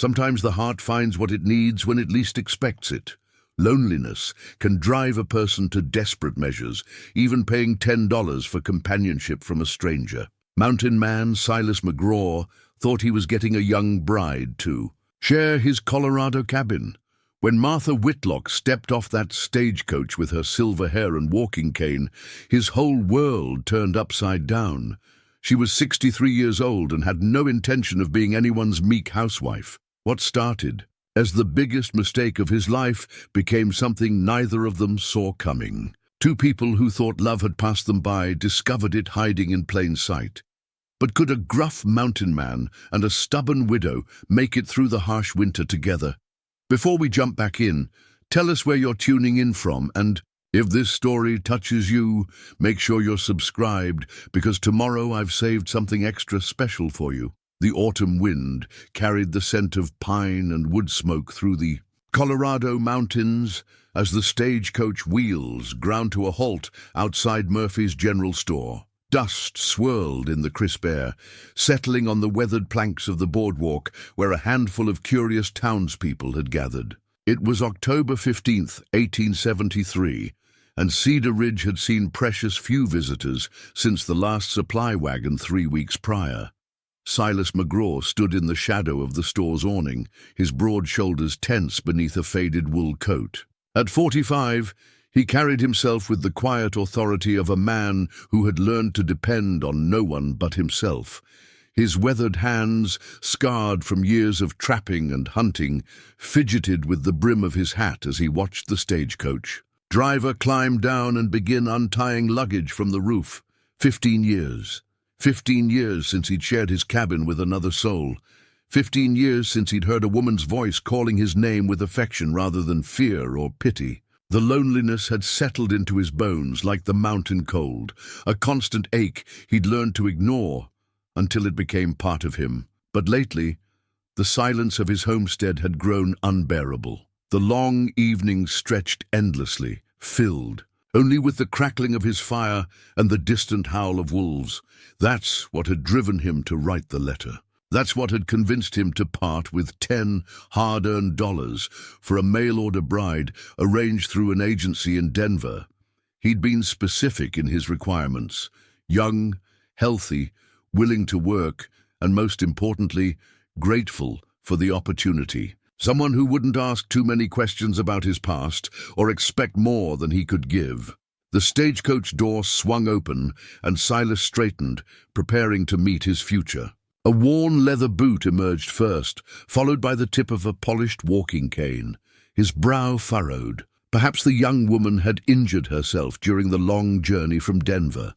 Sometimes the heart finds what it needs when it least expects it. Loneliness can drive a person to desperate measures, even paying $10 for companionship from a stranger. Mountain man Silas McGraw thought he was getting a young bride to share his Colorado cabin. When Martha Whitlock stepped off that stagecoach with her silver hair and walking cane, his whole world turned upside down. She was 63 years old and had no intention of being anyone's meek housewife. What started as the biggest mistake of his life became something neither of them saw coming. Two people who thought love had passed them by discovered it hiding in plain sight. But could a gruff mountain man and a stubborn widow make it through the harsh winter together? Before we jump back in, tell us where you're tuning in from, and if this story touches you, make sure you're subscribed, because tomorrow I've saved something extra special for you. The autumn wind carried the scent of pine and wood smoke through the Colorado mountains as the stagecoach wheels ground to a halt outside Murphy's General Store. Dust swirled in the crisp air, settling on the weathered planks of the boardwalk where a handful of curious townspeople had gathered. It was October 15th, 1873, and Cedar Ridge had seen precious few visitors since the last supply wagon 3 weeks prior. Silas McGraw stood in the shadow of the store's awning, his broad shoulders tense beneath a faded wool coat. At 45, he carried himself with the quiet authority of a man who had learned to depend on no one but himself. His weathered hands, scarred from years of trapping and hunting, fidgeted with the brim of his hat as he watched the stagecoach. Driver climbed down and began untying luggage from the roof. 15 years. 15 years since he'd shared his cabin with another soul. 15 years since he'd heard a woman's voice calling his name with affection rather than fear or pity. The loneliness had settled into his bones like the mountain cold, a constant ache he'd learned to ignore until it became part of him. But lately, the silence of his homestead had grown unbearable. The long evenings stretched endlessly, filled only with the crackling of his fire and the distant howl of wolves. That's what had driven him to write the letter. That's what had convinced him to part with 10 hard-earned dollars for a mail-order bride arranged through an agency in Denver. He'd been specific in his requirements: young, healthy, willing to work, and most importantly, grateful for the opportunity. Someone who wouldn't ask too many questions about his past or expect more than he could give. The stagecoach door swung open and Silas straightened, preparing to meet his future. A worn leather boot emerged first, followed by the tip of a polished walking cane. His brow furrowed. Perhaps the young woman had injured herself during the long journey from Denver.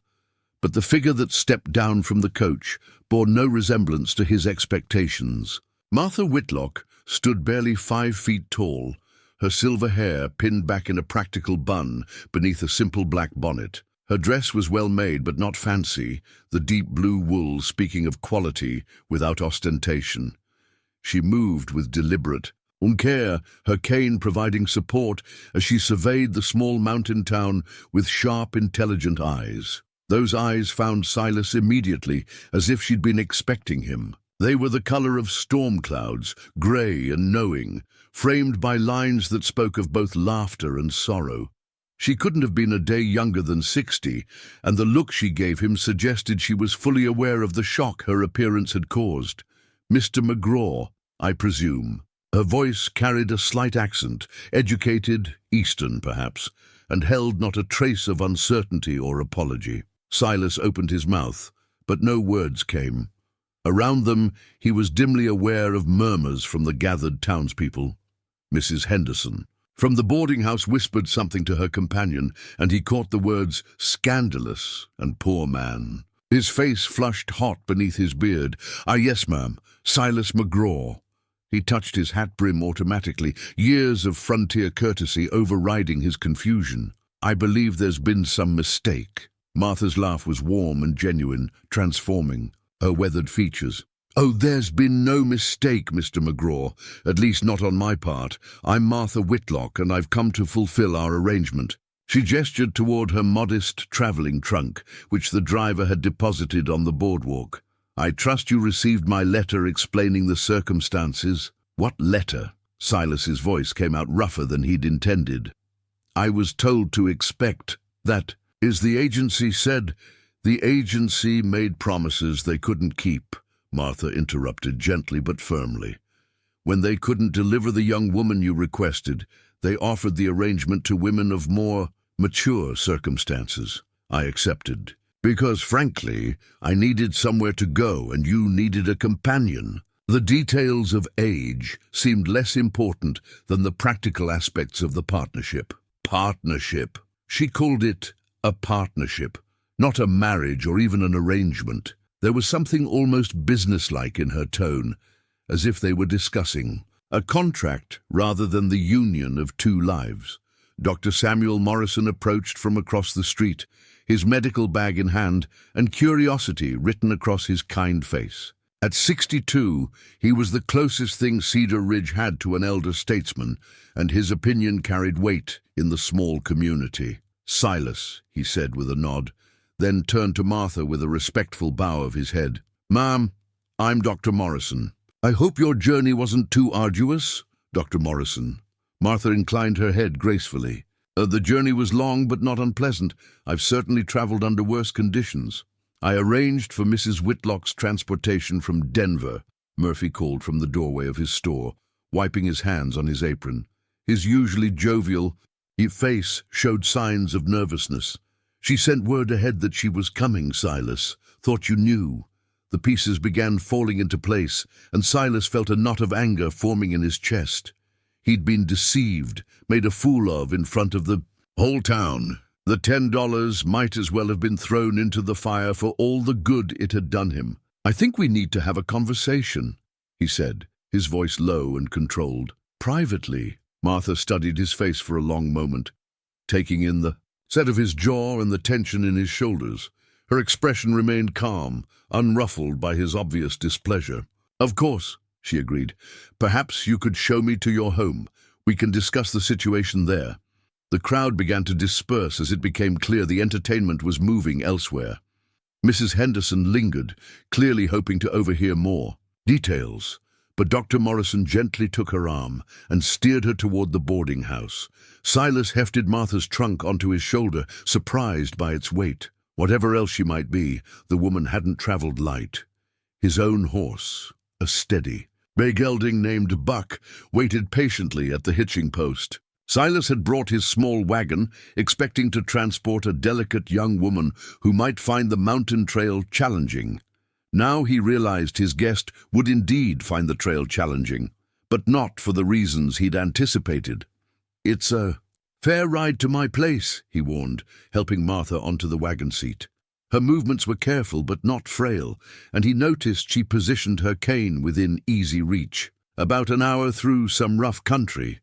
But the figure that stepped down from the coach bore no resemblance to his expectations. Martha Whitlock stood barely 5 feet tall, her silver hair pinned back in a practical bun beneath a simple black bonnet. Her dress was well made but not fancy, the deep blue wool speaking of quality without ostentation. She moved with deliberate care, her cane providing support as she surveyed the small mountain town with sharp, intelligent eyes. Those eyes found Silas immediately, as if she'd been expecting him. They were the color of storm clouds, gray and knowing, framed by lines that spoke of both laughter and sorrow. She couldn't have been a day younger than 60, and the look she gave him suggested she was fully aware of the shock her appearance had caused. "Mr. McGraw, I presume." Her voice carried a slight accent, educated, Eastern perhaps, and held not a trace of uncertainty or apology. Silas opened his mouth, but no words came. Around them, he was dimly aware of murmurs from the gathered townspeople. Mrs. Henderson, from the boarding house, whispered something to her companion, and he caught the words "scandalous" and "poor man." His face flushed hot beneath his beard. "Ah, yes, ma'am. Silas McGraw." He touched his hat brim automatically, years of frontier courtesy overriding his confusion. "I believe there's been some mistake." Martha's laugh was warm and genuine, transforming her weathered features. "Oh, there's been no mistake, Mr. McGraw, at least not on my part. I'm Martha Whitlock, and I've come to fulfill our arrangement." She gestured toward her modest traveling trunk, which the driver had deposited on the boardwalk. "I trust you received my letter explaining the circumstances." What letter? Silas's voice came out rougher than he'd intended. I was told to expect that. Is the agency said? The agency made promises they couldn't keep, Martha interrupted gently but firmly. When they couldn't deliver the young woman you requested, they offered the arrangement to women of more mature circumstances. I accepted. Because, frankly, I needed somewhere to go and you needed a companion. The details of age seemed less important than the practical aspects of the partnership. Partnership. She called it a partnership, not a marriage or even an arrangement. There was something almost businesslike in her tone, as if they were discussing a contract rather than the union of two lives. Dr. Samuel Morrison approached from across the street, his medical bag in hand and curiosity written across his kind face. At 62, he was the closest thing Cedar Ridge had to an elder statesman, and his opinion carried weight in the small community. Silas, he said with a nod, then turned to Martha with a respectful bow of his head. Ma'am, I'm Dr. Morrison. I hope your journey wasn't too arduous, Dr. Morrison. Martha inclined her head gracefully. The journey was long but not unpleasant. I've certainly traveled under worse conditions. I arranged for Mrs. Whitlock's transportation from Denver, Murphy called from the doorway of his store, wiping his hands on his apron. His usually jovial face showed signs of nervousness. She sent word ahead that she was coming, Silas. Thought you knew. The pieces began falling into place, and Silas felt a knot of anger forming in his chest. He'd been deceived, made a fool of in front of the whole town. The $10 might as well have been thrown into the fire for all the good it had done him. I think we need to have a conversation, he said, his voice low and controlled. Privately. Martha studied his face for a long moment, taking in the set of his jaw and the tension in his shoulders. Her expression remained calm, unruffled by his obvious displeasure. Of course, she agreed. Perhaps you could show me to your home. We can discuss the situation there. The crowd began to disperse as it became clear the entertainment was moving elsewhere. Mrs. Henderson lingered, clearly hoping to overhear more details, but Dr. Morrison gently took her arm and steered her toward the boarding house. Silas hefted Martha's trunk onto his shoulder, surprised by its weight. Whatever else she might be, the woman hadn't traveled light. His own horse, a steady bay gelding named Buck, waited patiently at the hitching post. Silas had brought his small wagon, expecting to transport a delicate young woman who might find the mountain trail challenging. Now he realized his guest would indeed find the trail challenging, but not for the reasons he'd anticipated. It's a fair ride to my place, he warned, helping Martha onto the wagon seat. Her movements were careful but not frail, and he noticed she positioned her cane within easy reach. About an hour through some rough country.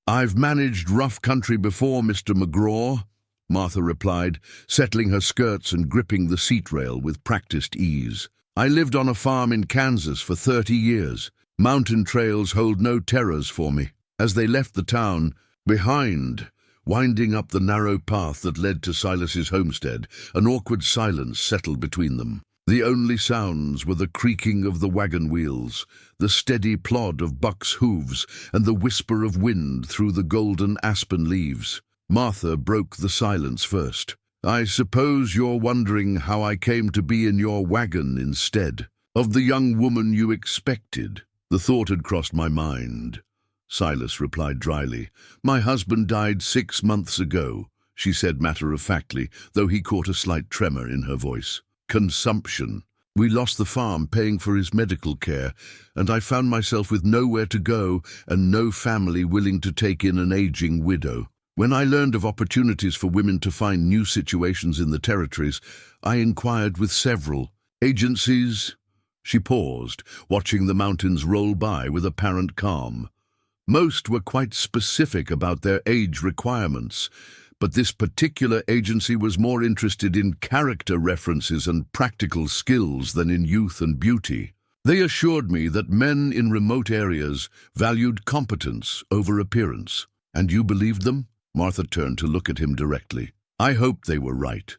I've managed rough country before, Mr. McGraw, Martha replied, settling her skirts and gripping the seat rail with practiced ease. I lived on a farm in Kansas for 30 years. Mountain trails hold no terrors for me. As they left the town behind, winding up the narrow path that led to Silas's homestead, an awkward silence settled between them. The only sounds were the creaking of the wagon wheels, the steady plod of Buck's hooves, and the whisper of wind through the golden aspen leaves. Martha broke the silence first. I suppose you're wondering how I came to be in your wagon instead of the young woman you expected. The thought had crossed my mind. Silas replied dryly. My husband died 6 months ago, she said matter-of-factly, though he caught a slight tremor in her voice. Consumption. We lost the farm paying for his medical care, and I found myself with nowhere to go and no family willing to take in an aging widow. When I learned of opportunities for women to find new situations in the territories, I inquired with several agencies. She paused, watching the mountains roll by with apparent calm. Most were quite specific about their age requirements, but this particular agency was more interested in character references and practical skills than in youth and beauty. They assured me that men in remote areas valued competence over appearance. And you believed them? Martha turned to look at him directly. I hoped they were right.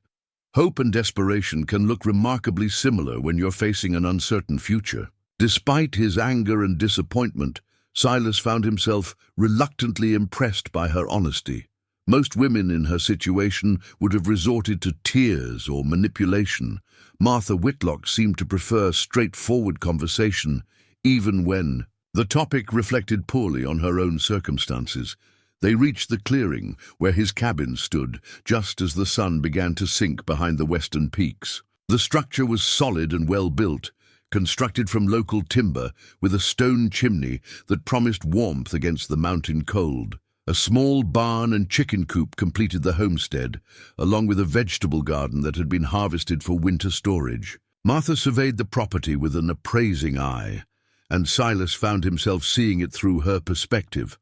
Hope and desperation can look remarkably similar when you're facing an uncertain future. Despite his anger and disappointment, Silas found himself reluctantly impressed by her honesty. Most women in her situation would have resorted to tears or manipulation. Martha Whitlock seemed to prefer straightforward conversation, even when the topic reflected poorly on her own circumstances. They reached the clearing where his cabin stood, just as the sun began to sink behind the western peaks. The structure was solid and well built, constructed from local timber with a stone chimney that promised warmth against the mountain cold. A small barn and chicken coop completed the homestead, along with a vegetable garden that had been harvested for winter storage. Martha surveyed the property with an appraising eye, and Silas found himself seeing it through her perspective.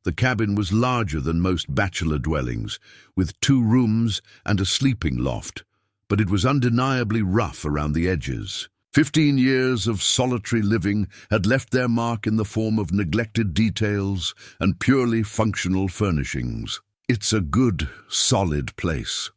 The cabin was larger than most bachelor dwellings, with 2 rooms and a sleeping loft, but it was undeniably rough around the edges. 15 years of solitary living had left their mark in the form of neglected details and purely functional furnishings. "It's a good, solid place,"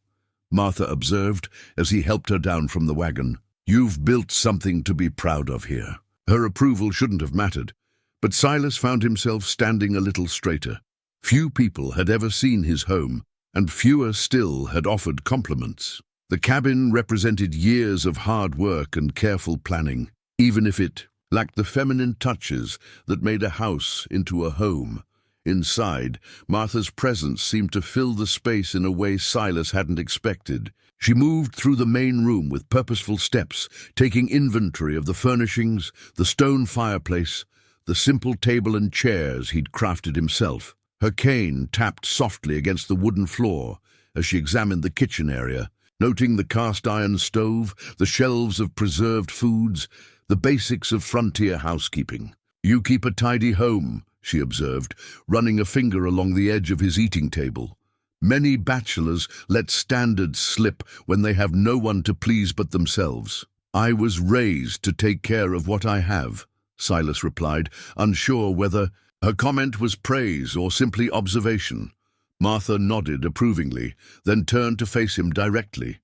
Martha observed as he helped her down from the wagon. "You've built something to be proud of here." Her approval shouldn't have mattered, but Silas found himself standing a little straighter. Few people had ever seen his home, and fewer still had offered compliments. The cabin represented years of hard work and careful planning, even if it lacked the feminine touches that made a house into a home. Inside, Martha's presence seemed to fill the space in a way Silas hadn't expected. She moved through the main room with purposeful steps, taking inventory of the furnishings, the stone fireplace, the simple table and chairs he'd crafted himself. Her cane tapped softly against the wooden floor as she examined the kitchen area, noting the cast-iron stove, the shelves of preserved foods, the basics of frontier housekeeping. "You keep a tidy home," she observed, running a finger along the edge of his eating table. "Many bachelors let standards slip when they have no one to please but themselves." "I was raised to take care of what I have," Silas replied, unsure whether her comment was praise or simply observation. Martha nodded approvingly, then turned to face him directly.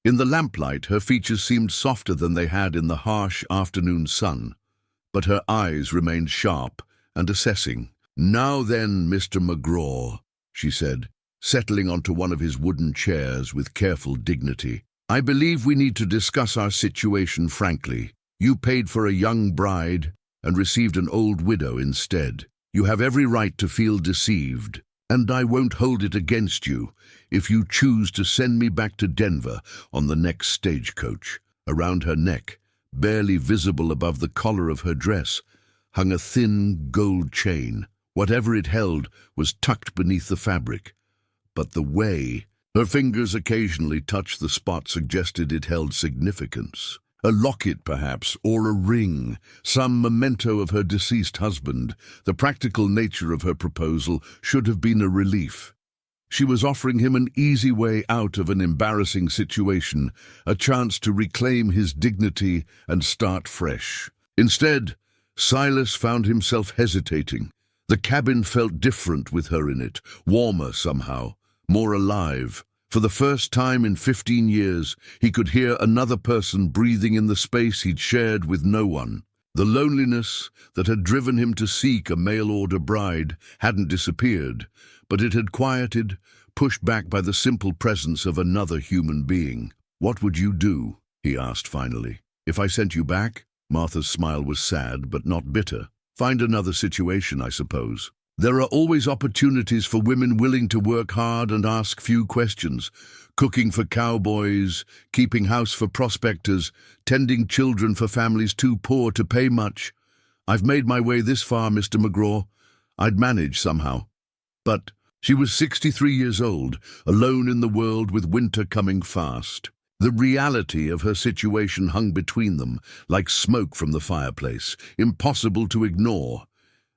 In the lamplight, her features seemed softer than they had in the harsh afternoon sun, but her eyes remained sharp and assessing. "Now then, Mr. McGraw," she said, settling onto one of his wooden chairs with careful dignity. "I believe we need to discuss our situation frankly. You paid for a young bride and received an old widow instead. You have every right to feel deceived, and I won't hold it against you if you choose to send me back to Denver on the next stagecoach." Around her neck, barely visible above the collar of her dress, hung a thin gold chain. Whatever it held was tucked beneath the fabric, but the way her fingers occasionally touched the spot suggested it held significance. A locket, perhaps, or a ring, some memento of her deceased husband. The practical nature of her proposal should have been a relief. She was offering him an easy way out of an embarrassing situation, a chance to reclaim his dignity and start fresh. Instead, Silas found himself hesitating. The cabin felt different with her in it, warmer somehow, more alive. For the first time in 15 years, he could hear another person breathing in the space he'd shared with no one. The loneliness that had driven him to seek a mail-order bride hadn't disappeared, but it had quieted, pushed back by the simple presence of another human being. "What would you do?" he asked finally. "If I sent you back?" Martha's smile was sad, but not bitter. "Find another situation, I suppose. There are always opportunities for women willing to work hard and ask few questions. Cooking for cowboys, keeping house for prospectors, tending children for families too poor to pay much. I've made my way this far, Mr. McGraw. I'd manage somehow." But she was 63 years old, alone in the world with winter coming fast. The reality of her situation hung between them, like smoke from the fireplace, impossible to ignore.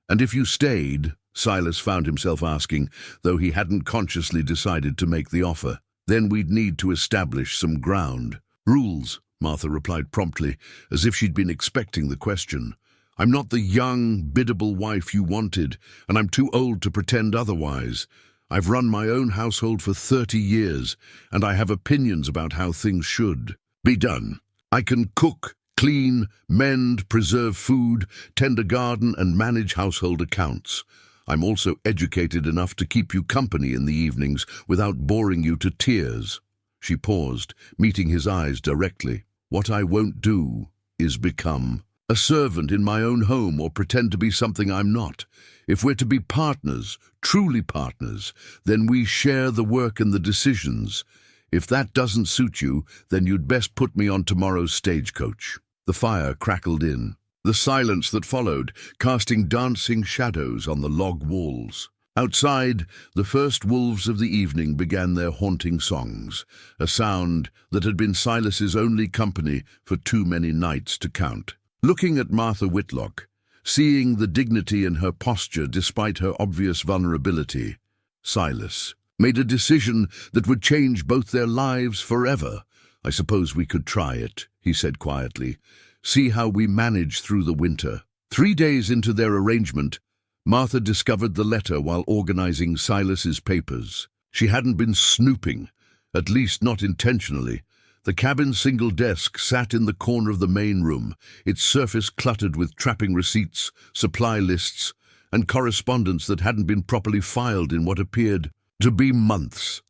"And if you stayed," Silas found himself asking, though he hadn't consciously decided to make the offer, "then we'd need to establish some ground." "Rules," Martha replied promptly, as if she'd been expecting the question. "I'm not the young, biddable wife you wanted, and I'm too old to pretend otherwise. I've run my own household for 30 years, and I have opinions about how things should be done. I can cook, Clean, mend, preserve food, tend a garden, and manage household accounts. I'm also educated enough to keep you company in the evenings without boring you to tears." She paused, meeting his eyes directly. "What I won't do is become a servant in my own home or pretend to be something I'm not. If we're to be partners, truly partners, then we share the work and the decisions. If that doesn't suit you, then you'd best put me on tomorrow's stagecoach." The fire crackled in, the silence that followed, casting dancing shadows on the log walls. Outside, the first wolves of the evening began their haunting songs, a sound that had been Silas's only company for too many nights to count. Looking at Martha Whitlock, seeing the dignity in her posture despite her obvious vulnerability, Silas made a decision that would change both their lives forever. "I suppose we could try it," he said quietly. "See how we manage through the winter." 3 days into their arrangement, Martha discovered the letter while organizing Silas's papers. She hadn't been snooping, at least not intentionally. The cabin's single desk sat in the corner of the main room, its surface cluttered with trapping receipts, supply lists, and correspondence that hadn't been properly filed in what appeared to be months.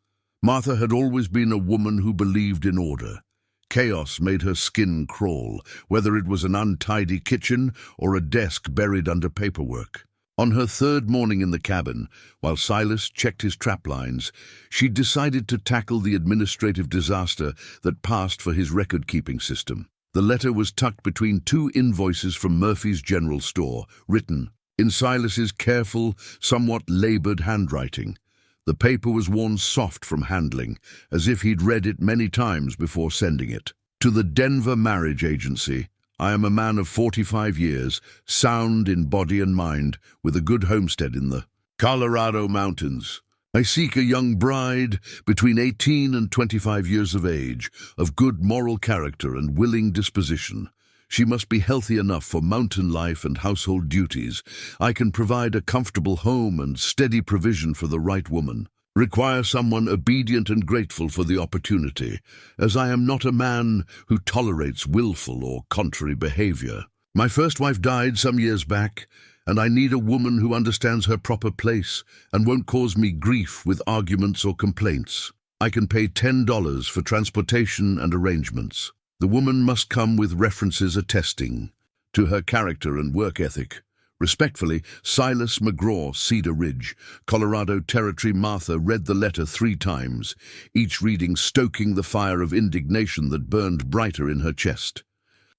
Martha had always been a woman who believed in order. Chaos made her skin crawl, whether it was an untidy kitchen or a desk buried under paperwork. On her 3rd morning in the cabin, while Silas checked his traplines, she decided to tackle the administrative disaster that passed for his record-keeping system. The letter was tucked between 2 invoices from Murphy's General Store, written in Silas's careful, somewhat labored handwriting. The paper was worn soft from handling, as if he'd read it many times before sending it. "To the Denver Marriage Agency. I am a man of 45 years, sound in body and mind, with a good homestead in the Colorado mountains. I seek a young bride between 18 and 25 years of age, of good moral character and willing disposition. She must be healthy enough for mountain life and household duties. I can provide a comfortable home and steady provision for the right woman. Require someone obedient and grateful for the opportunity, as I am not a man who tolerates willful or contrary behavior. My first wife died some years back, and I need a woman who understands her proper place and won't cause me grief with arguments or complaints. I can pay $10 for transportation and arrangements. The woman must come with references attesting to her character and work ethic. Respectfully, Silas McGraw, Cedar Ridge, Colorado Territory." Martha read the letter 3 times, each reading stoking the fire of indignation that burned brighter in her chest.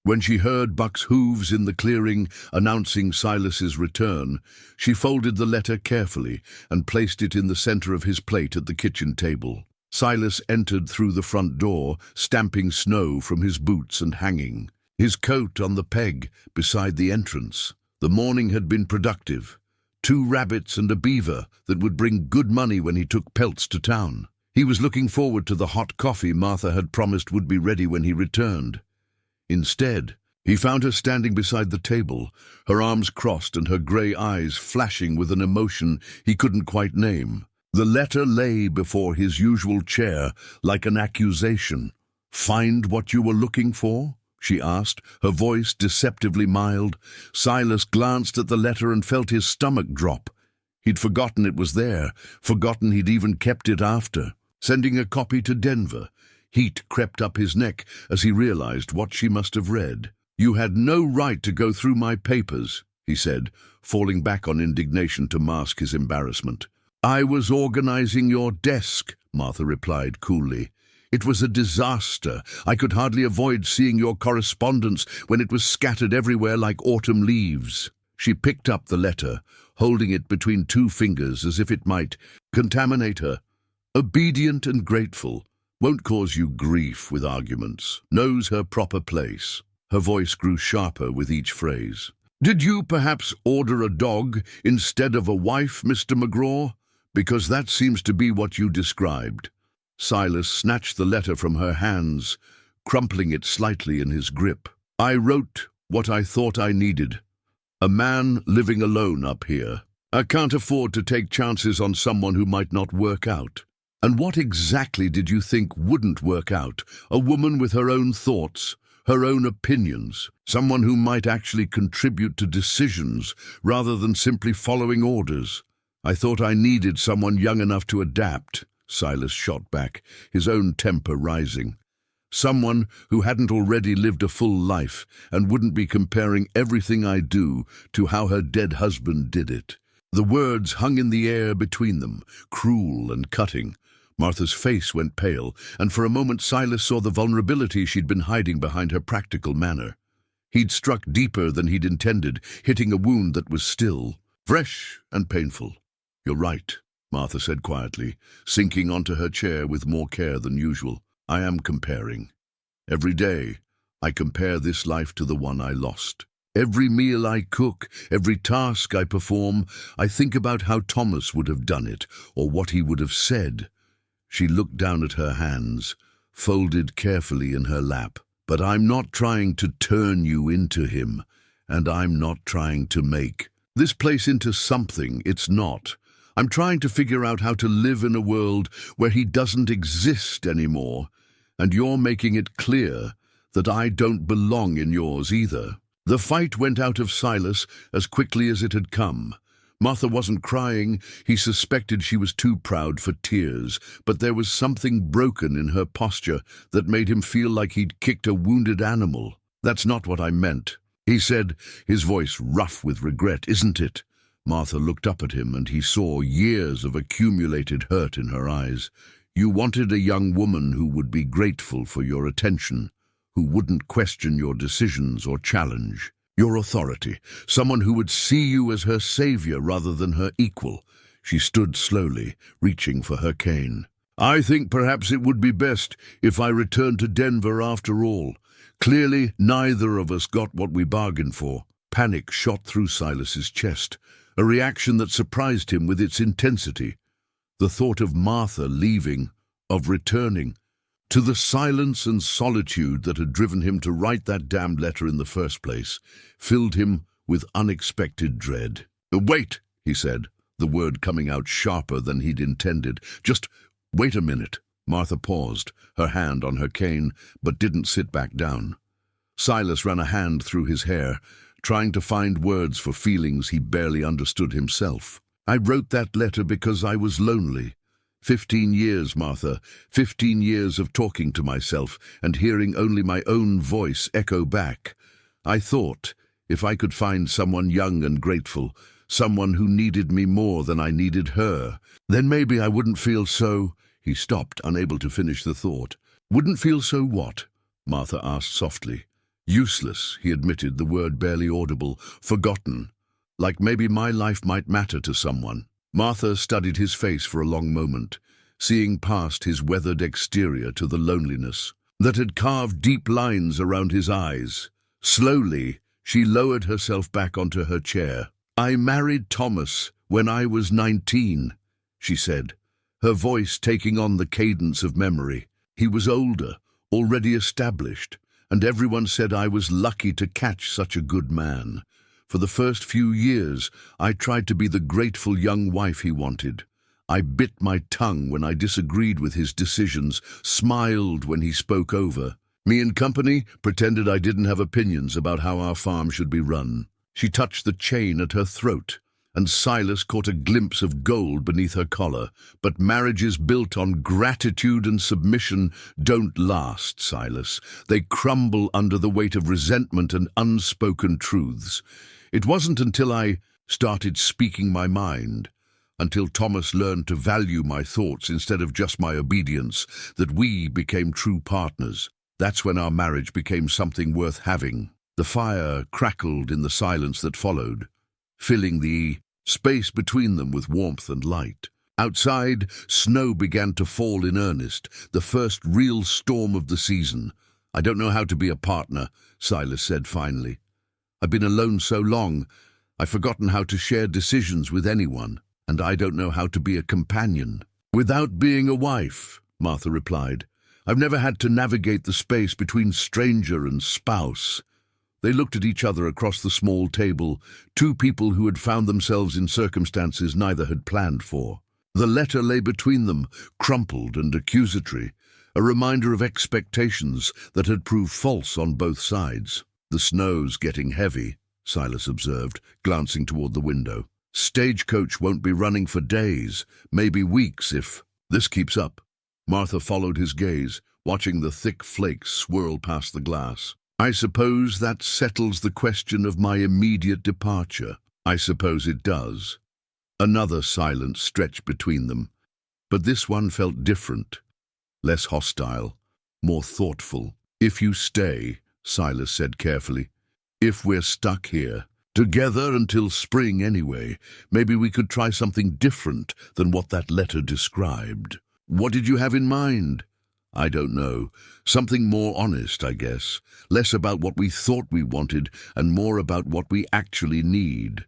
When she heard Buck's hooves in the clearing announcing Silas's return, she folded the letter carefully and placed it in the center of his plate at the kitchen table. Silas entered through the front door, stamping snow from his boots and hanging his coat on the peg beside the entrance. The morning had been productive. 2 rabbits and a beaver that would bring good money when he took pelts to town. He was looking forward to the hot coffee Martha had promised would be ready when he returned. Instead, he found her standing beside the table, her arms crossed and her grey eyes flashing with an emotion he couldn't quite name. The letter lay before his usual chair like an accusation. "Find what you were looking for?" she asked, her voice deceptively mild. Silas glanced at the letter and felt his stomach drop. He'd forgotten it was there, forgotten he'd even kept it after. Sending a copy to Denver. Heat crept up his neck as he realized what she must have read. "You had no right to go through my papers," he said, falling back on indignation to mask his embarrassment. "I was organizing your desk," Martha replied coolly. "It was a disaster. I could hardly avoid seeing your correspondence when it was scattered everywhere like autumn leaves." She picked up the letter, holding it between 2 fingers as if it might contaminate her. "Obedient and grateful. Won't cause you grief with arguments. Knows her proper place." Her voice grew sharper with each phrase. "Did you perhaps order a dog instead of a wife, Mr. McGraw? Because that seems to be what you described." Silas snatched the letter from her hands, crumpling it slightly in his grip. "I wrote what I thought I needed. A man living alone up here. I can't afford to take chances on someone who might not work out." "And what exactly did you think wouldn't work out? A woman with her own thoughts, her own opinions, someone who might actually contribute to decisions rather than simply following orders. I thought I needed someone young enough to adapt, Silas shot back, his own temper rising. Someone who hadn't already lived a full life and wouldn't be comparing everything I do to how her dead husband did it. The words hung in the air between them, cruel and cutting. Martha's face went pale, and for a moment Silas saw the vulnerability she'd been hiding behind her practical manner. He'd struck deeper than he'd intended, hitting a wound that was still fresh and painful. "You're right," Martha said quietly, sinking onto her chair with more care than usual. "I am comparing. Every day, I compare this life to the one I lost. Every meal I cook, every task I perform, I think about how Thomas would have done it, or what he would have said." She looked down at her hands, folded carefully in her lap. "But I'm not trying to turn you into him, and I'm not trying to make this place into something it's not. I'm trying to figure out how to live in a world where he doesn't exist anymore, and you're making it clear that I don't belong in yours either." The fight went out of Silas as quickly as it had come. Martha wasn't crying. He suspected she was too proud for tears, but there was something broken in her posture that made him feel like he'd kicked a wounded animal. "That's not what I meant," he said, his voice rough with regret. "Isn't it?" Martha looked up at him, and he saw years of accumulated hurt in her eyes. "You wanted a young woman who would be grateful for your attention, who wouldn't question your decisions or challenge your authority, someone who would see you as her savior rather than her equal." She stood slowly, reaching for her cane. "I think perhaps it would be best if I returned to Denver after all. Clearly, neither of us got what we bargained for." Panic shot through Silas's chest, a reaction that surprised him with its intensity. The thought of Martha leaving, of returning, to the silence and solitude that had driven him to write that damned letter in the first place, filled him with unexpected dread. "Wait," he said, the word coming out sharper than he'd intended. "Just wait a minute." Martha paused, her hand on her cane, but didn't sit back down. Silas ran a hand through his hair, trying to find words for feelings he barely understood himself. "I wrote that letter because I was lonely. 15 years, Martha, 15 years of talking to myself and hearing only my own voice echo back. I thought, if I could find someone young and grateful, someone who needed me more than I needed her, then maybe I wouldn't feel so—" He stopped, unable to finish the thought. "Wouldn't feel so what?" Martha asked softly. "Useless," he admitted, the word barely audible. "Forgotten. Like maybe my life might matter to someone." Martha studied his face for a long moment, seeing past his weathered exterior to the loneliness that had carved deep lines around his eyes. Slowly, she lowered herself back onto her chair. "I married Thomas when I was 19, she said, her voice taking on the cadence of memory. "He was older, already established, and everyone said I was lucky to catch such a good man. For the first few years, I tried to be the grateful young wife he wanted. I bit my tongue when I disagreed with his decisions, smiled when he spoke over me and company, pretended I didn't have opinions about how our farm should be run." She touched the chain at her throat, and Silas caught a glimpse of gold beneath her collar. "But marriages built on gratitude and submission don't last, Silas. They crumble under the weight of resentment and unspoken truths. It wasn't until I started speaking my mind, until Thomas learned to value my thoughts instead of just my obedience, that we became true partners. That's when our marriage became something worth having." The fire crackled in the silence that followed, filling the space between them with warmth and light. Outside, snow began to fall in earnest, the first real storm of the season. "I don't know how to be a partner," Silas said finally. "I've been alone so long, I've forgotten how to share decisions with anyone, and I don't know how to be a companion." "Without being a wife," Martha replied. "I've never had to navigate the space between stranger and spouse." They looked at each other across the small table, two people who had found themselves in circumstances neither had planned for. The letter lay between them, crumpled and accusatory, a reminder of expectations that had proved false on both sides. "The snow's getting heavy," Silas observed, glancing toward the window. "Stagecoach won't be running for days, maybe weeks if this keeps up." Martha followed his gaze, watching the thick flakes swirl past the glass. "I suppose that settles the question of my immediate departure." "I suppose it does." Another silence stretched between them, but this one felt different, less hostile, more thoughtful. "If you stay," Silas said carefully, "if we're stuck here, together until spring anyway, maybe we could try something different than what that letter described." "What did you have in mind?" "I don't know. Something more honest, I guess. Less about what we thought we wanted and more about what we actually need."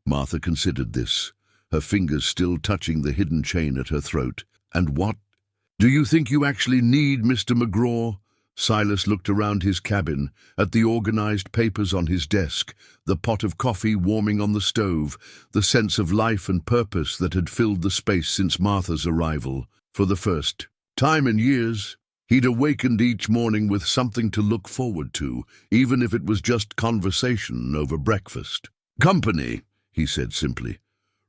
Martha considered this, her fingers still touching the hidden chain at her throat. "And what do you think you actually need, Mr. McGraw?" Silas looked around his cabin, at the organized papers on his desk, the pot of coffee warming on the stove, the sense of life and purpose that had filled the space since Martha's arrival. For the first time in years, he'd awakened each morning with something to look forward to, even if it was just conversation over breakfast. "Company," he said simply.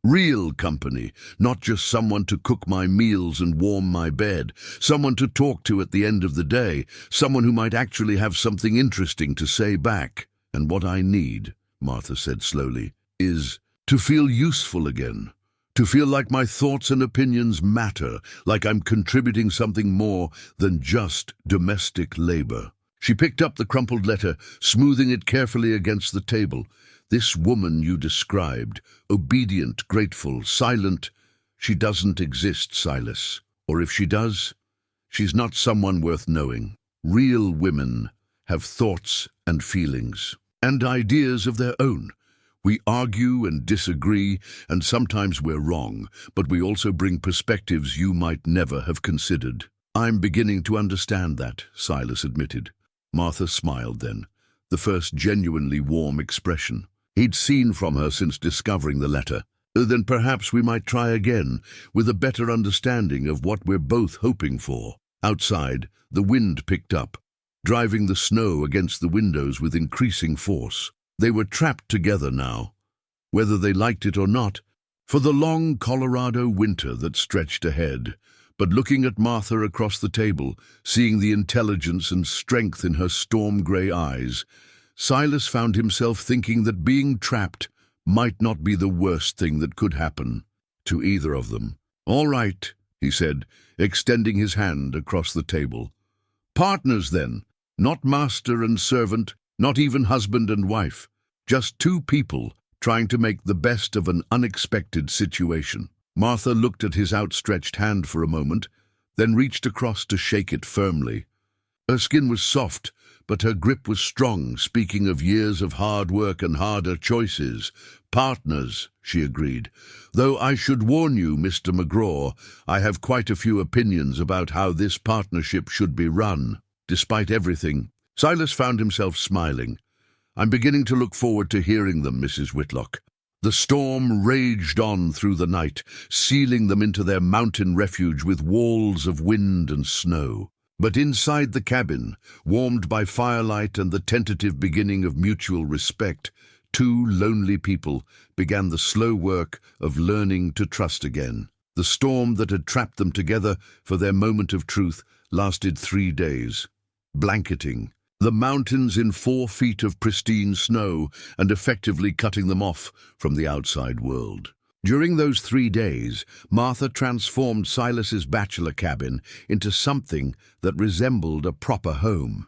"Real company, not just someone to cook my meals and warm my bed, someone to talk to at the end of the day, someone who might actually have something interesting to say back. And what I need," Martha said slowly, "is to feel useful again, to feel like my thoughts and opinions matter, like I'm contributing something more than just domestic labor." She picked up the crumpled letter, smoothing it carefully against the table. "This woman you described, obedient, grateful, silent, she doesn't exist, Silas. Or if she does, she's not someone worth knowing. Real women have thoughts and feelings, and ideas of their own. We argue and disagree, and sometimes we're wrong, but we also bring perspectives you might never have considered." "I'm beginning to understand that," Silas admitted. Martha smiled then, the first genuinely warm expression he'd seen from her since discovering the letter. "Then perhaps we might try again, with a better understanding of what we're both hoping for." Outside, the wind picked up, driving the snow against the windows with increasing force. They were trapped together now, whether they liked it or not, for the long Colorado winter that stretched ahead. But looking at Martha across the table, seeing the intelligence and strength in her storm-gray eyes, Silas found himself thinking that being trapped might not be the worst thing that could happen to either of them. "All right," he said, extending his hand across the table. "Partners, then. Not master and servant, not even husband and wife. Just two people trying to make the best of an unexpected situation." Martha looked at his outstretched hand for a moment, then reached across to shake it firmly. Her skin was soft, but her grip was strong, speaking of years of hard work and harder choices. "Partners," she agreed. "Though I should warn you, Mr. McGraw, I have quite a few opinions about how this partnership should be run." Despite everything, Silas found himself smiling. "I'm beginning to look forward to hearing them, Mrs. Whitlock." The storm raged on through the night, sealing them into their mountain refuge with walls of wind and snow. But inside the cabin, warmed by firelight and the tentative beginning of mutual respect, two lonely people began the slow work of learning to trust again. The storm that had trapped them together for their moment of truth lasted 3 days. Blanketing the mountains in 4 feet of pristine snow and effectively cutting them off from the outside world. During those 3 days, Martha transformed Silas's bachelor cabin into something that resembled a proper home.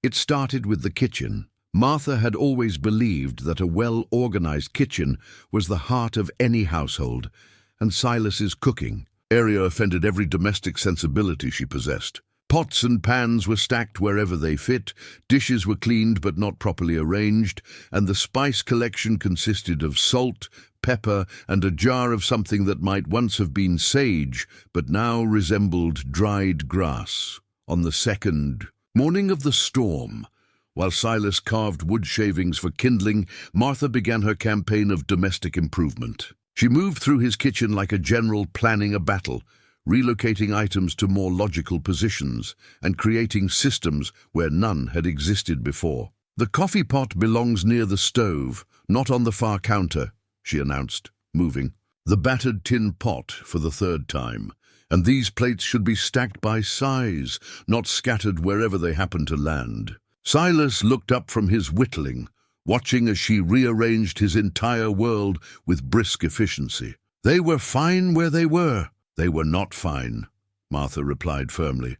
It started with the kitchen. Martha had always believed that a well-organized kitchen was the heart of any household, and Silas's cooking area offended every domestic sensibility she possessed. Pots and pans were stacked wherever they fit, dishes were cleaned but not properly arranged, and the spice collection consisted of salt, pepper, and a jar of something that might once have been sage, but now resembled dried grass. On the second morning of the storm, while Silas carved wood shavings for kindling, Martha began her campaign of domestic improvement. She moved through his kitchen like a general planning a battle, relocating items to more logical positions and creating systems where none had existed before. "The coffee pot belongs near the stove, not on the far counter," she announced, moving. "The battered tin pot for the third time. And these plates should be stacked by size, not scattered wherever they happen to land." Silas looked up from his whittling, watching as she rearranged his entire world with brisk efficiency. "They were fine where they were." "They were not fine," Martha replied firmly.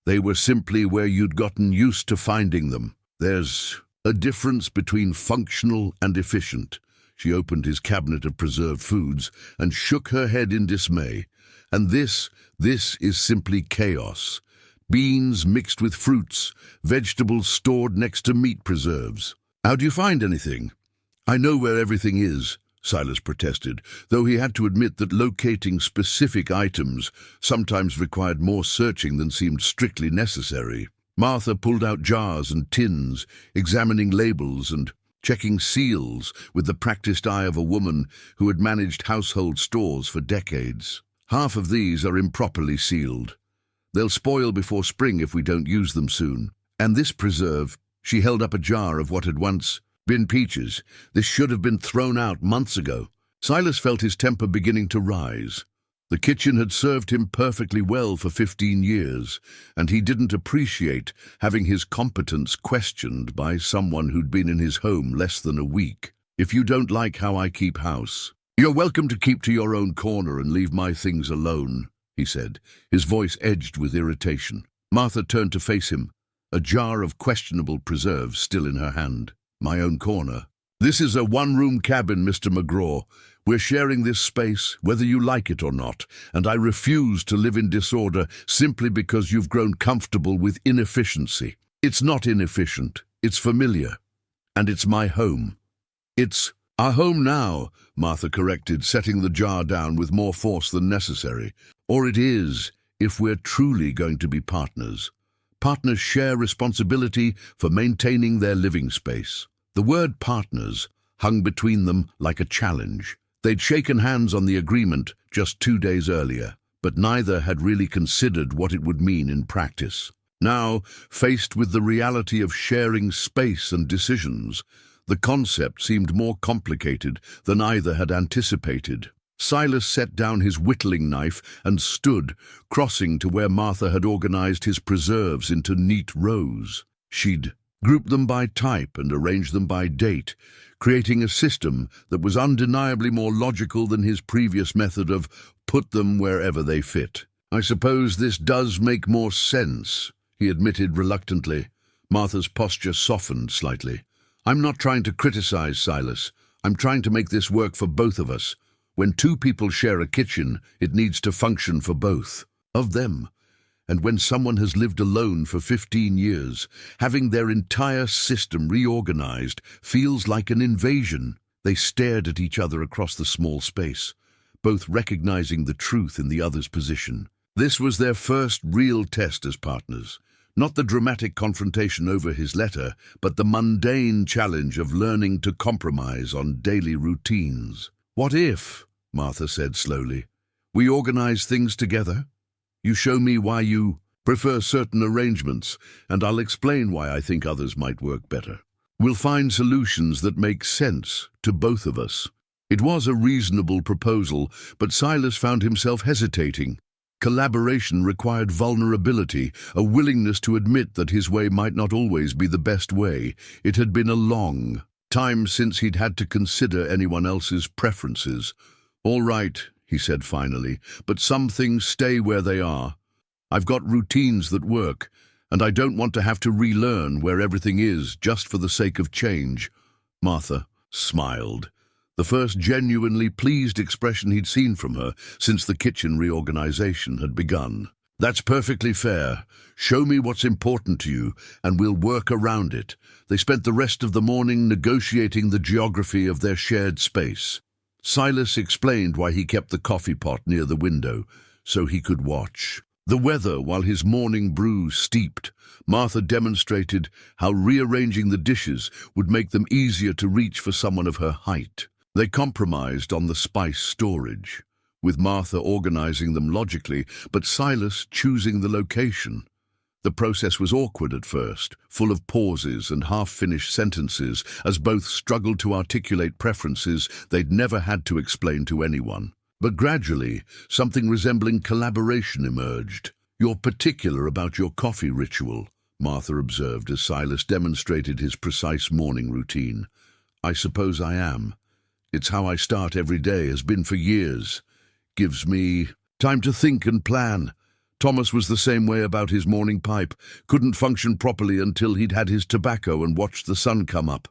"They were simply where you'd gotten used to finding them. There's a difference between functional and efficient." She opened his cabinet of preserved foods and shook her head in dismay. "And this is simply chaos. Beans mixed with fruits, vegetables stored next to meat preserves. How do you find anything?" "I know where everything is," Silas protested, though he had to admit that locating specific items sometimes required more searching than seemed strictly necessary. Martha pulled out jars and tins, examining labels and checking seals with the practiced eye of a woman who had managed household stores for decades. "Half of these are improperly sealed. They'll spoil before spring if we don't use them soon. And this preserve," she held up a jar of what had once been peaches. "This should have been thrown out months ago." Silas felt his temper beginning to rise. The kitchen had served him perfectly well for 15 years, and he didn't appreciate having his competence questioned by someone who'd been in his home less than a week. "If you don't like how I keep house, you're welcome to keep to your own corner and leave my things alone," he said, his voice edged with irritation. Martha turned to face him, a jar of questionable preserves still in her hand. "My own corner? This is a one-room cabin, Mr. McGraw. We're sharing this space, whether you like it or not, and I refuse to live in disorder simply because you've grown comfortable with inefficiency. It's not inefficient, it's familiar, and it's my home." "It's our home now," Martha corrected, setting the jar down with more force than necessary. "Or it is, if we're truly going to be partners. Partners share responsibility for maintaining their living space." The word partners hung between them like a challenge. They'd shaken hands on the agreement just 2 days earlier, but neither had really considered what it would mean in practice. Now, faced with the reality of sharing space and decisions, the concept seemed more complicated than either had anticipated. Silas set down his whittling knife and stood, crossing to where Martha had organized his preserves into neat rows. She'd grouped them by type and arranged them by date, creating a system that was undeniably more logical than his previous method of put them wherever they fit. "I suppose this does make more sense," he admitted reluctantly. Martha's posture softened slightly. "I'm not trying to criticize, Silas. I'm trying to make this work for both of us. When 2 people share a kitchen, it needs to function for both of them. And when someone has lived alone for 15 years, having their entire system reorganized feels like an invasion." They stared at each other across the small space, both recognizing the truth in the other's position. This was their first real test as partners. Not the dramatic confrontation over his letter, but the mundane challenge of learning to compromise on daily routines. "What if," Martha said slowly, "we organize things together? You show me why you prefer certain arrangements, and I'll explain why I think others might work better. We'll find solutions that make sense to both of us." It was a reasonable proposal, but Silas found himself hesitating. Collaboration required vulnerability, a willingness to admit that his way might not always be the best way. It had been a long time since he'd had to consider anyone else's preferences. "All right," he said finally, "but some things stay where they are. I've got routines that work, and I don't want to have to relearn where everything is just for the sake of change." Martha smiled, the first genuinely pleased expression he'd seen from her since the kitchen reorganization had begun. "That's perfectly fair. Show me what's important to you, and we'll work around it." They spent the rest of the morning negotiating the geography of their shared space. Silas explained why he kept the coffee pot near the window, so he could watch the weather while his morning brew steeped. Martha demonstrated how rearranging the dishes would make them easier to reach for someone of her height. They compromised on the spice storage. with Martha organizing them logically, but Silas choosing the location. The process was awkward at first, full of pauses and half-finished sentences, as both struggled to articulate preferences they'd never had to explain to anyone. But gradually, something resembling collaboration emerged. "You're particular about your coffee ritual," Martha observed as Silas demonstrated his precise morning routine. "I suppose I am. It's how I start every day, has been for years. Gives me time to think and plan. Thomas was the same way about his morning pipe. Couldn't function properly until he'd had his tobacco and watched the sun come up."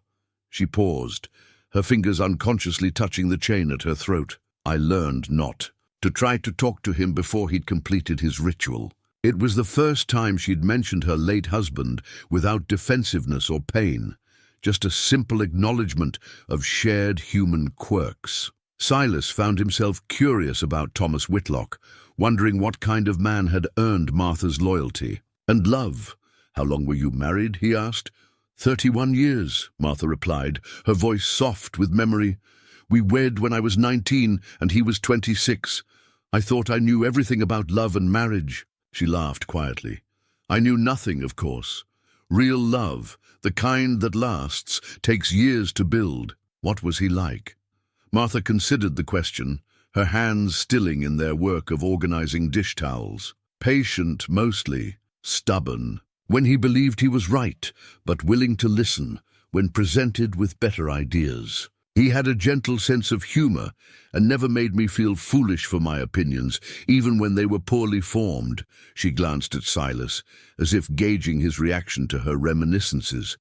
She paused, her fingers unconsciously touching the chain at her throat. "I learned not to try to talk to him before he'd completed his ritual." It was the first time she'd mentioned her late husband without defensiveness or pain, just a simple acknowledgement of shared human quirks. Silas found himself curious about Thomas Whitlock, wondering what kind of man had earned Martha's loyalty. "And love? How long were you married?" he asked. 31 years, Martha replied, her voice soft with memory. "We wed when I was 19 and he was 26. I thought I knew everything about love and marriage." She laughed quietly. "I knew nothing, of course. Real love, the kind that lasts, takes years to build. What was he like?" Martha considered the question, her hands stilling in their work of organizing dish towels. "Patient, mostly. Stubborn. When he believed he was right, but willing to listen when presented with better ideas. He had a gentle sense of humor and never made me feel foolish for my opinions, even when they were poorly formed." She glanced at Silas, as if gauging his reaction to her reminiscences.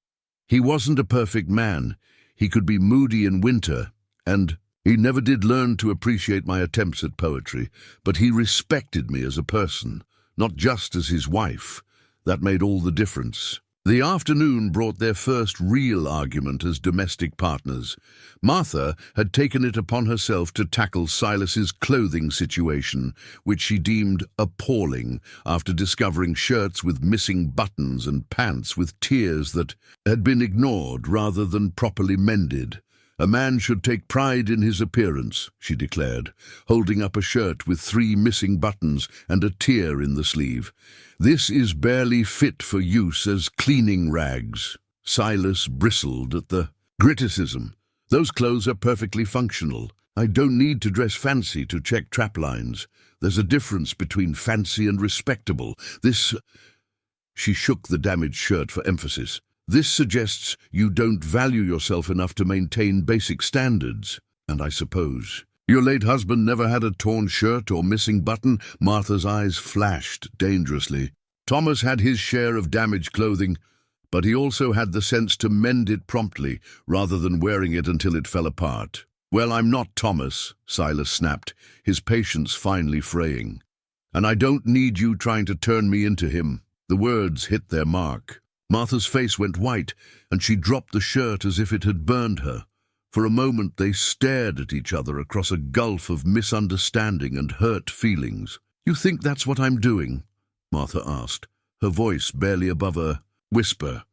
"He wasn't a perfect man. He could be moody in winter, and he never did learn to appreciate my attempts at poetry, but he respected me as a person, not just as his wife. That made all the difference." The afternoon brought their first real argument as domestic partners. Martha had taken it upon herself to tackle Silas's clothing situation, which she deemed appalling after discovering shirts with missing buttons and pants with tears that had been ignored rather than properly mended. "A man should take pride in his appearance," she declared, holding up a shirt with 3 missing buttons and a tear in the sleeve. "This is barely fit for use as cleaning rags." Silas bristled at the criticism. "Those clothes are perfectly functional. I don't need to dress fancy to check trap lines. There's a difference between fancy and respectable. This—" She shook the damaged shirt for emphasis. "This suggests you don't value yourself enough to maintain basic standards. And I suppose your late husband never had a torn shirt or missing button?" Martha's eyes flashed dangerously. "Thomas had his share of damaged clothing, but he also had the sense to mend it promptly, rather than wearing it until it fell apart." "Well, I'm not Thomas," Silas snapped, his patience finally fraying. "And I don't need you trying to turn me into him." The words hit their mark. Martha's face went white, and she dropped the shirt as if it had burned her. For a moment they stared at each other across a gulf of misunderstanding and hurt feelings. "You think that's what I'm doing?" Martha asked, her voice barely above a whisper.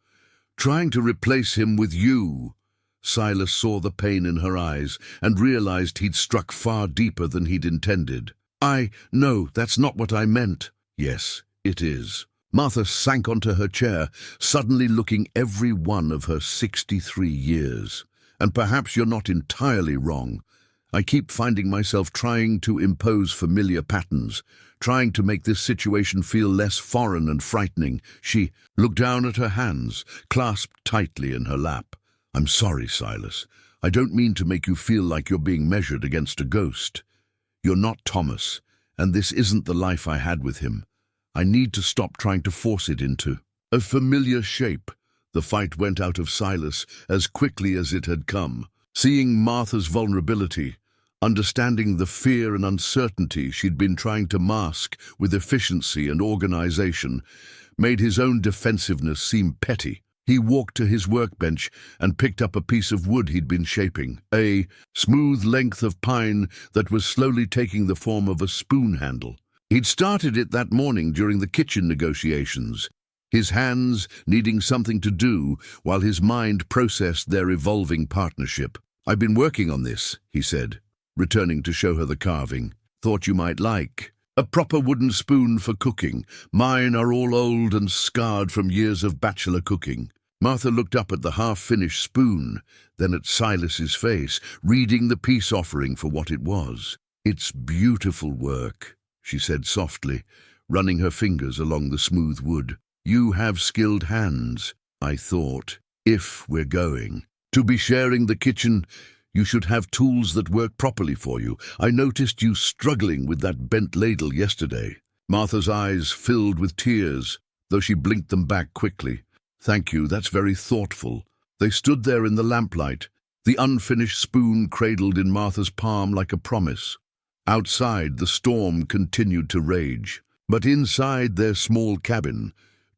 "Trying to replace him with you." Silas saw the pain in her eyes and realized he'd struck far deeper than he'd intended. "No, that's not what I meant." "Yes, it is." Martha sank onto her chair, suddenly looking every one of her 63 years. "And perhaps you're not entirely wrong. I keep finding myself trying to impose familiar patterns, trying to make this situation feel less foreign and frightening." She looked down at her hands, clasped tightly in her lap. "I'm sorry, Silas. I don't mean to make you feel like you're being measured against a ghost. You're not Thomas, and this isn't the life I had with him. I need to stop trying to force it into a familiar shape." The fight went out of Silas as quickly as it had come. Seeing Martha's vulnerability, understanding the fear and uncertainty she'd been trying to mask with efficiency and organization, made his own defensiveness seem petty. He walked to his workbench and picked up a piece of wood he'd been shaping, a smooth length of pine that was slowly taking the form of a spoon handle. He'd started it that morning during the kitchen negotiations, his hands needing something to do while his mind processed their evolving partnership. "I've been working on this," he said, returning to show her the carving. Thought you might like. A proper wooden spoon for cooking. Mine are all old and scarred from years of bachelor cooking." Martha looked up at the half-finished spoon, then at Silas's face, reading the peace offering for what it was. "It's beautiful work," she said softly, running her fingers along the smooth wood. "You have skilled hands, I thought. If we're going to be sharing the kitchen, you should have tools that work properly for you. I noticed you struggling with that bent ladle yesterday." Martha's eyes filled with tears, though she blinked them back quickly. "Thank you, that's very thoughtful." They stood there in the lamplight, the unfinished spoon cradled in Martha's palm like a promise. Outside, the storm continued to rage, but inside their small cabin,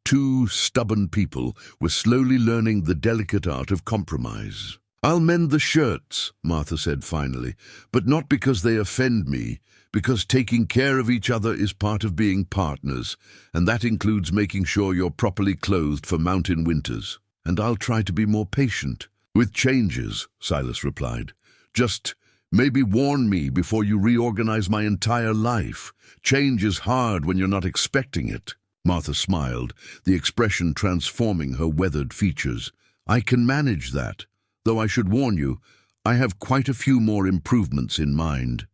two stubborn people were slowly learning the delicate art of compromise. "I'll mend the shirts," Martha said finally, "but not because they offend me, because taking care of each other is part of being partners, and that includes making sure you're properly clothed for mountain winters. And I'll try to be more patient." "With changes," Silas replied. "Just maybe warn me before you reorganize my entire life. Change is hard when you're not expecting it." Martha smiled, the expression transforming her weathered features. "I can manage that, though I should warn you, I have quite a few more improvements in mind."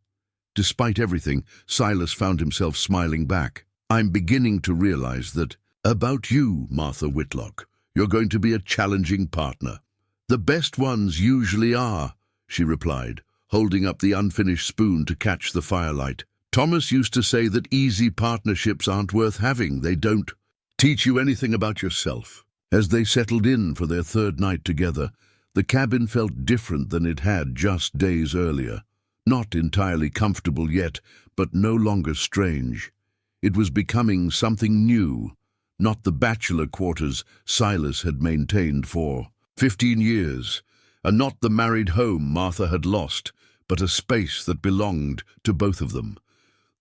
Despite everything, Silas found himself smiling back. "I'm beginning to realize that, about you, Martha Whitlock, you're going to be a challenging partner." "The best ones usually are," she replied, holding up the unfinished spoon to catch the firelight. "Thomas used to say that easy partnerships aren't worth having. They don't teach you anything about yourself." As they settled in for their third night together, the cabin felt different than it had just days earlier. Not entirely comfortable yet, but no longer strange. It was becoming something new, not the bachelor quarters Silas had maintained for 15 years, and not the married home Martha had lost, but a space that belonged to both of them.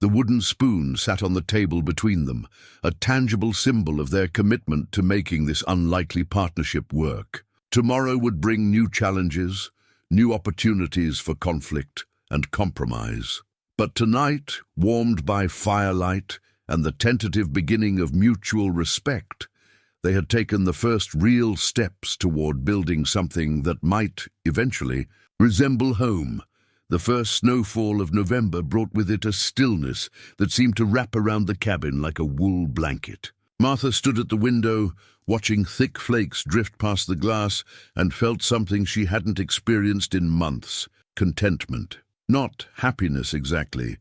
The wooden spoon sat on the table between them, a tangible symbol of their commitment to making this unlikely partnership work. Tomorrow would bring new challenges, new opportunities for conflict and compromise. But tonight, warmed by firelight and the tentative beginning of mutual respect, they had taken the first real steps toward building something that might, eventually, resemble home. The first snowfall of November brought with it a stillness that seemed to wrap around the cabin like a wool blanket. Martha stood at the window, watching thick flakes drift past the glass, and felt something she hadn't experienced in months: contentment. Not happiness exactly,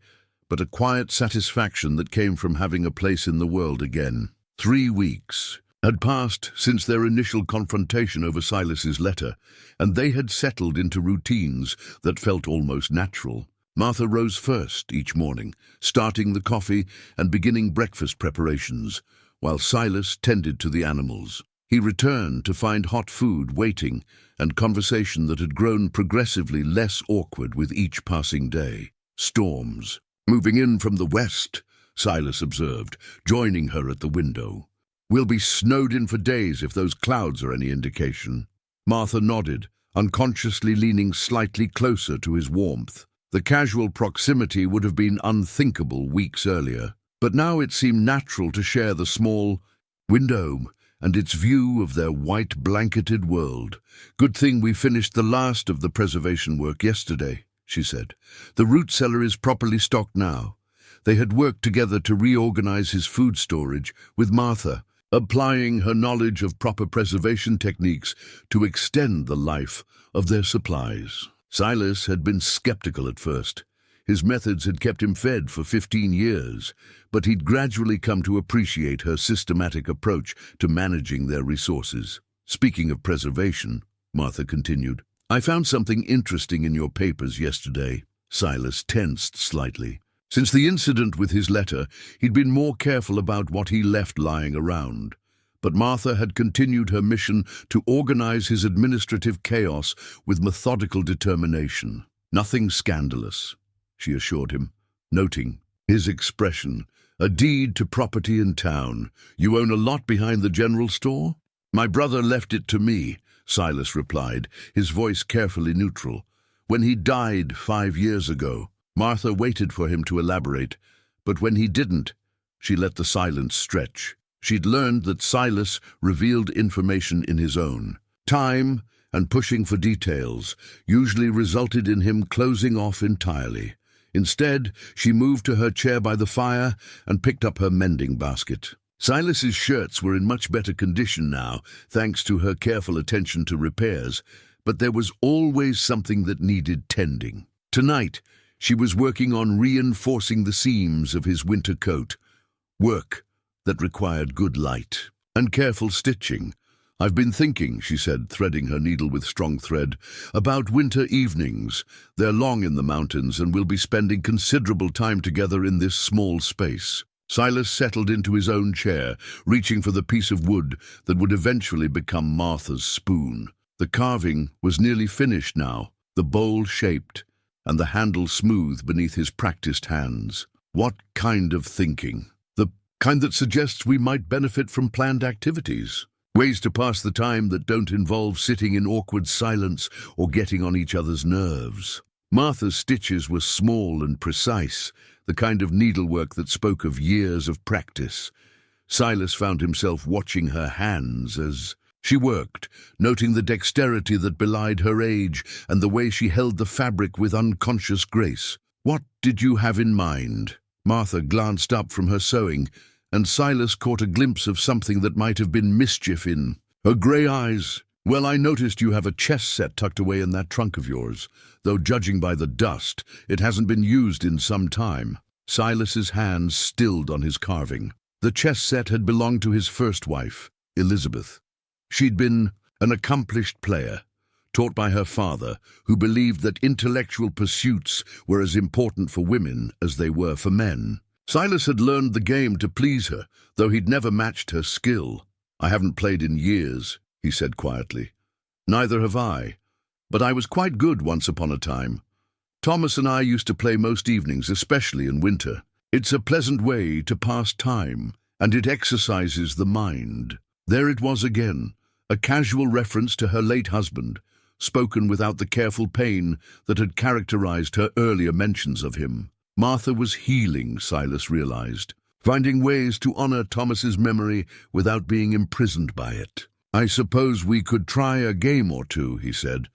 but a quiet satisfaction that came from having a place in the world again. 3 weeks had passed since their initial confrontation over Silas's letter, and they had settled into routines that felt almost natural. Martha rose first each morning, starting the coffee and beginning breakfast preparations, while Silas tended to the animals. He returned to find hot food waiting and conversation that had grown progressively less awkward with each passing day. "Storms moving in from the west," Silas observed, joining her at the window. "We'll be snowed in for days if those clouds are any indication." Martha nodded, unconsciously leaning slightly closer to his warmth. The casual proximity would have been unthinkable weeks earlier, but now it seemed natural to share the small window and its view of their white-blanketed world. "Good thing we finished the last of the preservation work yesterday," she said. "The root cellar is properly stocked now." They had worked together to reorganize his food storage, with Martha applying her knowledge of proper preservation techniques to extend the life of their supplies. Silas had been skeptical at first. His methods had kept him fed for 15 years, but he'd gradually come to appreciate her systematic approach to managing their resources. "Speaking of preservation," Martha continued, "I found something interesting in your papers yesterday." Silas tensed slightly. Since the incident with his letter, he'd been more careful about what he left lying around. But Martha had continued her mission to organize his administrative chaos with methodical determination. "Nothing scandalous," she assured him, noting his expression. "A deed to property in town. You own a lot behind the general store?" "My brother left it to me," Silas replied, his voice carefully neutral, "when he died 5 years ago." Martha waited for him to elaborate, but when he didn't, she let the silence stretch. She'd learned that Silas revealed information in his own time, and pushing for details usually resulted in him closing off entirely. Instead, she moved to her chair by the fire and picked up her mending basket. Silas's shirts were in much better condition now, thanks to her careful attention to repairs, but there was always something that needed tending. Tonight, she was working on reinforcing the seams of his winter coat, work that required good light and careful stitching. "I've been thinking," she said, threading her needle with strong thread, "about winter evenings. They're long in the mountains, and we'll be spending considerable time together in this small space." Silas settled into his own chair, reaching for the piece of wood that would eventually become Martha's spoon. The carving was nearly finished now, the bowl shaped, and the handle smooth beneath his practiced hands. What kind of thinking? The kind that suggests we might benefit from planned activities. Ways to pass the time that don't involve sitting in awkward silence or getting on each other's nerves. Martha's stitches were small and precise, the kind of needlework that spoke of years of practice. Silas found himself watching her hands as she worked, noting the dexterity that belied her age and the way she held the fabric with unconscious grace. "What did you have in mind?" Martha glanced up from her sewing, and Silas caught a glimpse of something that might have been mischief in her grey eyes. "Well, I noticed you have a chess set tucked away in that trunk of yours, though judging by the dust, it hasn't been used in some time." Silas's hands stilled on his carving. The chess set had belonged to his first wife, Elizabeth. She'd been an accomplished player, taught by her father, who believed that intellectual pursuits were as important for women as they were for men. Silas had learned the game to please her, though he'd never matched her skill. "I haven't played in years," he said quietly. "Neither have I, but I was quite good once upon a time. Thomas and I used to play most evenings, especially in winter. It's a pleasant way to pass time, and it exercises the mind." There it was again, a casual reference to her late husband, spoken without the careful pain that had characterized her earlier mentions of him. Martha was healing, Silas realized, finding ways to honor Thomas's memory without being imprisoned by it. "I suppose we could try a game or two," he said,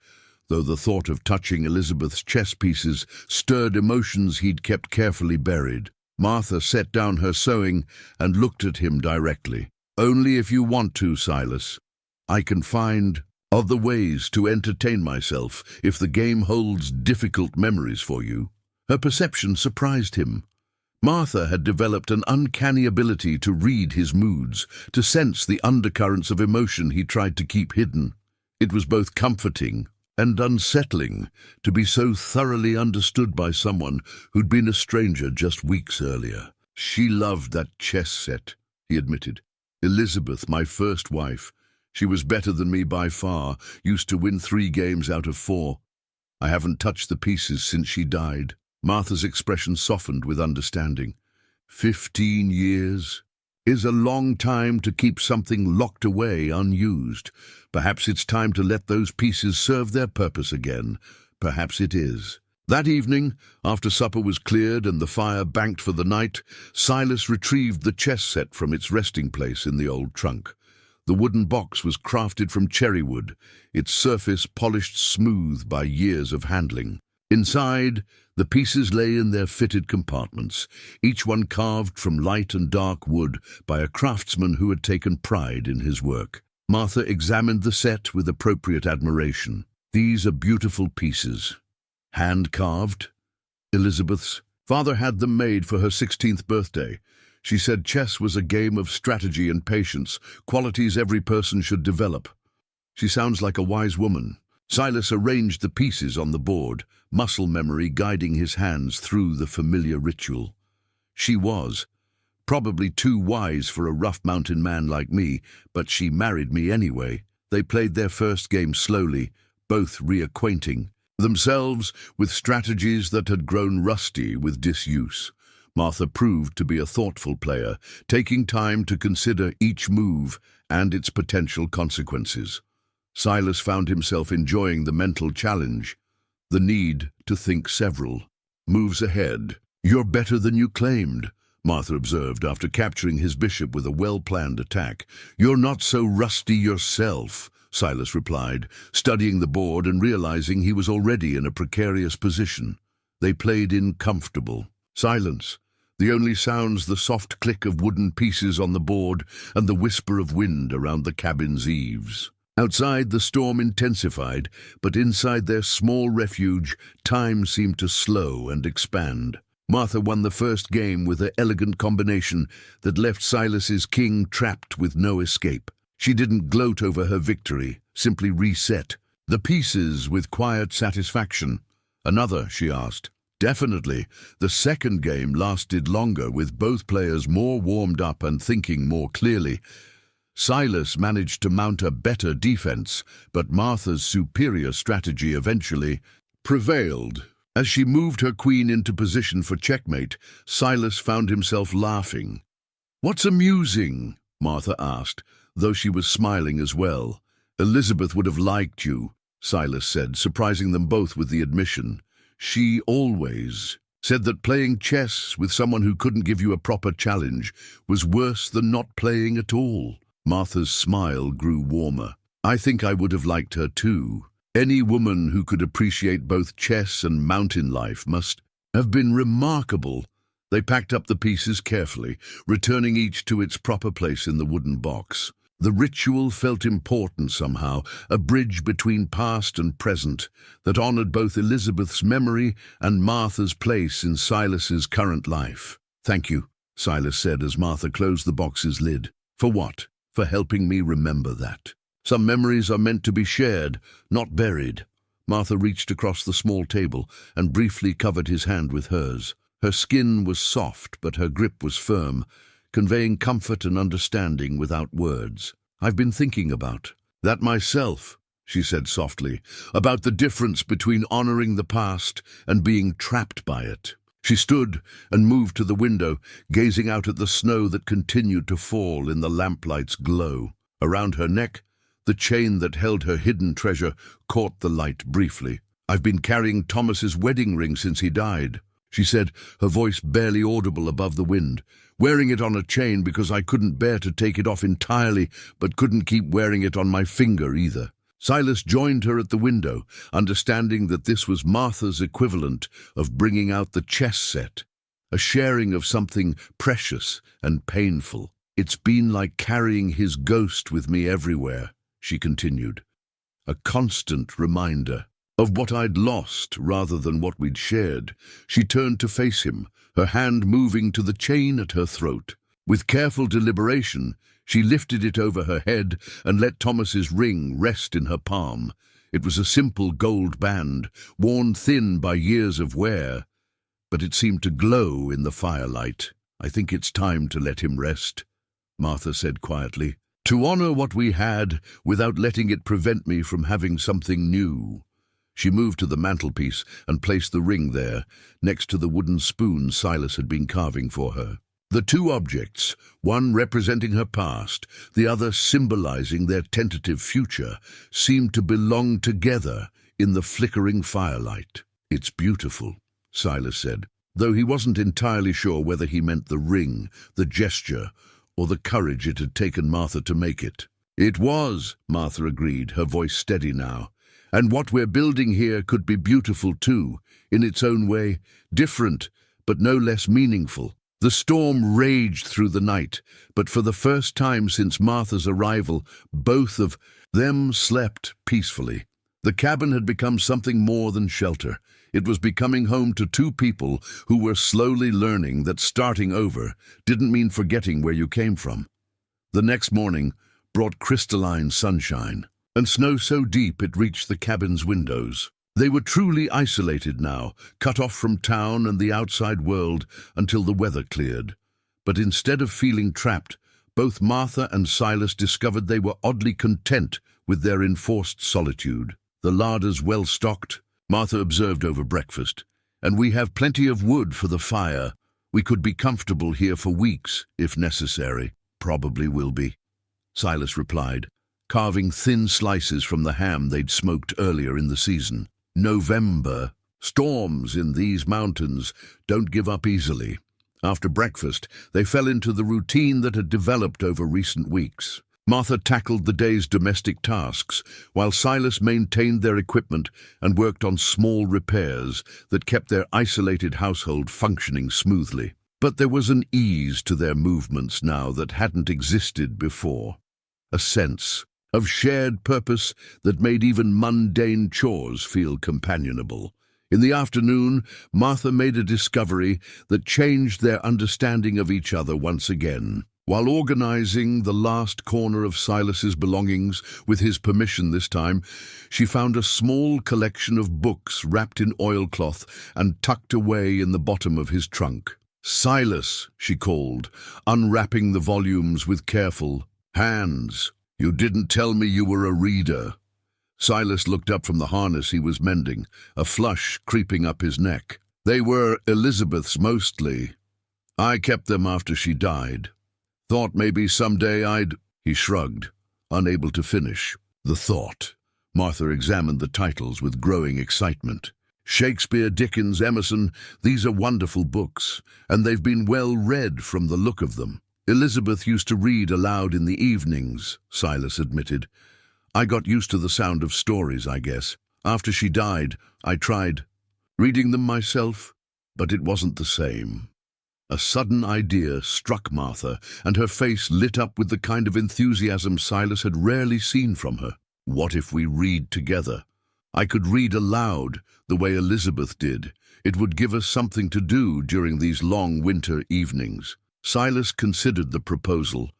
though the thought of touching Elizabeth's chess pieces stirred emotions he'd kept carefully buried. Martha set down her sewing and looked at him directly. "Only if you want to, Silas. I can find other ways to entertain myself if the game holds difficult memories for you." Her perception surprised him. Martha had developed an uncanny ability to read his moods, to sense the undercurrents of emotion he tried to keep hidden. It was both comforting and unsettling to be so thoroughly understood by someone who'd been a stranger just weeks earlier. "She loved that chess set," he admitted. "Elizabeth, my first wife. She was better than me by far, used to win 3 games out of 4. I haven't touched the pieces since she died." Martha's expression softened with understanding. 15 years is a long time to keep something locked away unused. Perhaps it's time to let those pieces serve their purpose again. Perhaps it is. That evening, after supper was cleared and the fire banked for the night, Silas retrieved the chess set from its resting place in the old trunk. The wooden box was crafted from cherry wood, its surface polished smooth by years of handling. Inside, the pieces lay in their fitted compartments, each one carved from light and dark wood by a craftsman who had taken pride in his work. Martha examined the set with appropriate admiration. "These are beautiful pieces. Hand-carved?" Elizabeth's father had them made for her 16th birthday. She said chess was a game of strategy and patience, qualities every person should develop. She sounds like a wise woman. Silas arranged the pieces on the board, muscle memory guiding his hands through the familiar ritual. She was. Probably too wise for a rough mountain man like me, but she married me anyway. They played their first game slowly, both reacquainting themselves with strategies that had grown rusty with disuse. Martha proved to be a thoughtful player, taking time to consider each move and its potential consequences. Silas found himself enjoying the mental challenge, the need to think several Moves ahead. You're better than you claimed, Martha observed after capturing his bishop with a well-planned attack. You're not so rusty yourself, Silas replied, studying the board and realizing he was already in a precarious position. They played in comfortable. Silence. The only sounds the soft click of wooden pieces on the board and the whisper of wind around the cabin's eaves. Outside, the storm intensified, but inside their small refuge, time seemed to slow and expand. Martha won the first game with an elegant combination that left Silas's king trapped with no escape. She didn't gloat over her victory, simply reset the pieces with quiet satisfaction. Another, she asked. Definitely. The second game lasted longer, with both players more warmed up and thinking more clearly. Silas managed to mount a better defense, but Martha's superior strategy eventually prevailed. As she moved her queen into position for checkmate, Silas found himself laughing. "What's amusing?" Martha asked, though she was smiling as well. "Elizabeth would have liked you," Silas said, surprising them both with the admission. "She always said that playing chess with someone who couldn't give you a proper challenge was worse than not playing at all." Martha's smile grew warmer. "I think I would have liked her too. Any woman who could appreciate both chess and mountain life must have been remarkable." They packed up the pieces carefully, returning each to its proper place in the wooden box. The ritual felt important somehow, a bridge between past and present that honored both Elizabeth's memory and Martha's place in Silas's current life. "Thank you," Silas said as Martha closed the box's lid. "For what? For helping me remember that. Some memories are meant to be shared, not buried." Martha reached across the small table and briefly covered his hand with hers. Her skin was soft, but her grip was firm, conveying comfort and understanding without words. "I've been thinking about that myself," she said softly, "about the difference between honoring the past and being trapped by it." She stood and moved to the window, gazing out at the snow that continued to fall in the lamplight's glow. Around her neck, the chain that held her hidden treasure caught the light briefly. "I've been carrying Thomas's wedding ring since he died," she said, her voice barely audible above the wind. "Wearing it on a chain because I couldn't bear to take it off entirely, but couldn't keep wearing it on my finger either." Silas joined her at the window, understanding that this was Martha's equivalent of bringing out the chess set, a sharing of something precious and painful. "It's been like carrying his ghost with me everywhere," she continued. "A constant reminder of what I'd lost rather than what we'd shared." She turned to face him, her hand moving to the chain at her throat. With careful deliberation, she lifted it over her head and let Thomas's ring rest in her palm. It was a simple gold band, worn thin by years of wear, but it seemed to glow in the firelight. "I think it's time to let him rest," Martha said quietly. "To honor what we had without letting it prevent me from having something new." She moved to the mantelpiece and placed the ring there, next to the wooden spoon Silas had been carving for her. The two objects, one representing her past, the other symbolizing their tentative future, seemed to belong together in the flickering firelight. "It's beautiful," Silas said, though he wasn't entirely sure whether he meant the ring, the gesture, or the courage it had taken Martha to make it. "It was," Martha agreed, her voice steady now. "And what we're building here could be beautiful too, in its own way, different, but no less meaningful." The storm raged through the night, but for the first time since Martha's arrival, both of them slept peacefully. The cabin had become something more than shelter. It was becoming home to two people who were slowly learning that starting over didn't mean forgetting where you came from. The next morning brought crystalline sunshine, and snow so deep it reached the cabin's windows. They were truly isolated now, cut off from town and the outside world until the weather cleared. But instead of feeling trapped, both Martha and Silas discovered they were oddly content with their enforced solitude. "The larder's well stocked," Martha observed over breakfast, "and we have plenty of wood for the fire. We could be comfortable here for weeks, if necessary." "Probably will be," Silas replied, carving thin slices from the ham they'd smoked earlier in the season. "November Storms in these mountains don't give up easily. After breakfast, they fell into the routine that had developed over recent weeks. Martha tackled the day's domestic tasks, while Silas maintained their equipment and worked on small repairs that kept their isolated household functioning smoothly. But there was an ease to their movements now that hadn't existed before. A sense of shared purpose that made even mundane chores feel companionable. In the afternoon, Martha made a discovery that changed their understanding of each other once again. While organizing the last corner of Silas's belongings, with his permission this time, she found a small collection of books wrapped in oilcloth and tucked away in the bottom of his trunk. "Silas," she called, unwrapping the volumes with careful hands. "You didn't tell me you were a reader." Silas looked up from the harness he was mending, a flush creeping up his neck. "They were Elizabeth's mostly. I kept them after she died. Thought maybe someday I'd—" He shrugged, unable to finish. The thought. Martha examined the titles with growing excitement. "Shakespeare, Dickens, Emerson, these are wonderful books, and they've been well read from the look of them." "Elizabeth used to read aloud in the evenings," Silas admitted. "I got used to the sound of stories, I guess. After she died, I tried reading them myself, but it wasn't the same." A sudden idea struck Martha, and her face lit up with the kind of enthusiasm Silas had rarely seen from her. "What if we read together? I could read aloud, the way Elizabeth did. It would give us something to do during these long winter evenings." Silas considered the proposal,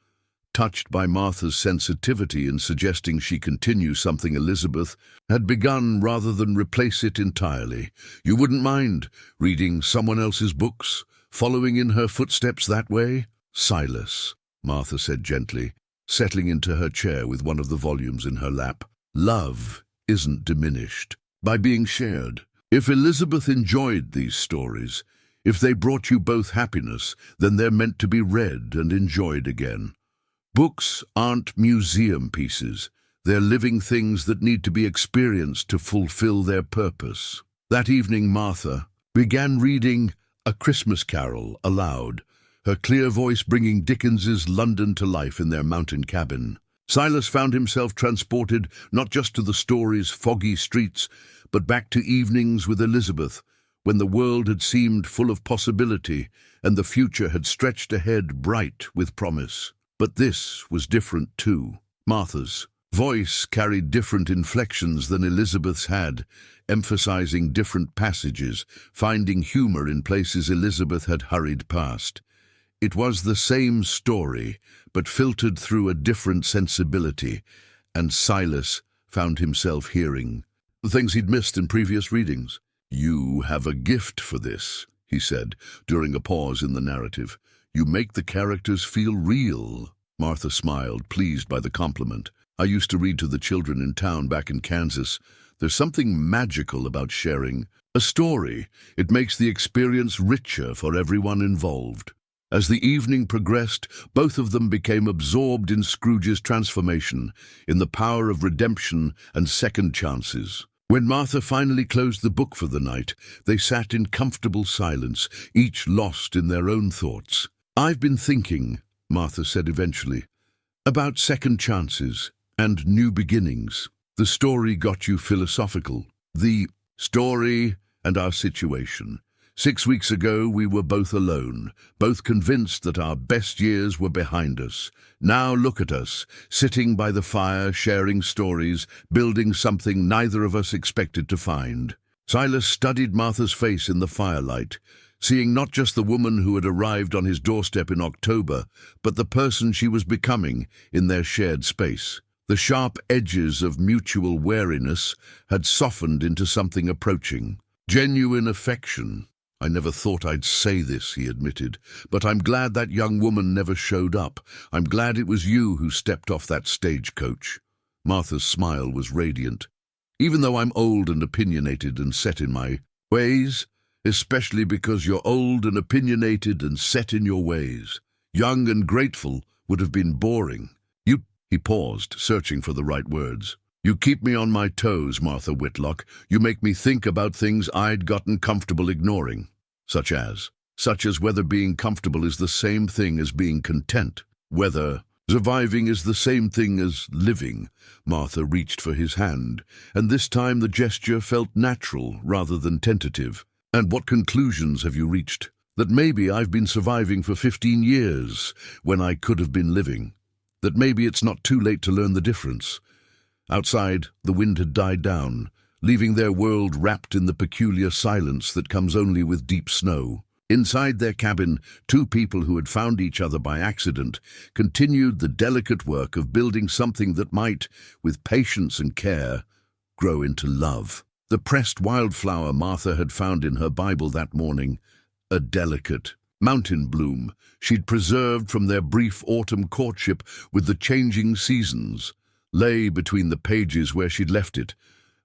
touched by Martha's sensitivity in suggesting she continue something Elizabeth had begun rather than replace it entirely. "You wouldn't mind reading someone else's books? Following in her footsteps that way?" "Silas," Martha said gently, settling into her chair with one of the volumes in her lap, "love isn't diminished by being shared. If Elizabeth enjoyed these stories, if they brought you both happiness, then they're meant to be read and enjoyed again. Books aren't museum pieces. They're living things that need to be experienced to fulfill their purpose." That evening, Martha began reading A Christmas Carol aloud, her clear voice bringing Dickens's London to life in their mountain cabin. Silas found himself transported not just to the story's foggy streets, but back to evenings with Elizabeth, when the world had seemed full of possibility and the future had stretched ahead bright with promise. But this was different too. Martha's voice carried different inflections than Elizabeth's had, emphasizing different passages, finding humor in places Elizabeth had hurried past. It was the same story, but filtered through a different sensibility, and Silas found himself hearing the things he'd missed in previous readings. "You have a gift for this," he said, during a pause in the narrative. "You make the characters feel real." Martha smiled, pleased by the compliment. "I used to read to the children in town back in Kansas. There's something magical about sharing a story. It makes the experience richer for everyone involved." As the evening progressed, both of them became absorbed in Scrooge's transformation, in the power of redemption and second chances. When Martha finally closed the book for the night, they sat in comfortable silence, each lost in their own thoughts. "I've been thinking," Martha said eventually, "about second chances and new beginnings. The story got you philosophical. The story and our situation. 6 weeks ago, we were both alone, both convinced that our best years were behind us. Now look at us, sitting by the fire, sharing stories, building something neither of us expected to find." Silas studied Martha's face in the firelight, seeing not just the woman who had arrived on his doorstep in October, but the person she was becoming in their shared space. The sharp edges of mutual wariness had softened into something approaching. Genuine affection. "I never thought I'd say this," he admitted, "but I'm glad that young woman never showed up. I'm glad it was you who stepped off that stagecoach." Martha's smile was radiant. "Even though I'm old and opinionated and set in my ways, especially because you're old and opinionated and set in your ways. Young and grateful would have been boring. He paused, searching for the right words. You keep me on my toes, Martha Whitlock. You make me think about things I'd gotten comfortable ignoring. Such as whether being comfortable is the same thing as being content. Whether surviving is the same thing as living. Martha reached for his hand, and this time the gesture felt natural rather than tentative. And what conclusions have you reached? That maybe I've been surviving for 15 years when I could have been living. That maybe it's not too late to learn the difference. Outside, the wind had died down, leaving their world wrapped in the peculiar silence that comes only with deep snow. Inside their cabin, two people who had found each other by accident continued the delicate work of building something that might, with patience and care, grow into love. The pressed wildflower Martha had found in her Bible that morning, a delicate mountain bloom she'd preserved from their brief autumn courtship with the changing seasons, lay between the pages where she'd left it,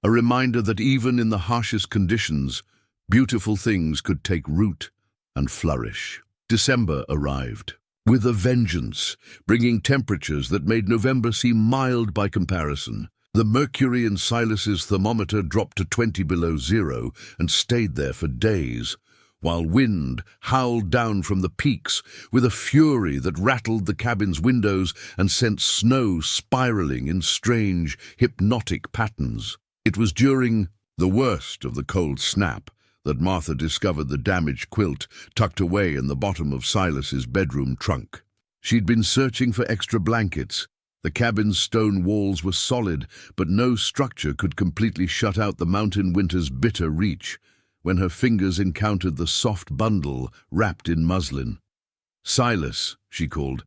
a reminder that even in the harshest conditions, beautiful things could take root and flourish. December arrived, with a vengeance, bringing temperatures that made November seem mild by comparison. The mercury in Silas's thermometer dropped to 20 below zero and stayed there for days, while wind howled down from the peaks with a fury that rattled the cabin's windows and sent snow spiraling in strange, hypnotic patterns. It was during the worst of the cold snap that Martha discovered the damaged quilt tucked away in the bottom of Silas's bedroom trunk. She'd been searching for extra blankets. The cabin's stone walls were solid, but no structure could completely shut out the mountain winter's bitter reach, when her fingers encountered the soft bundle wrapped in muslin. "Silas," she called,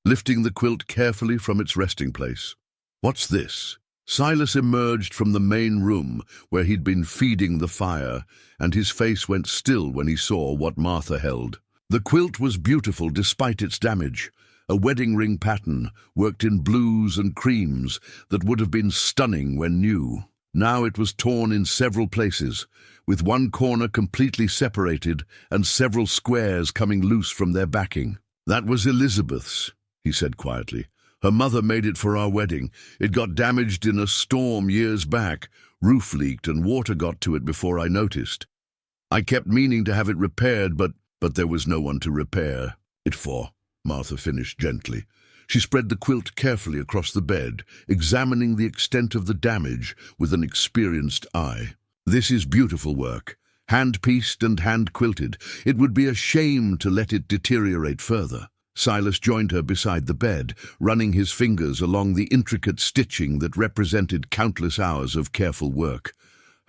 lifting the quilt carefully from its resting place. "What's this?" Silas emerged from the main room where he'd been feeding the fire, and his face went still when he saw what Martha held. The quilt was beautiful despite its damage, a wedding ring pattern worked in blues and creams that would have been stunning when new. Now it was torn in several places, with one corner completely separated and several squares coming loose from their backing. "That was Elizabeth's," he said quietly. "Her mother made it for our wedding. It got damaged in a storm years back. Roof leaked and water got to it before I noticed. I kept meaning to have it repaired, but there was no one to repair it for," Martha finished gently. She spread the quilt carefully across the bed, examining the extent of the damage with an experienced eye. "This is beautiful work, hand-pieced and hand-quilted. It would be a shame to let it deteriorate further." Silas joined her beside the bed, running his fingers along the intricate stitching that represented countless hours of careful work.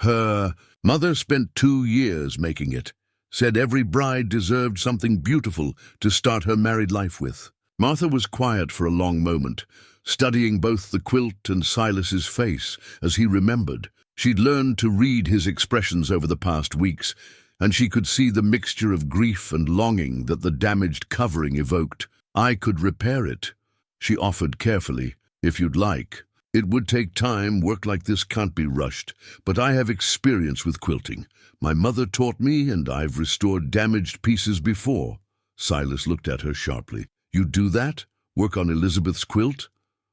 "Her mother spent 2 years making it. Said every bride deserved something beautiful to start her married life with." Martha was quiet for a long moment, studying both the quilt and Silas's face as he remembered. She'd learned to read his expressions over the past weeks, and she could see the mixture of grief and longing that the damaged covering evoked. "I could repair it," she offered carefully, "if you'd like. It would take time, work like this can't be rushed, but I have experience with quilting. My mother taught me, and I've restored damaged pieces before." Silas looked at her sharply. "You do that? Work on Elizabeth's quilt?"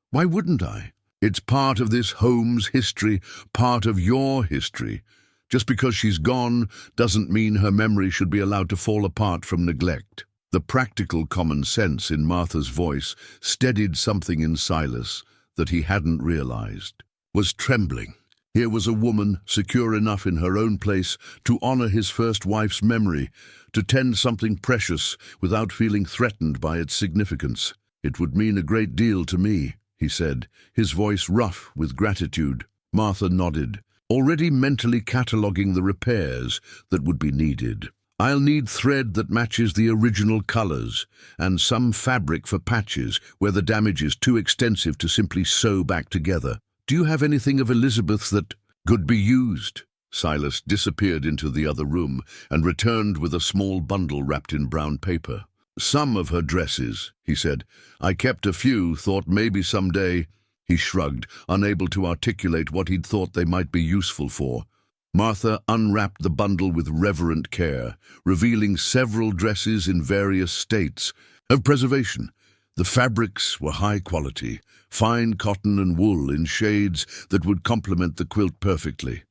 "Why wouldn't I? It's part of this home's history, part of your history. Just because she's gone doesn't mean her memory should be allowed to fall apart from neglect." The practical common sense in Martha's voice steadied something in Silas that he hadn't realized. Was trembling. Here was a woman secure enough in her own place to honor his first wife's memory, to tend something precious without feeling threatened by its significance. "It would mean a great deal to me," he said, his voice rough with gratitude. Martha nodded, already mentally cataloguing the repairs that would be needed. "I'll need thread that matches the original colors, and some fabric for patches where the damage is too extensive to simply sew back together. Do you have anything of Elizabeth's that could be used?" Silas disappeared into the other room and returned with a small bundle wrapped in brown paper. "Some of her dresses," he said. "I kept a few, thought maybe someday—" He shrugged, unable to articulate what he'd thought they might be useful for. Martha unwrapped the bundle with reverent care, revealing several dresses in various states of preservation. The fabrics were high quality, fine cotton and wool in shades that would complement the quilt perfectly.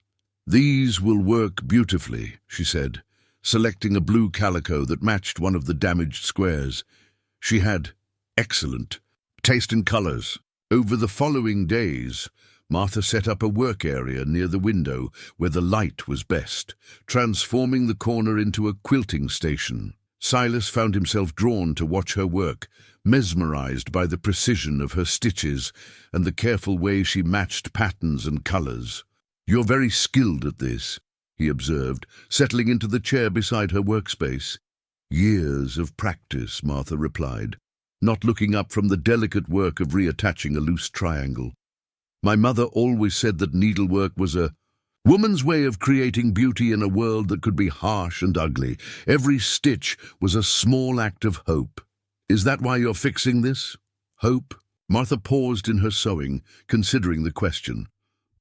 "These will work beautifully," she said, selecting a blue calico that matched one of the damaged squares. She had excellent taste in colors. Over the following days, Martha set up a work area near the window where the light was best, transforming the corner into a quilting station. Silas found himself drawn to watch her work, mesmerized by the precision of her stitches and the careful way she matched patterns and colors. "You're very skilled at this," he observed, settling into the chair beside her workspace. "Years of practice," Martha replied, not looking up from the delicate work of reattaching a loose triangle. "My mother always said that needlework was a woman's way of creating beauty in a world that could be harsh and ugly. Every stitch was a small act of hope. Is that why you're fixing this? Hope?" Martha paused in her sewing, considering the question.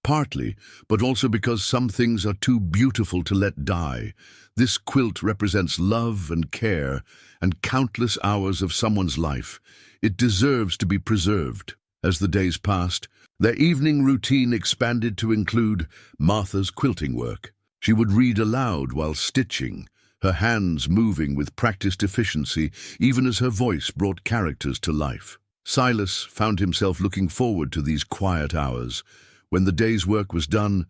"Partly, but also because some things are too beautiful to let die. This quilt represents love and care and countless hours of someone's life. It deserves to be preserved." As the days passed, their evening routine expanded to include Martha's quilting work. She would read aloud while stitching, her hands moving with practiced efficiency even as her voice brought characters to life. Silas found himself looking forward to these quiet hours, when the day's work was done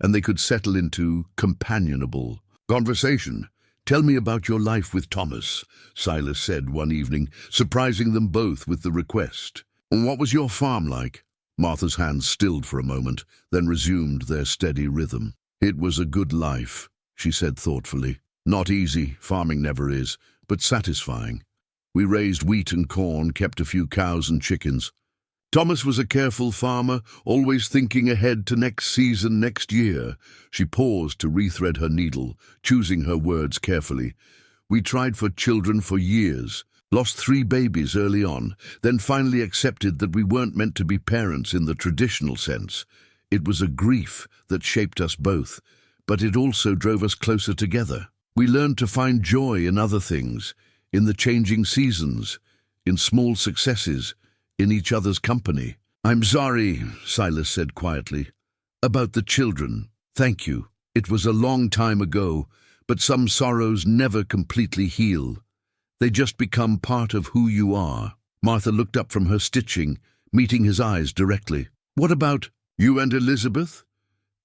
and they could settle into companionable conversation. "Tell me about your life with Thomas," Silas said one evening, surprising them both with the request. "What was your farm like?" Martha's hands stilled for a moment, then resumed their steady rhythm. "It was a good life," she said thoughtfully. "Not easy, farming never is, but satisfying. We raised wheat and corn, kept a few cows and chickens. Thomas was a careful farmer, always thinking ahead to next season, next year." She paused to rethread her needle, choosing her words carefully. "We tried for children for years. Lost 3 babies early on, then finally accepted that we weren't meant to be parents in the traditional sense. It was a grief that shaped us both, but it also drove us closer together. We learned to find joy in other things, in the changing seasons, in small successes, in each other's company." "I'm sorry," Silas said quietly, "about the children. Thank you. It was a long time ago, but some sorrows never completely heal. They just become part of who you are." Martha looked up from her stitching, meeting his eyes directly. "What about you and Elizabeth?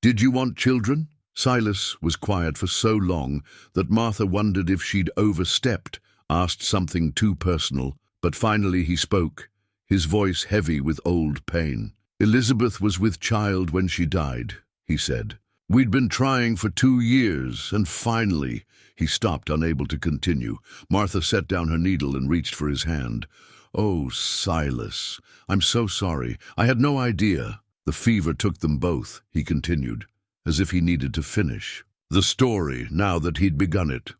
Did you want children?" Silas was quiet for so long that Martha wondered if she'd overstepped, asked something too personal, but finally he spoke, his voice heavy with old pain. "Elizabeth was with child when she died," he said. "We'd been trying for 2 years, and finally—" He stopped, unable to continue. Martha set down her needle and reached for his hand. "Oh, Silas, I'm so sorry. I had no idea." "The fever took them both," he continued, as if he needed to finish the story now that he'd begun it.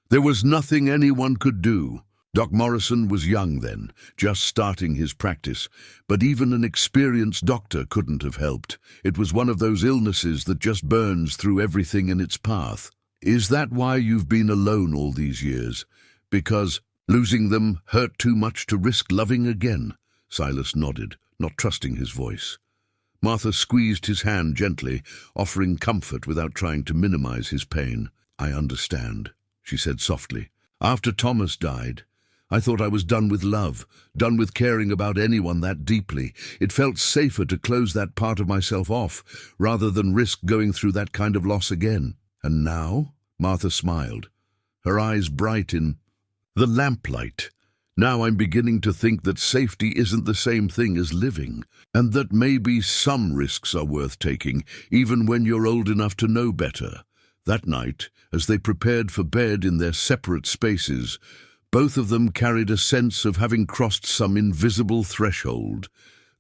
"There was nothing anyone could do. Doc Morrison was young then, just starting his practice, but even an experienced doctor couldn't have helped. It was one of those illnesses that just burns through everything in its path." "Is that why you've been alone all these years? Because losing them hurt too much to risk loving again?" Silas nodded, not trusting his voice. Martha squeezed his hand gently, offering comfort without trying to minimize his pain. "I understand," she said softly. "After Thomas died, I thought I was done with love, done with caring about anyone that deeply. It felt safer to close that part of myself off, rather than risk going through that kind of loss again. And now?" Martha smiled, her eyes bright in the lamplight. "Now I'm beginning to think that safety isn't the same thing as living, and that maybe some risks are worth taking, even when you're old enough to know better." That night, as they prepared for bed in their separate spaces, both of them carried a sense of having crossed some invisible threshold.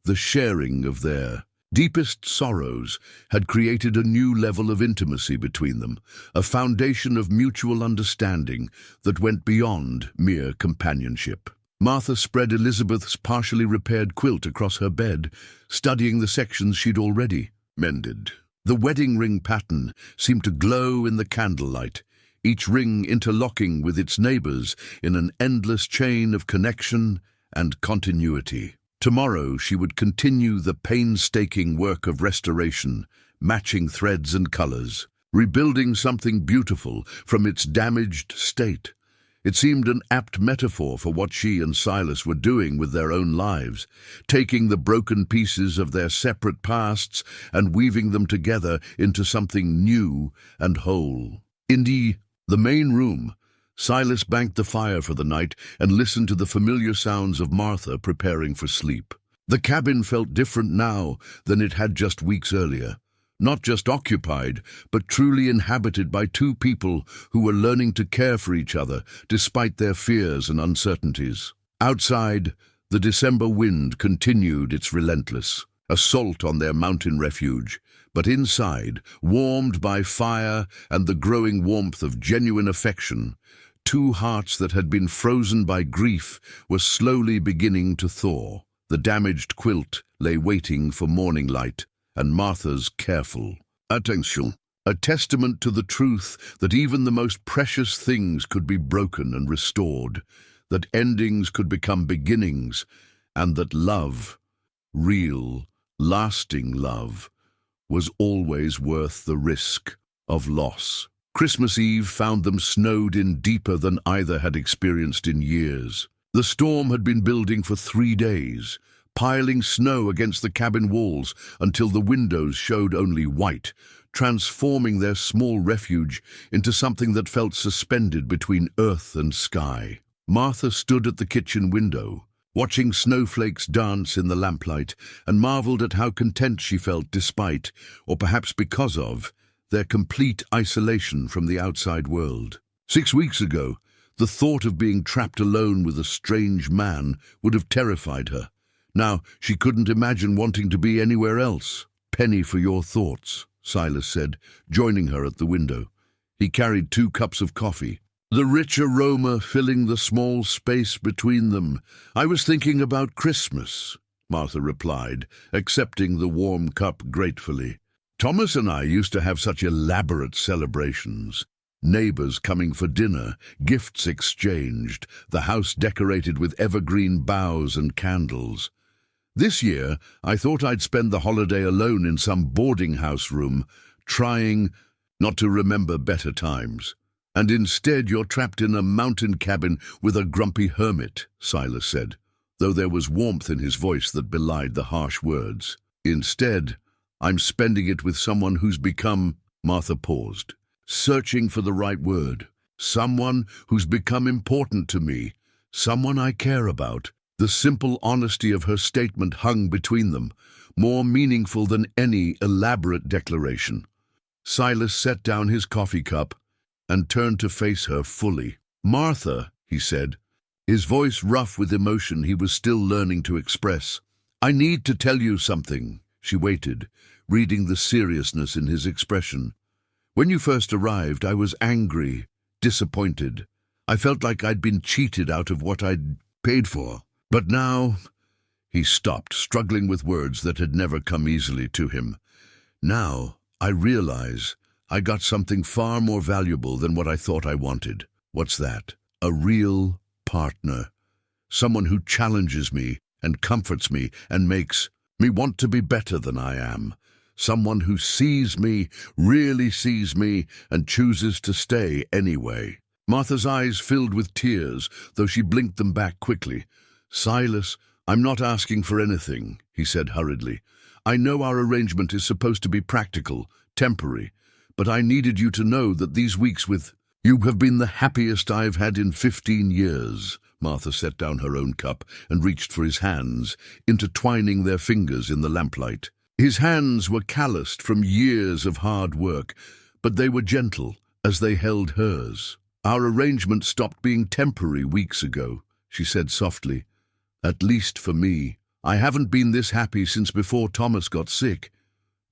The sharing of their deepest sorrows had created a new level of intimacy between them, a foundation of mutual understanding that went beyond mere companionship. Martha spread Elizabeth's partially repaired quilt across her bed, studying the sections she'd already mended. The wedding ring pattern seemed to glow in the candlelight, each ring interlocking with its neighbors in an endless chain of connection and continuity. Tomorrow she would continue the painstaking work of restoration, matching threads and colors, rebuilding something beautiful from its damaged state. It seemed an apt metaphor for what she and Silas were doing with their own lives, taking the broken pieces of their separate pasts and weaving them together into something new and whole. In the main room, Silas banked the fire for the night and listened to the familiar sounds of Martha preparing for sleep. The cabin felt different now than it had just weeks earlier. Not just occupied, but truly inhabited by two people who were learning to care for each other despite their fears and uncertainties. Outside, the December wind continued its relentless assault on their mountain refuge, but inside, warmed by fire and the growing warmth of genuine affection, two hearts that had been frozen by grief were slowly beginning to thaw. The damaged quilt lay waiting for morning light, and Martha's careful attention, a testament to the truth that even the most precious things could be broken and restored, that endings could become beginnings, and that love, real, lasting love, was always worth the risk of loss. Christmas Eve found them snowed in deeper than either had experienced in years. The storm had been building for 3 days, piling snow against the cabin walls until the windows showed only white, transforming their small refuge into something that felt suspended between earth and sky. Martha stood at the kitchen window, watching snowflakes dance in the lamplight, and marveled at how content she felt despite, or perhaps because of, their complete isolation from the outside world. 6 weeks ago, the thought of being trapped alone with a strange man would have terrified her. Now she couldn't imagine wanting to be anywhere else. "Penny for your thoughts," Silas said, joining her at the window. He carried 2 cups of coffee, the rich aroma filling the small space between them. "I was thinking about Christmas," Martha replied, accepting the warm cup gratefully. "Thomas and I used to have such elaborate celebrations. Neighbors coming for dinner, gifts exchanged, the house decorated with evergreen boughs and candles. This year, I thought I'd spend the holiday alone in some boarding house room, trying not to remember better times. And instead you're trapped in a mountain cabin with a grumpy hermit," Silas said, though there was warmth in his voice that belied the harsh words. "Instead, I'm spending it with someone who's become—" Martha paused, searching for the right word. "Someone who's become important to me, someone I care about." The simple honesty of her statement hung between them, more meaningful than any elaborate declaration. Silas set down his coffee cup and turned to face her fully. "Martha," he said, his voice rough with emotion he was still learning to express, "I need to tell you something." She waited, reading the seriousness in his expression. "When you first arrived, I was angry, disappointed. I felt like I'd been cheated out of what I'd paid for. But now—" He stopped, struggling with words that had never come easily to him. "Now, I realize I got something far more valuable than what I thought I wanted." "What's that?" "A real partner. Someone who challenges me and comforts me and makes me want to be better than I am. Someone who sees me, really sees me, and chooses to stay anyway." Martha's eyes filled with tears, though she blinked them back quickly. "Silas, I'm not asking for anything," he said hurriedly. "I know our arrangement is supposed to be practical, temporary, but I needed you to know that these weeks with you have been the happiest I've had in 15 years. Martha set down her own cup and reached for his hands, intertwining their fingers in the lamplight. His hands were calloused from years of hard work, but they were gentle as they held hers. "Our arrangement stopped being temporary weeks ago," she said softly. "At least for me. I haven't been this happy since before Thomas got sick.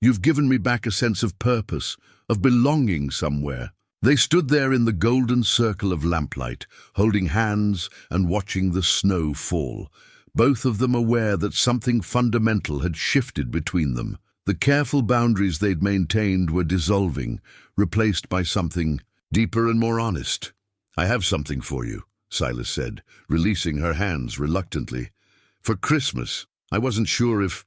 You've given me back a sense of purpose, of belonging somewhere." They stood there in the golden circle of lamplight, holding hands and watching the snow fall, both of them aware that something fundamental had shifted between them. The careful boundaries they'd maintained were dissolving, replaced by something deeper and more honest. "I have something for you," Silas said, releasing her hands reluctantly. For Christmas. I wasn't sure if...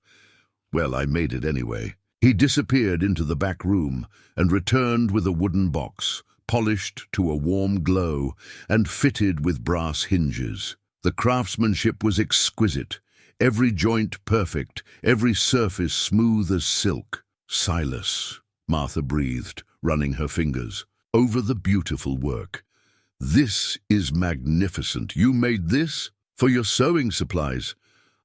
Well, I made it anyway. He disappeared into the back room and returned with a wooden box, polished to a warm glow and fitted with brass hinges. The craftsmanship was exquisite, every joint perfect, every surface smooth as silk. Silas, Martha breathed, running her fingers over the beautiful work. This is magnificent. You made this? For your sewing supplies?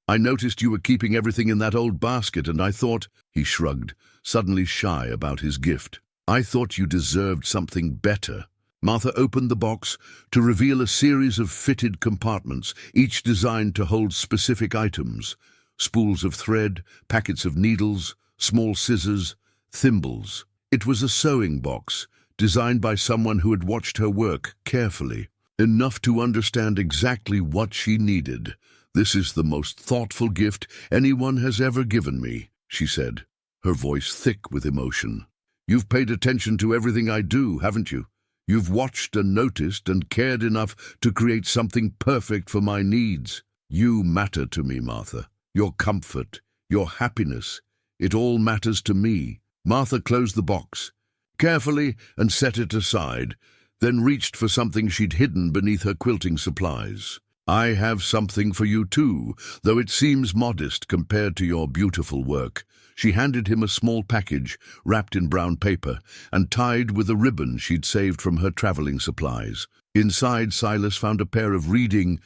I noticed you were keeping everything in that old basket, and I thought... He shrugged, suddenly shy about his gift. I thought you deserved something better. Martha opened the box to reveal a series of fitted compartments, each designed to hold specific items: spools of thread, packets of needles, small scissors, thimbles. It was a sewing box, designed by someone who had watched her work carefully, enough to understand exactly what she needed. This is the most thoughtful gift anyone has ever given me, she said, her voice thick with emotion. You've paid attention to everything I do, haven't you? You've watched and noticed and cared enough to create something perfect for my needs. You matter to me, Martha. Your comfort, your happiness, it all matters to me. Martha closed the box carefully and set it aside, then reached for something she'd hidden beneath her quilting supplies. I have something for you too, though it seems modest compared to your beautiful work. She handed him a small package, wrapped in brown paper, and tied with a ribbon she'd saved from her traveling supplies. Inside, Silas found a pair of reading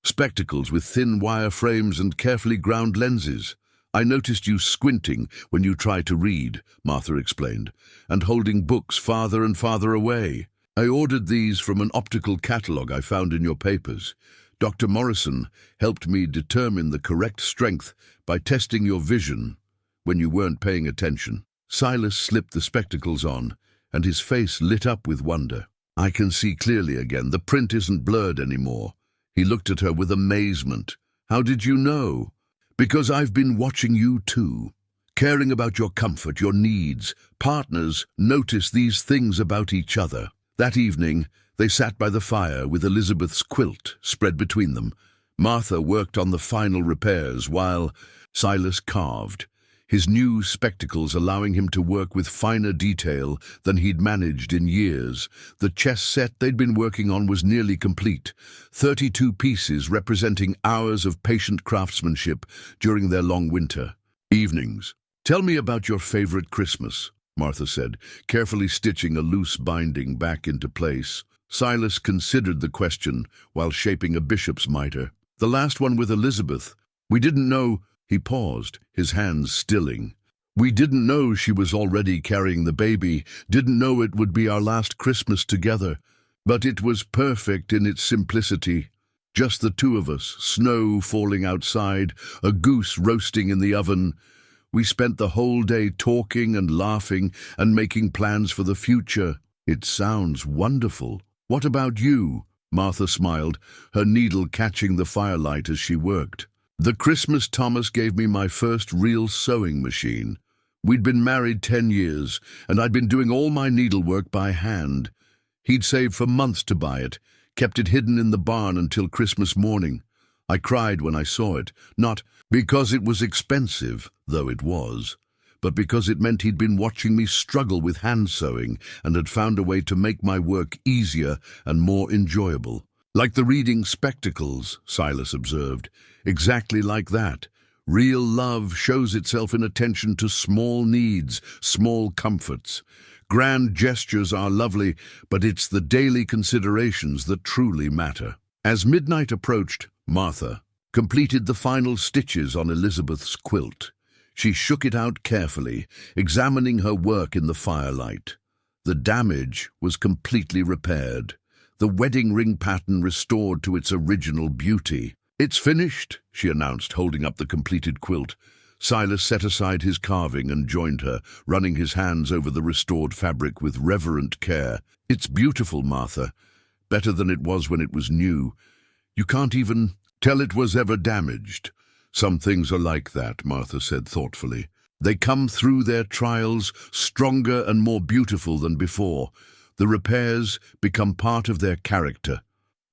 spectacles with thin wire frames and carefully ground lenses. I noticed you squinting when you tried to read, Martha explained, and holding books farther and farther away. I ordered these from an optical catalogue I found in your papers. Dr. Morrison helped me determine the correct strength by testing your vision when you weren't paying attention. Silas slipped the spectacles on, and his face lit up with wonder. I can see clearly again. The print isn't blurred anymore. He looked at her with amazement. How did you know? Because I've been watching you too, caring about your comfort, your needs. Partners notice these things about each other. That evening, they sat by the fire with Elizabeth's quilt spread between them. Martha worked on the final repairs while Silas carved, his new spectacles allowing him to work with finer detail than he'd managed in years. The chess set they'd been working on was nearly complete, 32 pieces representing hours of patient craftsmanship during their long winter evenings. Tell me about your favorite Christmas, Martha said, carefully stitching a loose binding back into place. Silas considered the question while shaping a bishop's mitre. The last one with Elizabeth. We didn't know... He paused, his hands stilling. We didn't know she was already carrying the baby, didn't know it would be our last Christmas together. But it was perfect in its simplicity. Just the two of us, snow falling outside, a goose roasting in the oven. We spent the whole day talking and laughing and making plans for the future. It sounds wonderful. What about you? Martha smiled, her needle catching the firelight as she worked. The Christmas Thomas gave me my first real sewing machine. We'd been married 10 years, and I'd been doing all my needlework by hand. He'd saved for months to buy it, kept it hidden in the barn until Christmas morning. I cried when I saw it, not because it was expensive, though it was, but because it meant he'd been watching me struggle with hand sewing and had found a way to make my work easier and more enjoyable. Like the reading spectacles, Silas observed. Exactly like that. Real love shows itself in attention to small needs, small comforts. Grand gestures are lovely, but it's the daily considerations that truly matter. As midnight approached, Martha completed the final stitches on Elizabeth's quilt. She shook it out carefully, examining her work in the firelight. The damage was completely repaired, the wedding ring pattern restored to its original beauty. It's finished, she announced, holding up the completed quilt. Silas set aside his carving and joined her, running his hands over the restored fabric with reverent care. It's beautiful, Martha. Better than it was when it was new. You can't even tell it was ever damaged. Some things are like that, Martha said thoughtfully. They come through their trials stronger and more beautiful than before. The repairs become part of their character.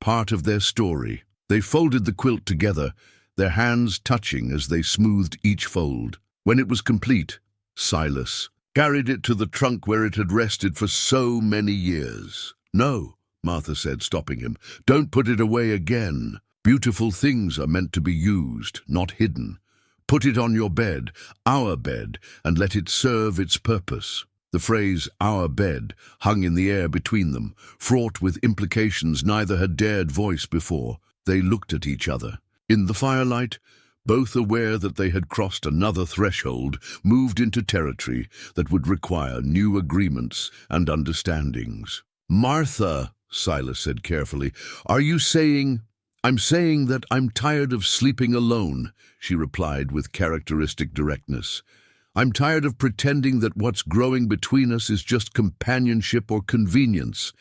part of their story. They folded the quilt together, their hands touching as they smoothed each fold. When it was complete, Silas carried it to the trunk where it had rested for so many years. "No," Martha said, stopping him. "Don't put it away again. Beautiful things are meant to be used, not hidden. Put it on your bed, our bed, and let it serve its purpose." The phrase, "our bed," hung in the air between them, fraught with implications neither had dared voice before. They looked at each other. In the firelight, both aware that they had crossed another threshold, moved into territory that would require new agreements and understandings. "Martha," Silas said carefully, "are you saying—" "I'm saying that I'm tired of sleeping alone," she replied with characteristic directness. "I'm tired of pretending that what's growing between us is just companionship or convenience.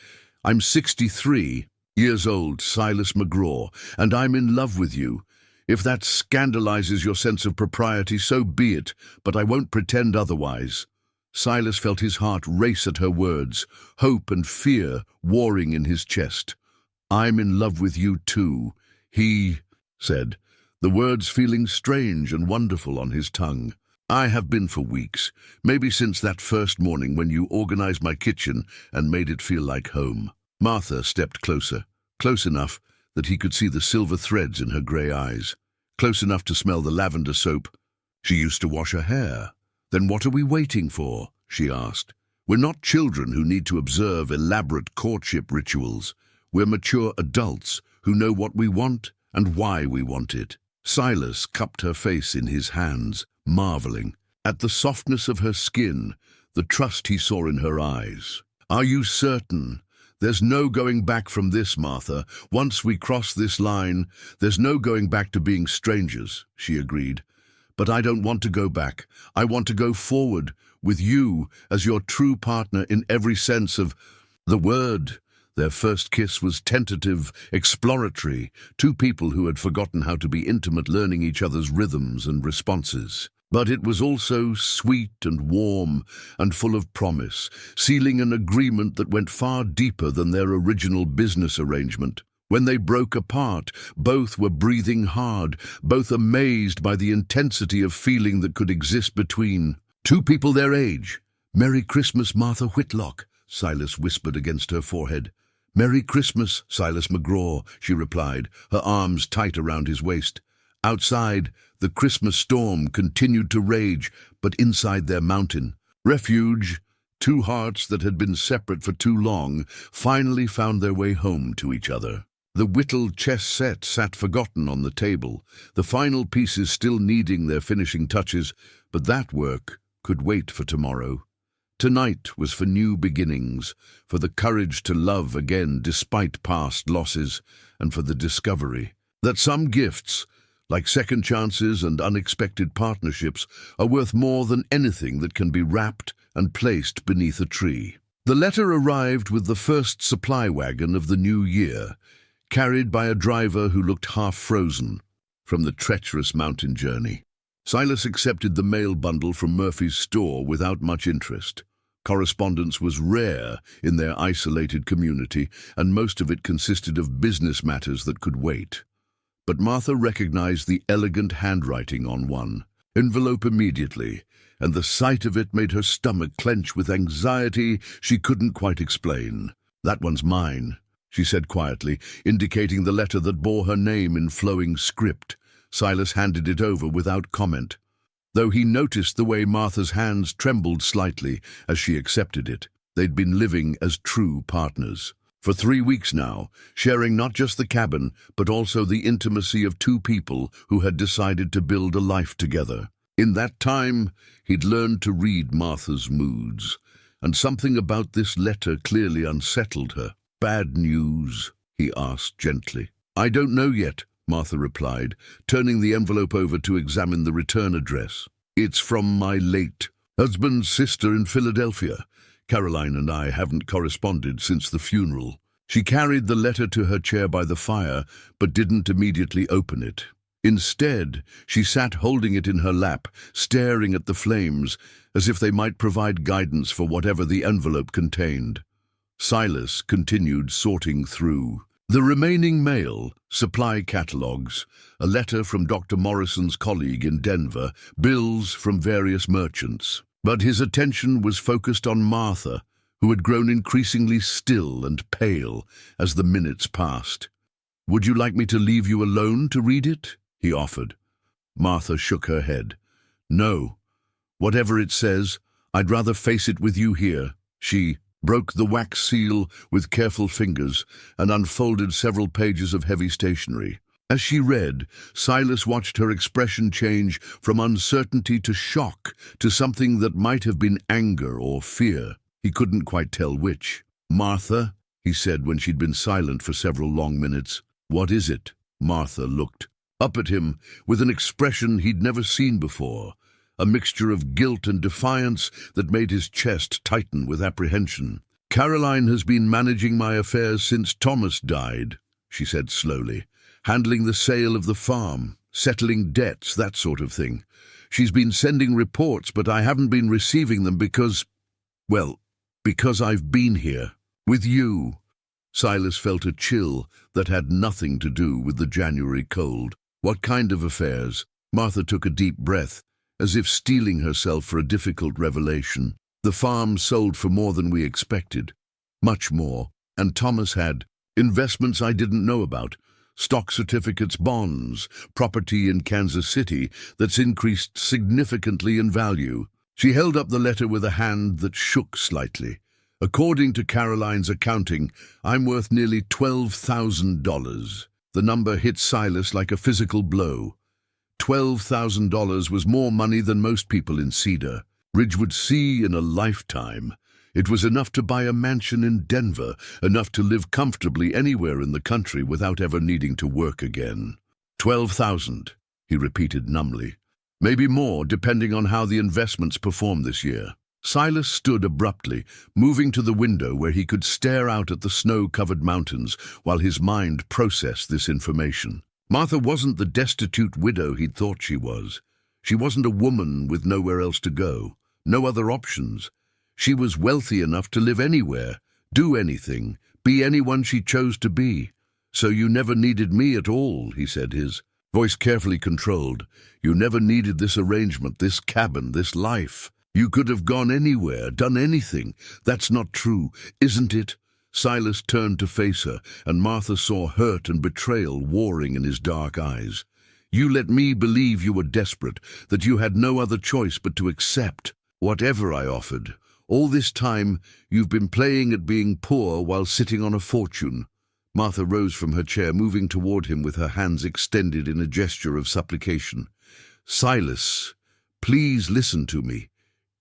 I'm 63 years old, Silas McGraw, and I'm in love with you. If that scandalizes your sense of propriety, so be it, but I won't pretend otherwise." Silas felt his heart race at her words, hope and fear warring in his chest. "I'm in love with you too," he said, the words feeling strange and wonderful on his tongue. "I have been for weeks, maybe since that first morning when you organized my kitchen and made it feel like home." Martha stepped closer, close enough that he could see the silver threads in her grey eyes, close enough to smell the lavender soap. She used to wash her hair. "Then what are we waiting for?" she asked. "We're not children who need to observe elaborate courtship rituals. We're mature adults who know what we want and why we want it." Silas cupped her face in his hands, marveling at the softness of her skin, the trust he saw in her eyes. "Are you certain? There's no going back from this, Martha. Once we cross this line, there's no going back to being strangers," she agreed. "But I don't want to go back. I want to go forward, with you as your true partner in every sense of the word." Their first kiss was tentative, exploratory, two people who had forgotten how to be intimate, learning each other's rhythms and responses. But it was also sweet and warm and full of promise, sealing an agreement that went far deeper than their original business arrangement. When they broke apart, both were breathing hard, both amazed by the intensity of feeling that could exist between two people their age. "Merry Christmas, Martha Whitlock," Silas whispered against her forehead. "Merry Christmas, Silas McGraw," she replied, her arms tight around his waist. Outside, the Christmas storm continued to rage, but inside their mountain refuge, two hearts that had been separate for too long finally found their way home to each other. The whittled chess set sat forgotten on the table, the final pieces still needing their finishing touches, but that work could wait for tomorrow. Tonight was for new beginnings, for the courage to love again despite past losses, and for the discovery that some gifts, like second chances and unexpected partnerships, are worth more than anything that can be wrapped and placed beneath a tree. The letter arrived with the first supply wagon of the new year, carried by a driver who looked half frozen from the treacherous mountain journey. Silas accepted the mail bundle from Murphy's store without much interest. Correspondence was rare in their isolated community, and most of it consisted of business matters that could wait. But Martha recognized the elegant handwriting on one envelope immediately, and the sight of it made her stomach clench with anxiety she couldn't quite explain. "That one's mine," she said quietly, indicating the letter that bore her name in flowing script. Silas handed it over without comment, though he noticed the way Martha's hands trembled slightly as she accepted it. They'd been living as true partners for 3 weeks now, sharing not just the cabin, but also the intimacy of two people who had decided to build a life together. In that time, he'd learned to read Martha's moods, and something about this letter clearly unsettled her. "Bad news?" he asked gently. "I don't know yet," Martha replied, turning the envelope over to examine the return address. "It's from my late husband's sister in Philadelphia. Caroline and I haven't corresponded since the funeral." She carried the letter to her chair by the fire, but didn't immediately open it. Instead, she sat holding it in her lap, staring at the flames, as if they might provide guidance for whatever the envelope contained. Silas continued sorting through The remaining mail, supply catalogues, a letter from Dr. Morrison's colleague in Denver, bills from various merchants. But his attention was focused on Martha, who had grown increasingly still and pale as the minutes passed. "Would you like me to leave you alone to read it?" he offered. Martha shook her head. "No. Whatever it says, I'd rather face it with you here." She broke the wax seal with careful fingers and unfolded several pages of heavy stationery. As she read, Silas watched her expression change from uncertainty to shock to something that might have been anger or fear. He couldn't quite tell which. "Martha," he said when she'd been silent for several long minutes. "What is it?" Martha looked up at him with an expression he'd never seen before, a mixture of guilt and defiance that made his chest tighten with apprehension. "Caroline has been managing my affairs since Thomas died," she said slowly, "handling the sale of the farm, settling debts, that sort of thing. She's been sending reports, but I haven't been receiving them because I've been here, with you." Silas felt a chill that had nothing to do with the January cold. "What kind of affairs?" Martha took a deep breath, as if steeling herself for a difficult revelation. "The farm sold for more than we expected. Much more. And Thomas had investments I didn't know about. Stock certificates, bonds, property in Kansas City that's increased significantly in value." She held up the letter with a hand that shook slightly. "According to Caroline's accounting, I'm worth nearly $12,000. The number hit Silas like a physical blow. $12,000 was more money than most people in Cedar Ridge would see in a lifetime. It was enough to buy a mansion in Denver, enough to live comfortably anywhere in the country without ever needing to work again. 12,000, he repeated numbly. Maybe more, depending on how the investments perform this year. Silas stood abruptly, moving to the window where he could stare out at the snow-covered mountains while his mind processed this information. Martha wasn't the destitute widow he'd thought she was. She wasn't a woman with nowhere else to go, no other options. She was wealthy enough to live anywhere, do anything, be anyone she chose to be. "So you never needed me at all," he said, his voice carefully controlled. "You never needed this arrangement, this cabin, this life. You could have gone anywhere, done anything. That's not true, isn't it?" Silas turned to face her, and Martha saw hurt and betrayal warring in his dark eyes. "You let me believe you were desperate, that you had no other choice but to accept whatever I offered. All this time, you've been playing at being poor while sitting on a fortune." Martha rose from her chair, moving toward him with her hands extended in a gesture of supplication. "Silas, please listen to me.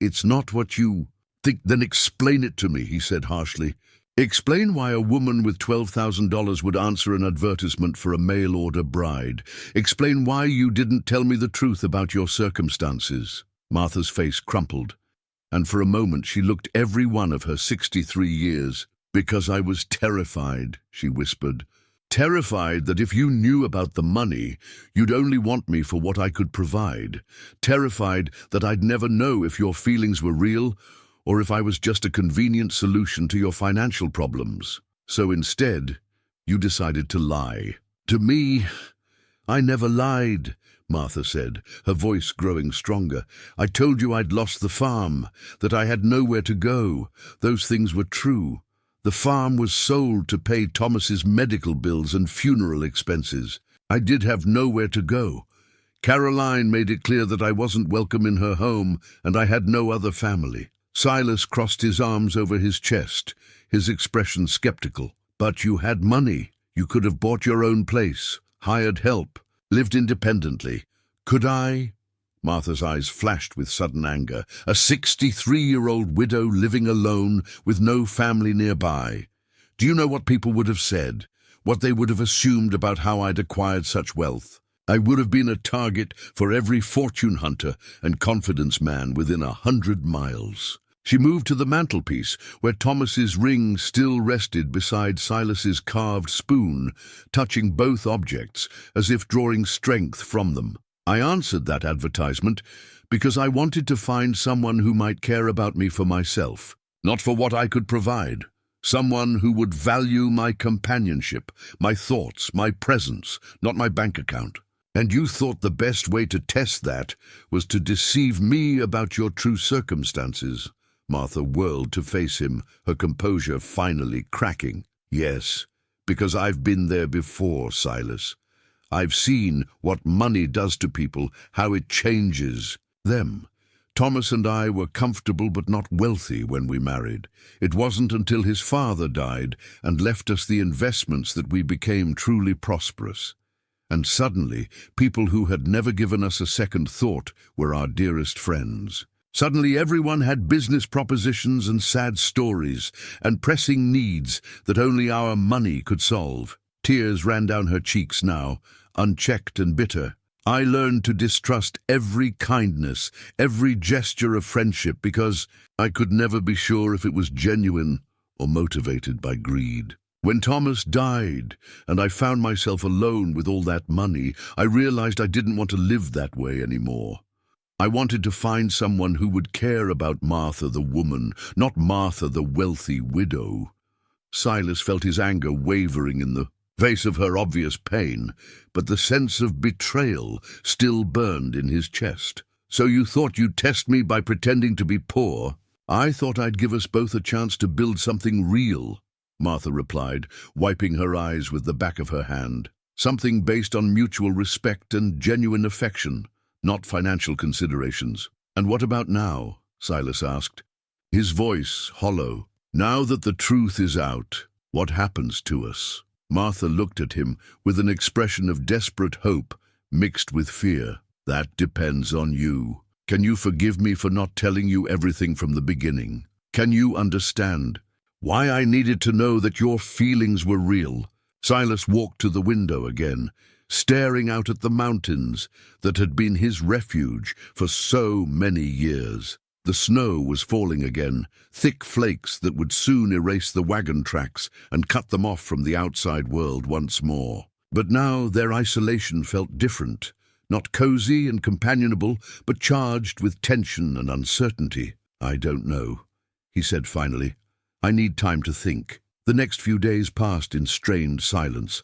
It's not what you think." "Then explain it to me," he said harshly. "Explain why a woman with $12,000 would answer an advertisement for a mail-order bride. Explain why you didn't tell me the truth about your circumstances." Martha's face crumpled, and for a moment she looked every one of her 63 years. "Because I was terrified," she whispered. "Terrified that if you knew about the money, you'd only want me for what I could provide. Terrified that I'd never know if your feelings were real or if I was just a convenient solution to your financial problems. So instead, you decided to lie. To me, I never lied," Martha said, her voice growing stronger. "I told you I'd lost the farm, that I had nowhere to go. Those things were true. The farm was sold to pay Thomas's medical bills and funeral expenses. I did have nowhere to go. Caroline made it clear that I wasn't welcome in her home, and I had no other family." Silas crossed his arms over his chest, his expression skeptical. "But you had money. You could have bought your own place, hired help, lived independently. Could I?" Martha's eyes flashed with sudden anger. "A 63-year-old widow living alone with no family nearby. Do you know what people would have said? What they would have assumed about how I'd acquired such wealth? I would have been a target for every fortune hunter and confidence man within 100 miles. She moved to the mantelpiece, where Thomas's ring still rested beside Silas's carved spoon, touching both objects as if drawing strength from them. I answered that advertisement because I wanted to find someone who might care about me for myself, not for what I could provide. Someone who would value my companionship, my thoughts, my presence, not my bank account. And you thought the best way to test that was to deceive me about your true circumstances. Martha whirled to face him, her composure finally cracking. Yes, because I've been there before, Silas. I've seen what money does to people, how it changes them. Thomas and I were comfortable but not wealthy when we married. It wasn't until his father died and left us the investments that we became truly prosperous. And suddenly, people who had never given us a second thought were our dearest friends. Suddenly everyone had business propositions and sad stories and pressing needs that only our money could solve. Tears ran down her cheeks now, unchecked and bitter. I learned to distrust every kindness, every gesture of friendship, because I could never be sure if it was genuine or motivated by greed. When Thomas died and I found myself alone with all that money, I realized I didn't want to live that way anymore. I wanted to find someone who would care about Martha the woman, not Martha the wealthy widow. Silas felt his anger wavering in the face of her obvious pain, but the sense of betrayal still burned in his chest. So you thought you'd test me by pretending to be poor? I thought I'd give us both a chance to build something real, Martha replied, wiping her eyes with the back of her hand. Something based on mutual respect and genuine affection, not financial considerations. And what about now? Silas asked, his voice hollow. Now that the truth is out, what happens to us? Martha looked at him with an expression of desperate hope mixed with fear. That depends on you. Can you forgive me for not telling you everything from the beginning? Can you understand why I needed to know that your feelings were real? Silas walked to the window again, staring out at the mountains that had been his refuge for so many years. The snow was falling again, thick flakes that would soon erase the wagon tracks and cut them off from the outside world once more. But now their isolation felt different, not cozy and companionable, but charged with tension and uncertainty. I don't know, he said finally. I need time to think. The next few days passed in strained silence.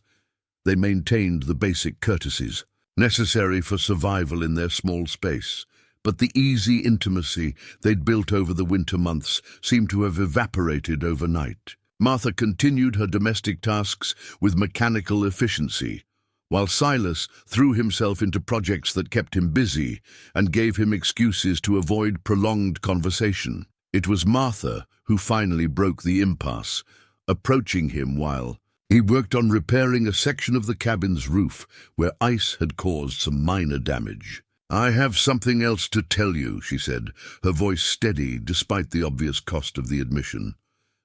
They maintained the basic courtesies, necessary for survival in their small space. But the easy intimacy they'd built over the winter months seemed to have evaporated overnight. Martha continued her domestic tasks with mechanical efficiency, while Silas threw himself into projects that kept him busy and gave him excuses to avoid prolonged conversation. It was Martha who finally broke the impasse, approaching him while he worked on repairing a section of the cabin's roof where ice had caused some minor damage. I have something else to tell you, she said, her voice steady despite the obvious cost of the admission.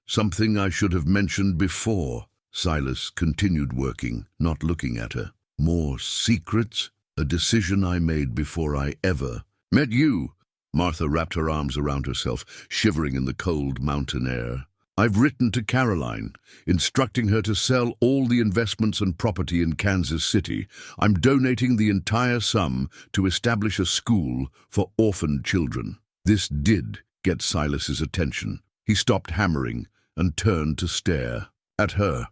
Something I should have mentioned before. Silas continued working, not looking at her. More secrets? A decision I made before I ever met you. Martha wrapped her arms around herself, shivering in the cold mountain air. I've written to Caroline, instructing her to sell all the investments and property in Kansas City. I'm donating the entire sum to establish a school for orphaned children. This did get Silas's attention. He stopped hammering and turned to stare at her.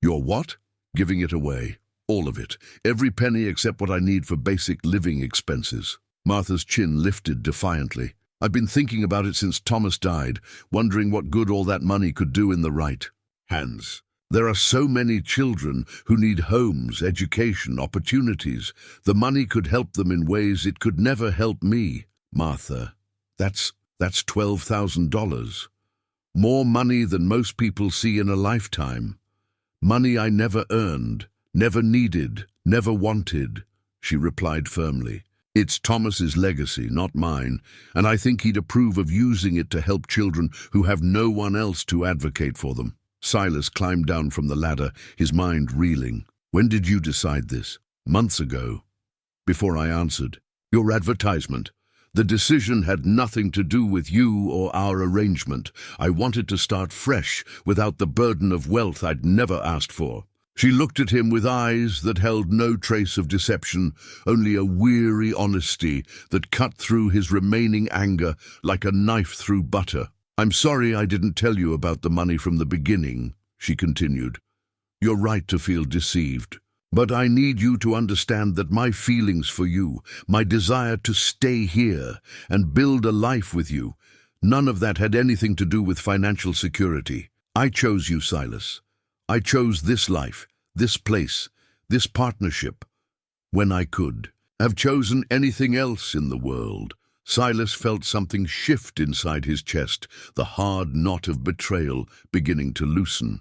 Your what? Giving it away. All of it. Every penny except what I need for basic living expenses. Martha's chin lifted defiantly. I've been thinking about it since Thomas died, wondering what good all that money could do in the right hands. There are so many children who need homes, education, opportunities. The money could help them in ways it could never help me. Martha, that's $12,000. More money than most people see in a lifetime. Money I never earned, never needed, never wanted, she replied firmly. It's Thomas's legacy, not mine, and I think he'd approve of using it to help children who have no one else to advocate for them. Silas climbed down from the ladder, his mind reeling. When did you decide this? Months ago. Before I answered. Your advertisement. The decision had nothing to do with you or our arrangement. I wanted to start fresh, without the burden of wealth I'd never asked for. She looked at him with eyes that held no trace of deception, only a weary honesty that cut through his remaining anger like a knife through butter. "I'm sorry I didn't tell you about the money from the beginning," she continued. "You're right to feel deceived. But I need you to understand that my feelings for you, my desire to stay here and build a life with you, none of that had anything to do with financial security. I chose you, Silas. I chose this life, this place, this partnership, when I could have chosen anything else in the world." Silas felt something shift inside his chest, the hard knot of betrayal beginning to loosen.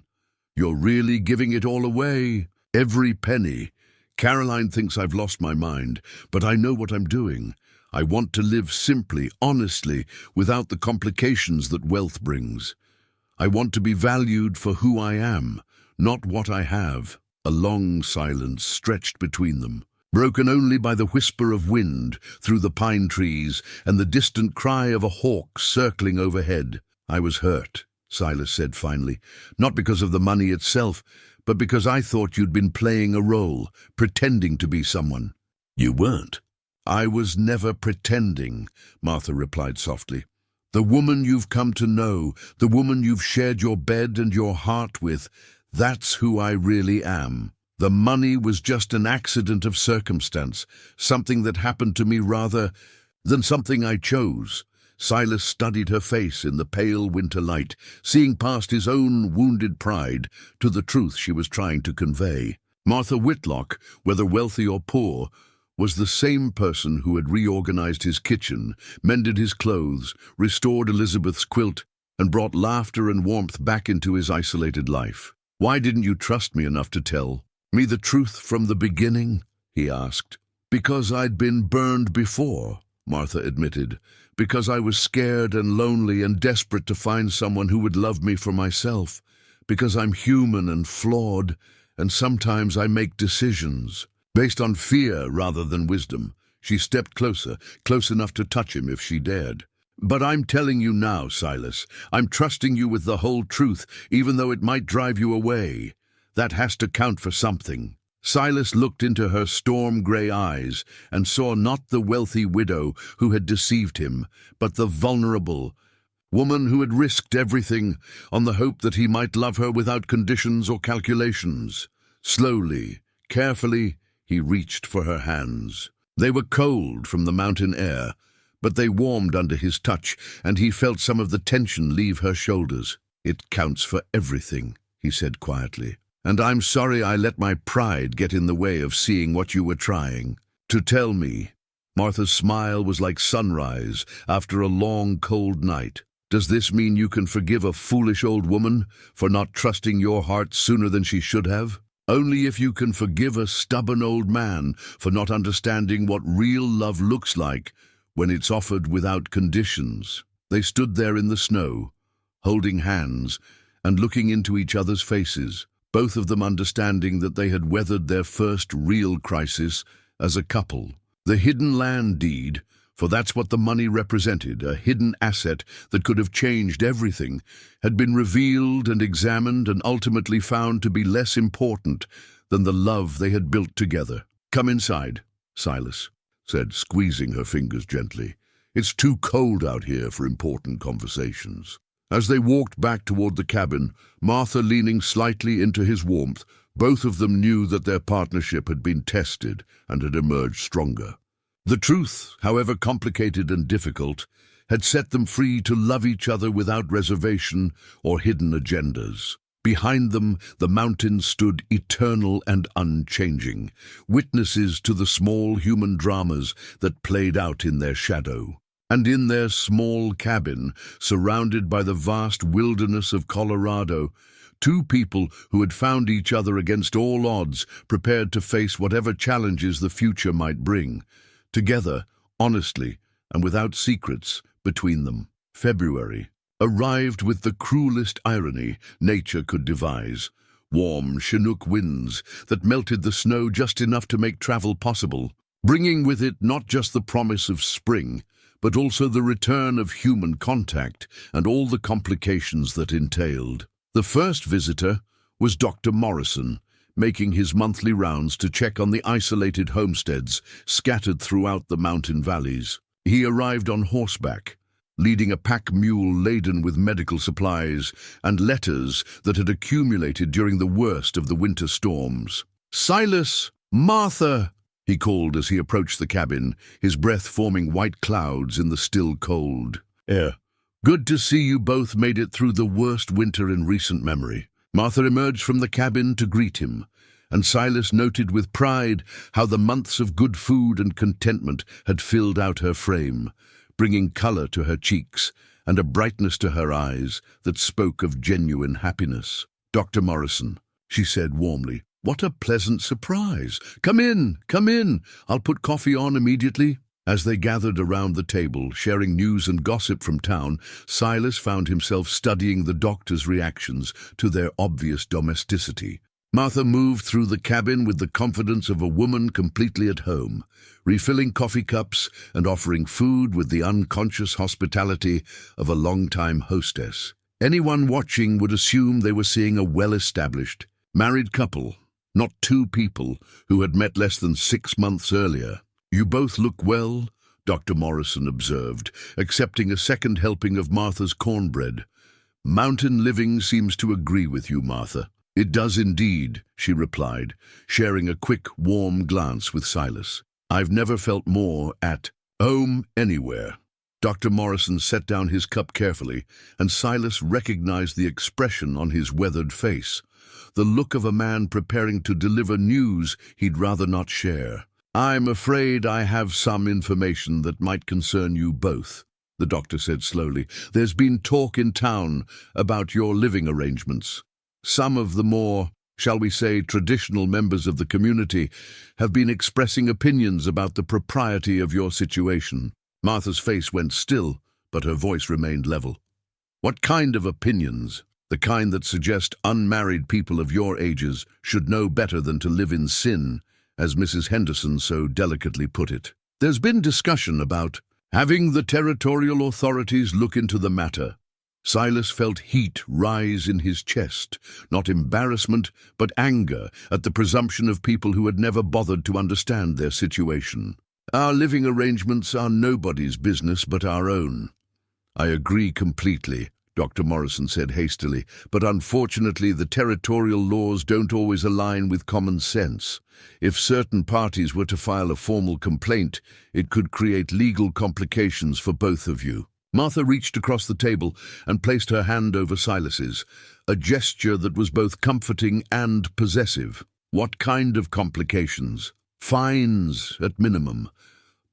"You're really giving it all away? Every penny? Caroline thinks I've lost my mind, but I know what I'm doing. I want to live simply, honestly, without the complications that wealth brings. I want to be valued for who I am, not what I have." A long silence stretched between them, broken only by the whisper of wind through the pine trees and the distant cry of a hawk circling overhead. "I was hurt," Silas said finally, "not because of the money itself, but because I thought you'd been playing a role, pretending to be someone." "You weren't." "I was never pretending," Martha replied softly. "The woman you've come to know, the woman you've shared your bed and your heart with, that's who I really am. The money was just an accident of circumstance, something that happened to me rather than something I chose." Silas studied her face in the pale winter light, seeing past his own wounded pride to the truth she was trying to convey. Martha Whitlock, whether wealthy or poor, was the same person who had reorganized his kitchen, mended his clothes, restored Elizabeth's quilt, and brought laughter and warmth back into his isolated life. "Why didn't you trust me enough to tell me the truth from the beginning?" he asked. "Because I'd been burned before," Martha admitted. "Because I was scared and lonely and desperate to find someone who would love me for myself. Because I'm human and flawed, and sometimes I make decisions based on fear rather than wisdom." She stepped closer, close enough to touch him if she dared. "But I'm telling you now, Silas, I'm trusting you with the whole truth, even though it might drive you away. That has to count for something." Silas looked into her storm-gray eyes and saw not the wealthy widow who had deceived him, but the vulnerable woman who had risked everything on the hope that he might love her without conditions or calculations. Slowly, carefully, he reached for her hands. They were cold from the mountain air, but they warmed under his touch, and he felt some of the tension leave her shoulders. "It counts for everything," he said quietly. "And I'm sorry I let my pride get in the way of seeing what you were trying to tell me." Martha's smile was like sunrise after a long, cold night. "Does this mean you can forgive a foolish old woman for not trusting your heart sooner than she should have?" "Only if you can forgive a stubborn old man for not understanding what real love looks like when it's offered without conditions." They stood there in the snow, holding hands and looking into each other's faces, both of them understanding that they had weathered their first real crisis as a couple. The hidden land deed, for that's what the money represented, a hidden asset that could have changed everything, had been revealed and examined and ultimately found to be less important than the love they had built together. "Come inside," Silas said, squeezing her fingers gently. "It's too cold out here for important conversations." As they walked back toward the cabin, Martha leaning slightly into his warmth, both of them knew that their partnership had been tested and had emerged stronger. The truth, however complicated and difficult, had set them free to love each other without reservation or hidden agendas. Behind them, the mountains stood eternal and unchanging, witnesses to the small human dramas that played out in their shadow. And in their small cabin, surrounded by the vast wilderness of Colorado, two people who had found each other against all odds, prepared to face whatever challenges the future might bring, together, honestly, and without secrets between them. February arrived with the cruelest irony nature could devise. Warm Chinook winds that melted the snow just enough to make travel possible, bringing with it not just the promise of spring, but also the return of human contact and all the complications that entailed. The first visitor was Dr. Morrison, making his monthly rounds to check on the isolated homesteads scattered throughout the mountain valleys. He arrived on horseback, leading a pack mule laden with medical supplies and letters that had accumulated during the worst of the winter storms. "Silas! Martha!" he called as he approached the cabin, his breath forming white clouds in the still cold air. "Good to see you both made it through the worst winter in recent memory." Martha emerged from the cabin to greet him, and Silas noted with pride how the months of good food and contentment had filled out her frame, bringing color to her cheeks and a brightness to her eyes that spoke of genuine happiness. "Dr. Morrison," she said warmly, "what a pleasant surprise. Come in, come in. I'll put coffee on immediately." As they gathered around the table, sharing news and gossip from town, Silas found himself studying the doctor's reactions to their obvious domesticity. Martha moved through the cabin with the confidence of a woman completely at home, refilling coffee cups and offering food with the unconscious hospitality of a long-time hostess. Anyone watching would assume they were seeing a well-established, married couple, not two people who had met less than 6 months earlier. "You both look well," Dr. Morrison observed, accepting a second helping of Martha's cornbread. "Mountain living seems to agree with you, Martha." "It does indeed," she replied, sharing a quick, warm glance with Silas. "I've never felt more at home anywhere." Dr. Morrison set down his cup carefully, and Silas recognized the expression on his weathered face, the look of a man preparing to deliver news he'd rather not share. "I'm afraid I have some information that might concern you both," the doctor said slowly. "There's been talk in town about your living arrangements. Some of the more, shall we say, traditional members of the community have been expressing opinions about the propriety of your situation." Martha's face went still, but her voice remained level. "What kind of opinions?" "The kind that suggest unmarried people of your ages should know better than to live in sin, as Mrs. Henderson so delicately put it. There's been discussion about having the territorial authorities look into the matter." Silas felt heat rise in his chest, not embarrassment, but anger at the presumption of people who had never bothered to understand their situation. "Our living arrangements are nobody's business but our own." "I agree completely," Dr. Morrison said hastily, "but unfortunately the territorial laws don't always align with common sense. If certain parties were to file a formal complaint, it could create legal complications for both of you." Martha reached across the table and placed her hand over Silas's, a gesture that was both comforting and possessive. "What kind of complications?" "Fines, at minimum.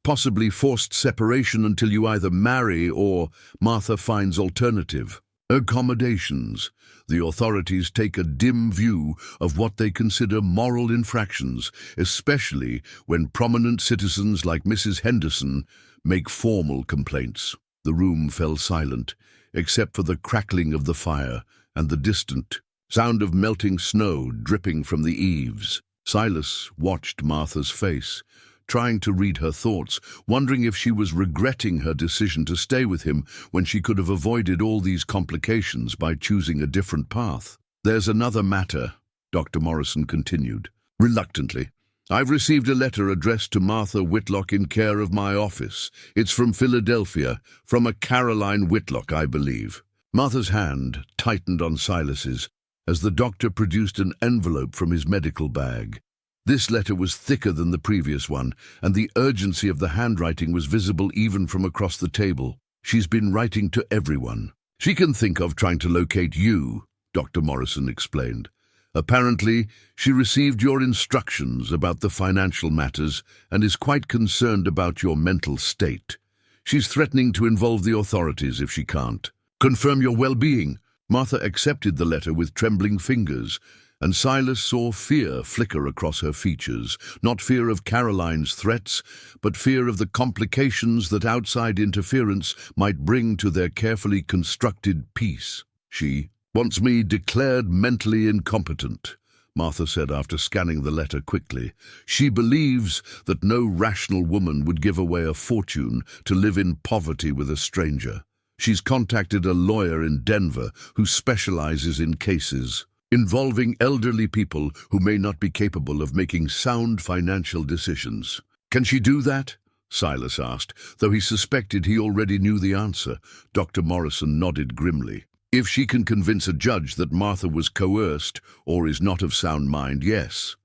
Possibly forced separation until you either marry or," Martha finds alternative, "accommodations. The authorities take a dim view of what they consider moral infractions, especially when prominent citizens like Mrs. Henderson make formal complaints." The room fell silent, except for the crackling of the fire and the distant sound of melting snow dripping from the eaves. Silas watched Martha's face, trying to read her thoughts, wondering if she was regretting her decision to stay with him when she could have avoided all these complications by choosing a different path. "There's another matter," Dr. Morrison continued, reluctantly. "I've received a letter addressed to Martha Whitlock in care of my office. It's from Philadelphia, from a Caroline Whitlock, I believe." Martha's hand tightened on Silas's as the doctor produced an envelope from his medical bag. This letter was thicker than the previous one, and the urgency of the handwriting was visible even from across the table. "She's been writing to everyone she can think of trying to locate you," Dr. Morrison explained. "Apparently, she received your instructions about the financial matters and is quite concerned about your mental state. She's threatening to involve the authorities if she can't. Confirm your well-being." Martha accepted the letter with trembling fingers, and Silas saw fear flicker across her features, not fear of Caroline's threats, but fear of the complications that outside interference might bring to their carefully constructed peace. "She wants me declared mentally incompetent," Martha said after scanning the letter quickly. "She believes that no rational woman would give away a fortune to live in poverty with a stranger. She's contacted a lawyer in Denver who specializes in cases involving elderly people who may not be capable of making sound financial decisions." "Can she do that?" Silas asked, though he suspected he already knew the answer. Dr. Morrison nodded grimly. If she can convince a judge that Martha was coerced or is not of sound mind, yes.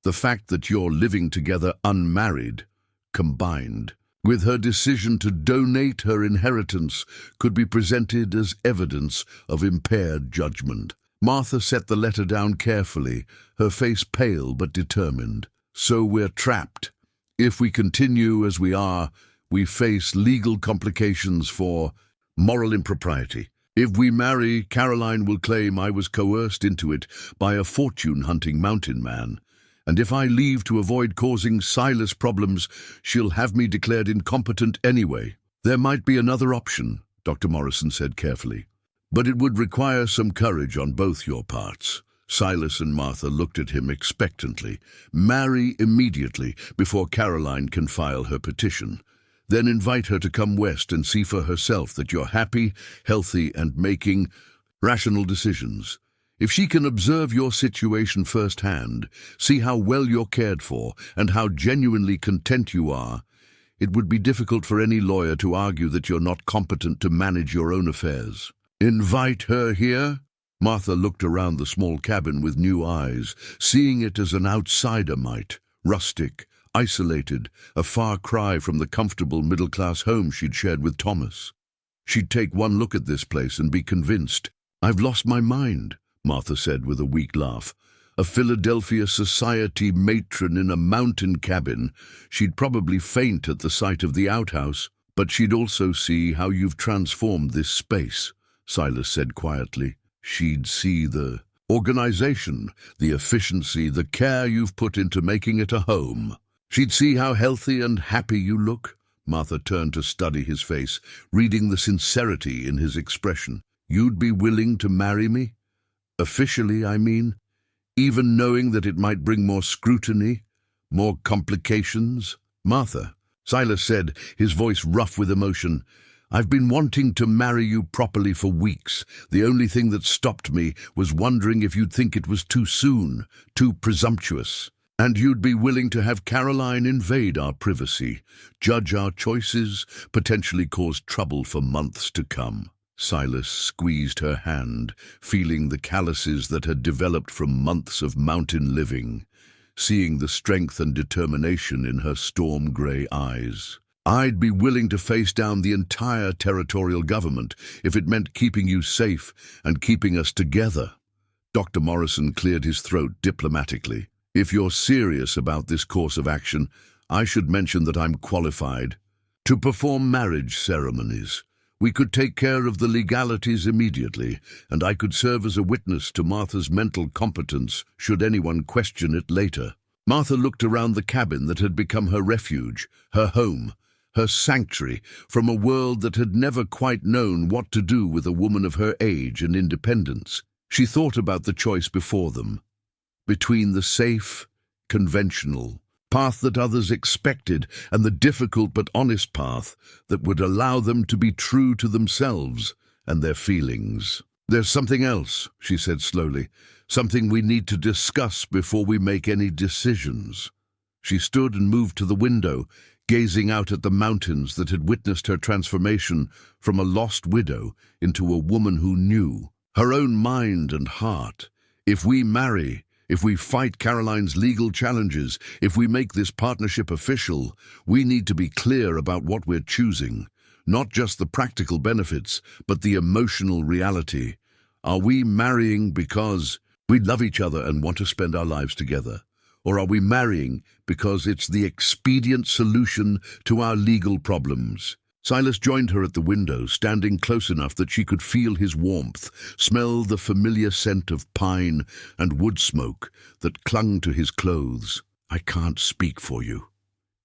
The fact that you're living together unmarried, combined with her decision to donate her inheritance, could be presented as evidence of impaired judgment. Martha set the letter down carefully, her face pale but determined. So we're trapped. If we continue as we are, we face legal complications for moral impropriety. If we marry, Caroline will claim I was coerced into it by a fortune-hunting mountain man. And if I leave to avoid causing Silas problems, she'll have me declared incompetent anyway. There might be another option, Dr. Morrison said carefully. But it would require some courage on both your parts. Silas and Martha looked at him expectantly. Marry immediately before Caroline can file her petition. Then invite her to come west and see for herself that you're happy, healthy, and making rational decisions. If she can observe your situation firsthand, see how well you're cared for, and how genuinely content you are, it would be difficult for any lawyer to argue that you're not competent to manage your own affairs. Invite her here? Martha looked around the small cabin with new eyes, seeing it as an outsider might, rustic, isolated, a far cry from the comfortable middle-class home she'd shared with Thomas. She'd take one look at this place and be convinced. I've lost my mind, Martha said with a weak laugh. A Philadelphia society matron in a mountain cabin. She'd probably faint at the sight of the outhouse, but she'd also see how you've transformed this space, Silas said quietly. She'd see the organization, the efficiency, the care you've put into making it a home. She'd see how healthy and happy you look. Martha turned to study his face, reading the sincerity in his expression. You'd be willing to marry me? Officially, I mean, even knowing that it might bring more scrutiny, more complications? Martha, Silas said, his voice rough with emotion, I've been wanting to marry you properly for weeks. The only thing that stopped me was wondering if you'd think it was too soon, too presumptuous. And you'd be willing to have Caroline invade our privacy, judge our choices, potentially cause trouble for months to come. Silas squeezed her hand, feeling the calluses that had developed from months of mountain living, seeing the strength and determination in her storm-grey eyes. I'd be willing to face down the entire territorial government if it meant keeping you safe and keeping us together. Dr. Morrison cleared his throat diplomatically. If you're serious about this course of action, I should mention that I'm qualified to perform marriage ceremonies. We could take care of the legalities immediately, and I could serve as a witness to Martha's mental competence should anyone question it later. Martha looked around the cabin that had become her refuge, her home, her sanctuary from a world that had never quite known what to do with a woman of her age and independence. She thought about the choice before them, between the safe, conventional path that others expected and the difficult but honest path that would allow them to be true to themselves and their feelings. There's something else, she said slowly, something we need to discuss before we make any decisions. She stood and moved to the window, gazing out at the mountains that had witnessed her transformation from a lost widow into a woman who knew her own mind and heart. If we marry, if we fight Caroline's legal challenges, if we make this partnership official, we need to be clear about what we're choosing. Not just the practical benefits, but the emotional reality. Are we marrying because we love each other and want to spend our lives together? Or are we marrying because it's the expedient solution to our legal problems? Silas joined her at the window, standing close enough that she could feel his warmth, smell the familiar scent of pine and wood smoke that clung to his clothes. I can't speak for you,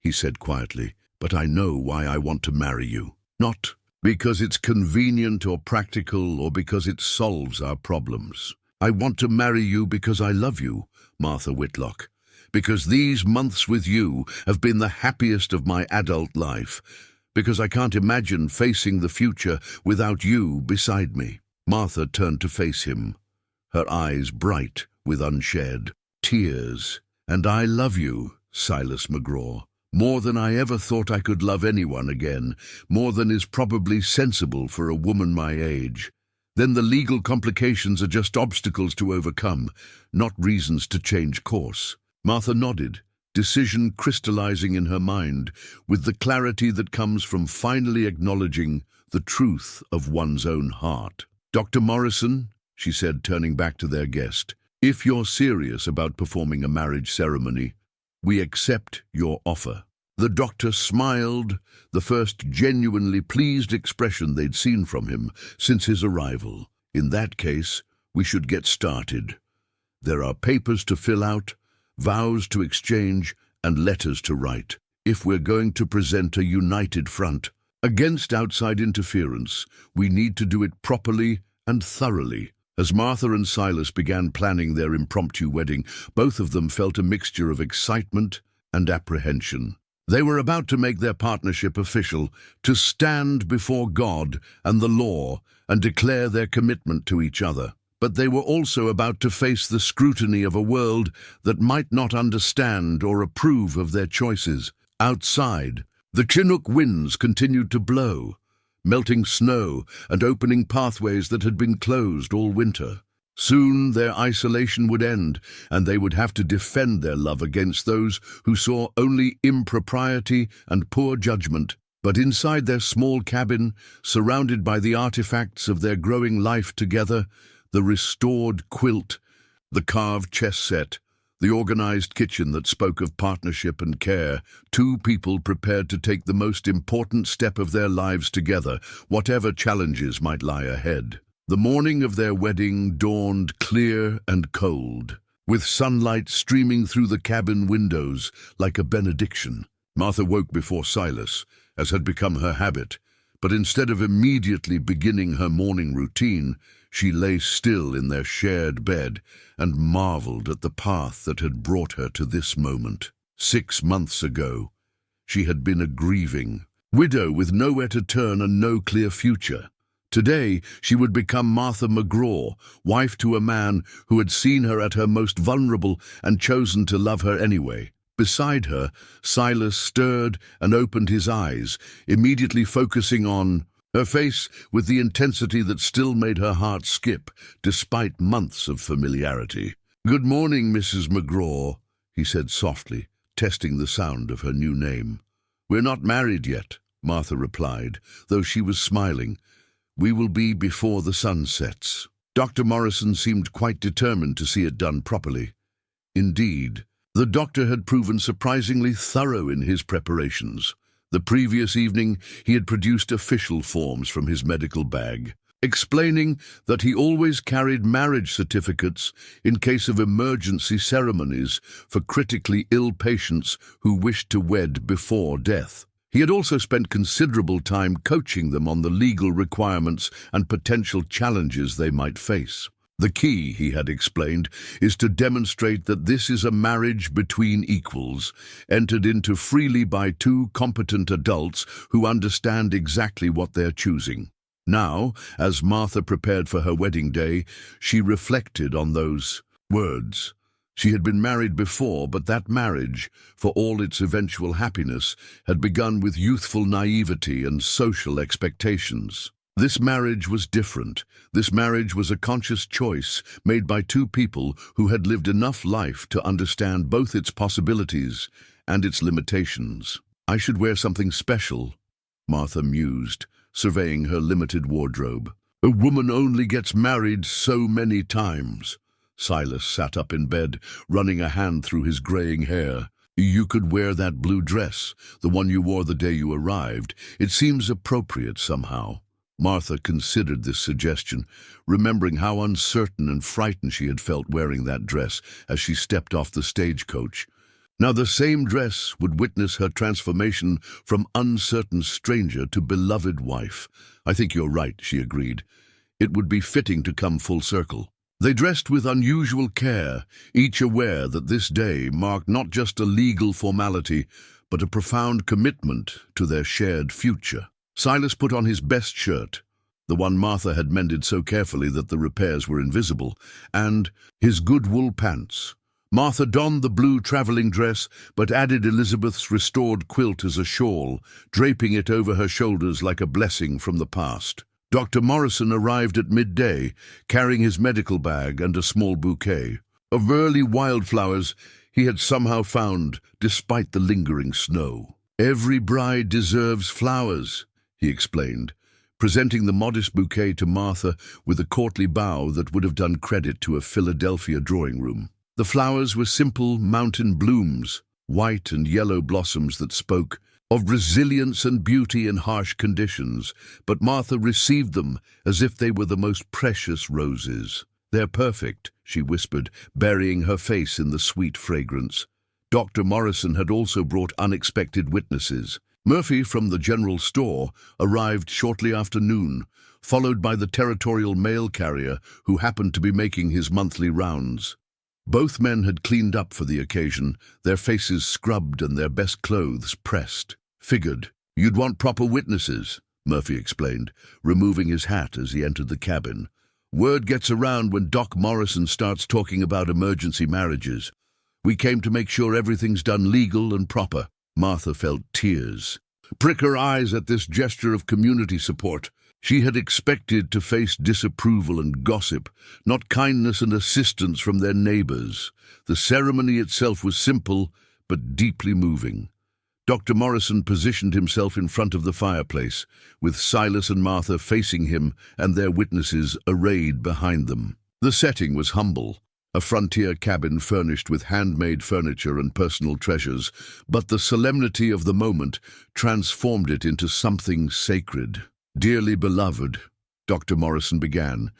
he said quietly, but I know why I want to marry you. Not because it's convenient or practical or because it solves our problems. I want to marry you because I love you, Martha Whitlock. Because these months with you have been the happiest of my adult life. Because I can't imagine facing the future without you beside me. Martha turned to face him, her eyes bright with unshed tears. And I love you, Silas McGraw, More than I ever thought I could love anyone again, more than is probably sensible for a woman my age. Then the legal complications are just obstacles to overcome, not reasons to change course. Martha nodded, decision crystallizing in her mind, with the clarity that comes from finally acknowledging the truth of one's own heart. "Dr. Morrison," she said, turning back to their guest, "if you're serious about performing a marriage ceremony, we accept your offer." The doctor smiled, the first genuinely pleased expression they'd seen from him since his arrival. "In that case, we should get started. There are papers to fill out, vows to exchange, and letters to write. If we're going to present a united front against outside interference, we need to do it properly and thoroughly." As Martha and Silas began planning their impromptu wedding, both of them felt a mixture of excitement and apprehension. They were about to make their partnership official, to stand before God and the law and declare their commitment to each other. But they were also about to face the scrutiny of a world that might not understand or approve of their choices. Outside, the Chinook winds continued to blow, melting snow and opening pathways that had been closed all winter. Soon their isolation would end, and they would have to defend their love against those who saw only impropriety and poor judgment. But inside their small cabin, surrounded by the artifacts of their growing life together, the restored quilt, the carved chess set, the organized kitchen that spoke of partnership and care, two people prepared to take the most important step of their lives together, whatever challenges might lie ahead. The morning of their wedding dawned clear and cold, with sunlight streaming through the cabin windows like a benediction. Martha woke before Silas, as had become her habit, but instead of immediately beginning her morning routine, she lay still in their shared bed and marveled at the path that had brought her to this moment. 6 months ago, she had been a grieving widow with nowhere to turn and no clear future. Today, she would become Martha McGraw, wife to a man who had seen her at her most vulnerable and chosen to love her anyway. Beside her, Silas stirred and opened his eyes, immediately focusing on her face with the intensity that still made her heart skip, despite months of familiarity. "Good morning, Mrs. McGraw," he said softly, testing the sound of her new name. "We're not married yet," Martha replied, though she was smiling. "We will be before the sun sets." Dr. Morrison seemed quite determined to see it done properly. Indeed, the doctor had proven surprisingly thorough in his preparations. The previous evening, he had produced official forms from his medical bag, explaining that he always carried marriage certificates in case of emergency ceremonies for critically ill patients who wished to wed before death. He had also spent considerable time coaching them on the legal requirements and potential challenges they might face. The key, he had explained, is to demonstrate that this is a marriage between equals, entered into freely by two competent adults who understand exactly what they're choosing. Now, as Martha prepared for her wedding day, she reflected on those words. She had been married before, but that marriage, for all its eventual happiness, had begun with youthful naivety and social expectations. This marriage was different. This marriage was a conscious choice made by two people who had lived enough life to understand both its possibilities and its limitations. "I should wear something special," Martha mused, surveying her limited wardrobe. "A woman only gets married so many times." Silas sat up in bed, running a hand through his graying hair. "You could wear that blue dress, the one you wore the day you arrived. It seems appropriate somehow." Martha considered this suggestion, remembering how uncertain and frightened she had felt wearing that dress as she stepped off the stagecoach. Now the same dress would witness her transformation from uncertain stranger to beloved wife. "I think you're right," she agreed. "It would be fitting to come full circle." They dressed with unusual care, each aware that this day marked not just a legal formality, but a profound commitment to their shared future. Silas put on his best shirt, the one Martha had mended so carefully that the repairs were invisible, and his good wool pants, Martha donned the blue traveling dress, but added Elizabeth's restored quilt as a shawl, draping it over her shoulders like a blessing from the past. Dr. Morrison arrived at midday, carrying his medical bag and a small bouquet of early wildflowers he had somehow found despite the lingering snow. "Every bride deserves flowers," he explained, presenting the modest bouquet to Martha with a courtly bow that would have done credit to a Philadelphia drawing room. The flowers were simple mountain blooms, white and yellow blossoms that spoke of resilience and beauty in harsh conditions, but Martha received them as if they were the most precious roses. "They're perfect," she whispered, burying her face in the sweet fragrance. Dr. Morrison had also brought unexpected witnesses. Murphy from the general store arrived shortly after noon, followed by the territorial mail carrier who happened to be making his monthly rounds. Both men had cleaned up for the occasion, their faces scrubbed and their best clothes pressed. "Figured you'd want proper witnesses," Murphy explained, removing his hat as he entered the cabin. "Word gets around when Doc Morrison starts talking about emergency marriages. We came to make sure everything's done legal and proper." Martha felt tears prick her eyes at this gesture of community support. She had expected to face disapproval and gossip, not kindness and assistance from their neighbors. The ceremony itself was simple, but deeply moving. Dr. Morrison positioned himself in front of the fireplace, with Silas and Martha facing him and their witnesses arrayed behind them. The setting was humble, a frontier cabin furnished with handmade furniture and personal treasures, but the solemnity of the moment transformed it into something sacred. "Dearly beloved," Dr. Morrison began,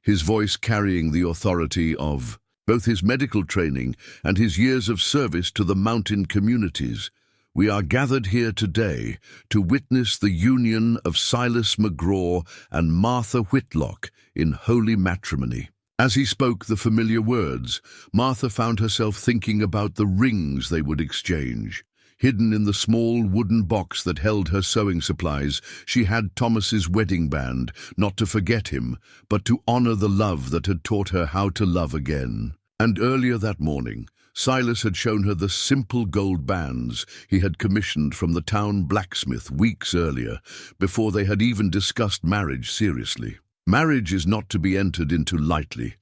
his voice carrying the authority of both his medical training and his years of service to the mountain communities. "We are gathered here today to witness the union of Silas McGraw and Martha Whitlock in holy matrimony." As he spoke the familiar words, Martha found herself thinking about the rings they would exchange. Hidden in the small wooden box that held her sewing supplies, she had Thomas's wedding band, not to forget him, but to honor the love that had taught her how to love again. And earlier that morning, Silas had shown her the simple gold bands he had commissioned from the town blacksmith weeks earlier, before they had even discussed marriage seriously. "Marriage is not to be entered into lightly,"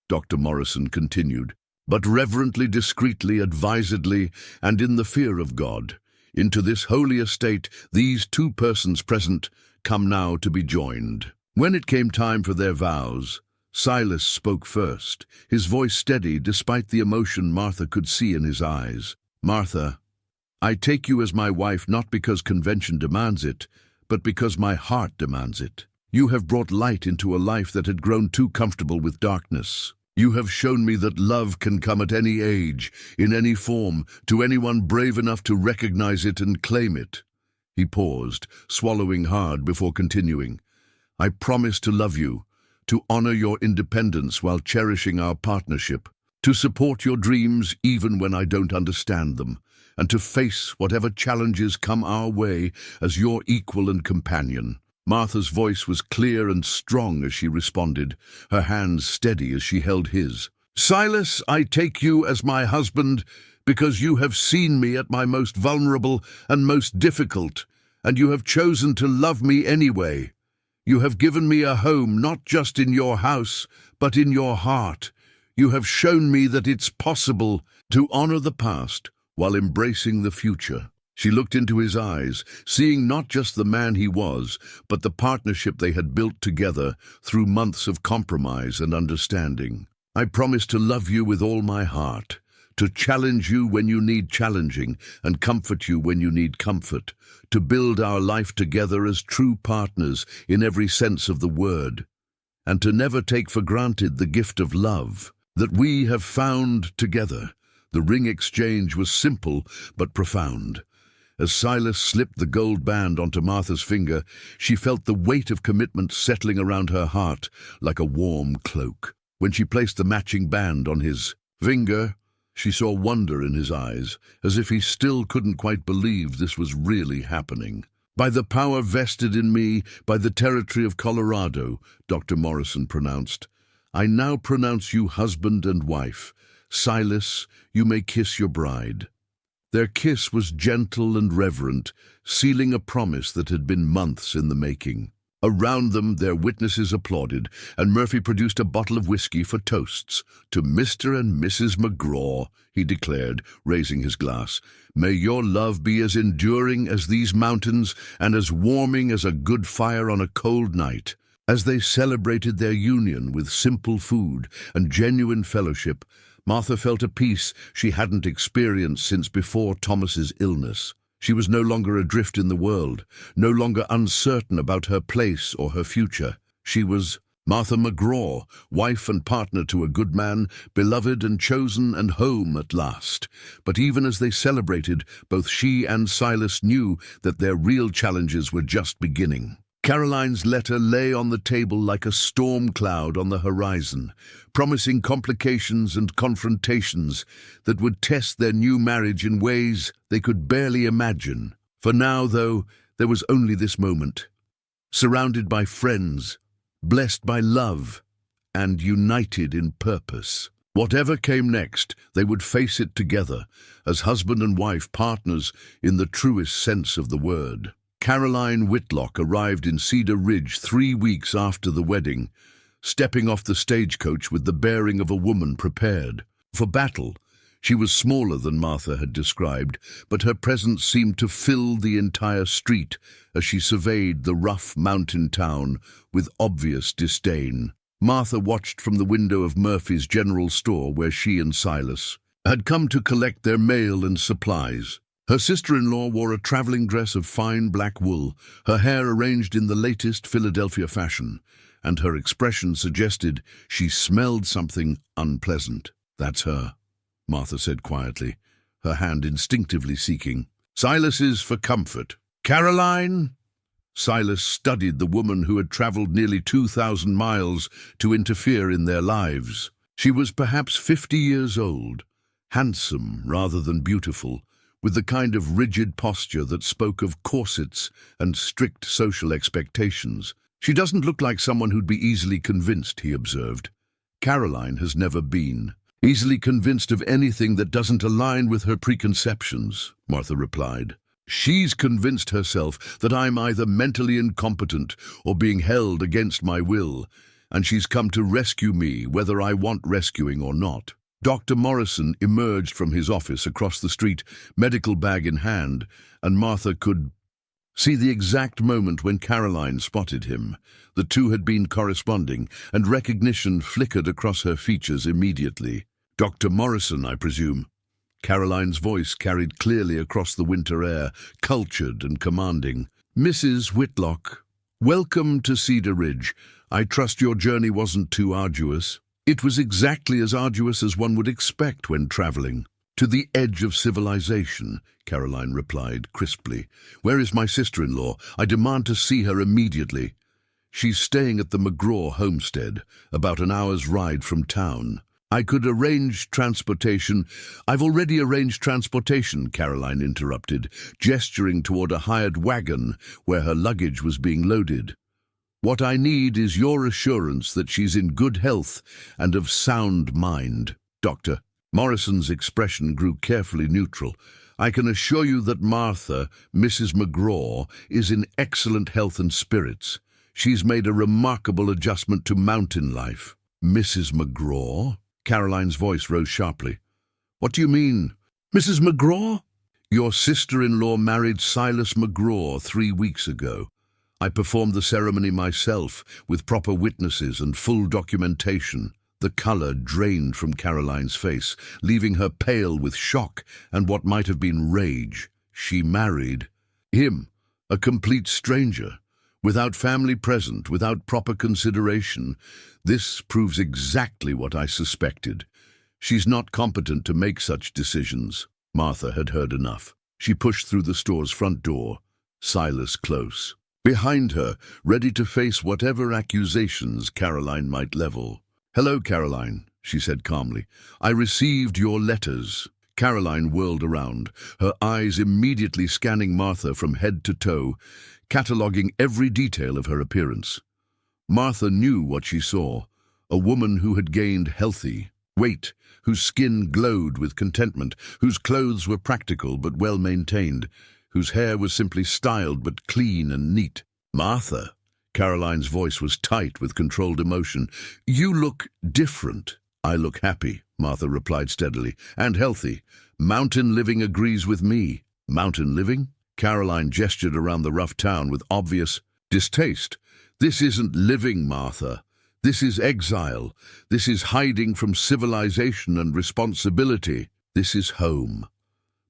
Dr. Morrison continued, "but reverently, discreetly, advisedly, and in the fear of God. Into this holy estate these two persons present come now to be joined." When it came time for their vows, Silas spoke first, his voice steady despite the emotion Martha could see in his eyes. "Martha, I take you as my wife not because convention demands it, but because my heart demands it. You have brought light into a life that had grown too comfortable with darkness. You have shown me that love can come at any age, in any form, to anyone brave enough to recognize it and claim it." He paused, swallowing hard before continuing. "I promise to love you, to honor your independence while cherishing our partnership, to support your dreams even when I don't understand them, and to face whatever challenges come our way as your equal and companion." Martha's voice was clear and strong as she responded, her hands steady as she held his. "Silas, I take you as my husband because you have seen me at my most vulnerable and most difficult, and you have chosen to love me anyway. You have given me a home not just in your house, but in your heart. You have shown me that it's possible to honor the past while embracing the future." She looked into his eyes, seeing not just the man he was, but the partnership they had built together through months of compromise and understanding. "I promise to love you with all my heart, to challenge you when you need challenging, and comfort you when you need comfort, to build our life together as true partners in every sense of the word, and to never take for granted the gift of love that we have found together." The ring exchange was simple but profound. As Silas slipped the gold band onto Martha's finger, she felt the weight of commitment settling around her heart like a warm cloak. When she placed the matching band on his finger, she saw wonder in his eyes, as if he still couldn't quite believe this was really happening. "By the power vested in me by the territory of Colorado," Dr. Morrison pronounced, "I now pronounce you husband and wife, "Silas, you may kiss your bride." Their kiss was gentle and reverent, sealing a promise that had been months in the making. Around them, their witnesses applauded, and Murphy produced a bottle of whiskey for toasts. "To Mr. and Mrs. McGraw," he declared, raising his glass. "May your love be as enduring as these mountains and as warming as a good fire on a cold night." As they celebrated their union with simple food and genuine fellowship, Martha felt a peace she hadn't experienced since before Thomas's illness. She was no longer adrift in the world, no longer uncertain about her place or her future. She was Martha McGraw, wife and partner to a good man, beloved and chosen and home at last. But even as they celebrated, both she and Silas knew that their real challenges were just beginning. Caroline's letter lay on the table like a storm cloud on the horizon, promising complications and confrontations that would test their new marriage in ways they could barely imagine. For now, though, there was only this moment, surrounded by friends, blessed by love, and united in purpose. Whatever came next, they would face it together, as husband and wife, partners in the truest sense of the word. Caroline Whitlock arrived in Cedar Ridge 3 weeks after the wedding, stepping off the stagecoach with the bearing of a woman prepared for battle. She was smaller than Martha had described, but her presence seemed to fill the entire street as she surveyed the rough mountain town with obvious disdain. Martha watched from the window of Murphy's general store where she and Silas had come to collect their mail and supplies. Her sister-in-law wore a traveling dress of fine black wool, her hair arranged in the latest Philadelphia fashion, and her expression suggested she smelled something unpleasant. "That's her," Martha said quietly, her hand instinctively seeking Silas's for comfort. "Caroline?" Silas studied the woman who had traveled nearly 2,000 miles to interfere in their lives. She was perhaps 50 years old, handsome rather than beautiful, with the kind of rigid posture that spoke of corsets and strict social expectations. "She doesn't look like someone who'd be easily convinced," he observed. "Caroline has never been easily convinced of anything that doesn't align with her preconceptions," Martha replied. "She's convinced herself that I'm either mentally incompetent or being held against my will, and she's come to rescue me whether I want rescuing or not." Dr. Morrison emerged from his office across the street, medical bag in hand, and Martha could see the exact moment when Caroline spotted him. The two had been corresponding, and recognition flickered across her features immediately. "Dr. Morrison, I presume?" Caroline's voice carried clearly across the winter air, cultured and commanding. "Mrs. Whitlock, welcome to Cedar Ridge. I trust your journey wasn't too arduous." "It was exactly as arduous as one would expect when traveling to the edge of civilization," Caroline replied crisply. "Where is my sister-in-law? I demand to see her immediately." "She's staying at the McGraw homestead, about an hour's ride from town." "I could arrange transportation." "I've already arranged transportation," Caroline interrupted, gesturing toward a hired wagon where her luggage was being loaded. "What I need is your assurance that she's in good health and of sound mind." Dr. Morrison's expression grew carefully neutral. "I can assure you that Martha, Mrs. McGraw, is in excellent health and spirits. She's made a remarkable adjustment to mountain life." "Mrs. McGraw?" Caroline's voice rose sharply. "What do you mean?" "Mrs. McGraw? Your sister-in-law married Silas McGraw 3 weeks ago. I performed the ceremony myself, with proper witnesses and full documentation." The color drained from Caroline's face, leaving her pale with shock and what might have been rage. She married him, a complete stranger, without family present, without proper consideration. This proves exactly what I suspected. She's not competent to make such decisions. Martha had heard enough. She pushed through the store's front door, Silas close behind her, ready to face whatever accusations Caroline might level. "Hello, Caroline," she said calmly. "I received your letters." Caroline whirled around, her eyes immediately scanning Martha from head to toe, cataloguing every detail of her appearance. Martha knew what she saw, a woman who had gained healthy, weight, whose skin glowed with contentment, whose clothes were practical but well-maintained, whose hair was simply styled but clean and neat. "Martha," Caroline's voice was tight with controlled emotion, "you look different." "I look happy," Martha replied steadily, "and healthy. Mountain living agrees with me." "Mountain living?" Caroline gestured around the rough town with obvious distaste. "This isn't living, Martha. This is exile. This is hiding from civilization and responsibility. This is home,"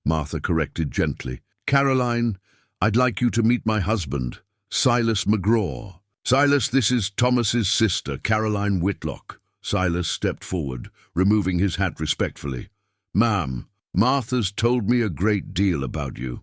Martha corrected gently. "Caroline, I'd like you to meet my husband, Silas McGraw." "Silas, this is Thomas's sister, Caroline Whitlock." Silas stepped forward, removing his hat respectfully. "Ma'am, Martha's told me a great deal about you."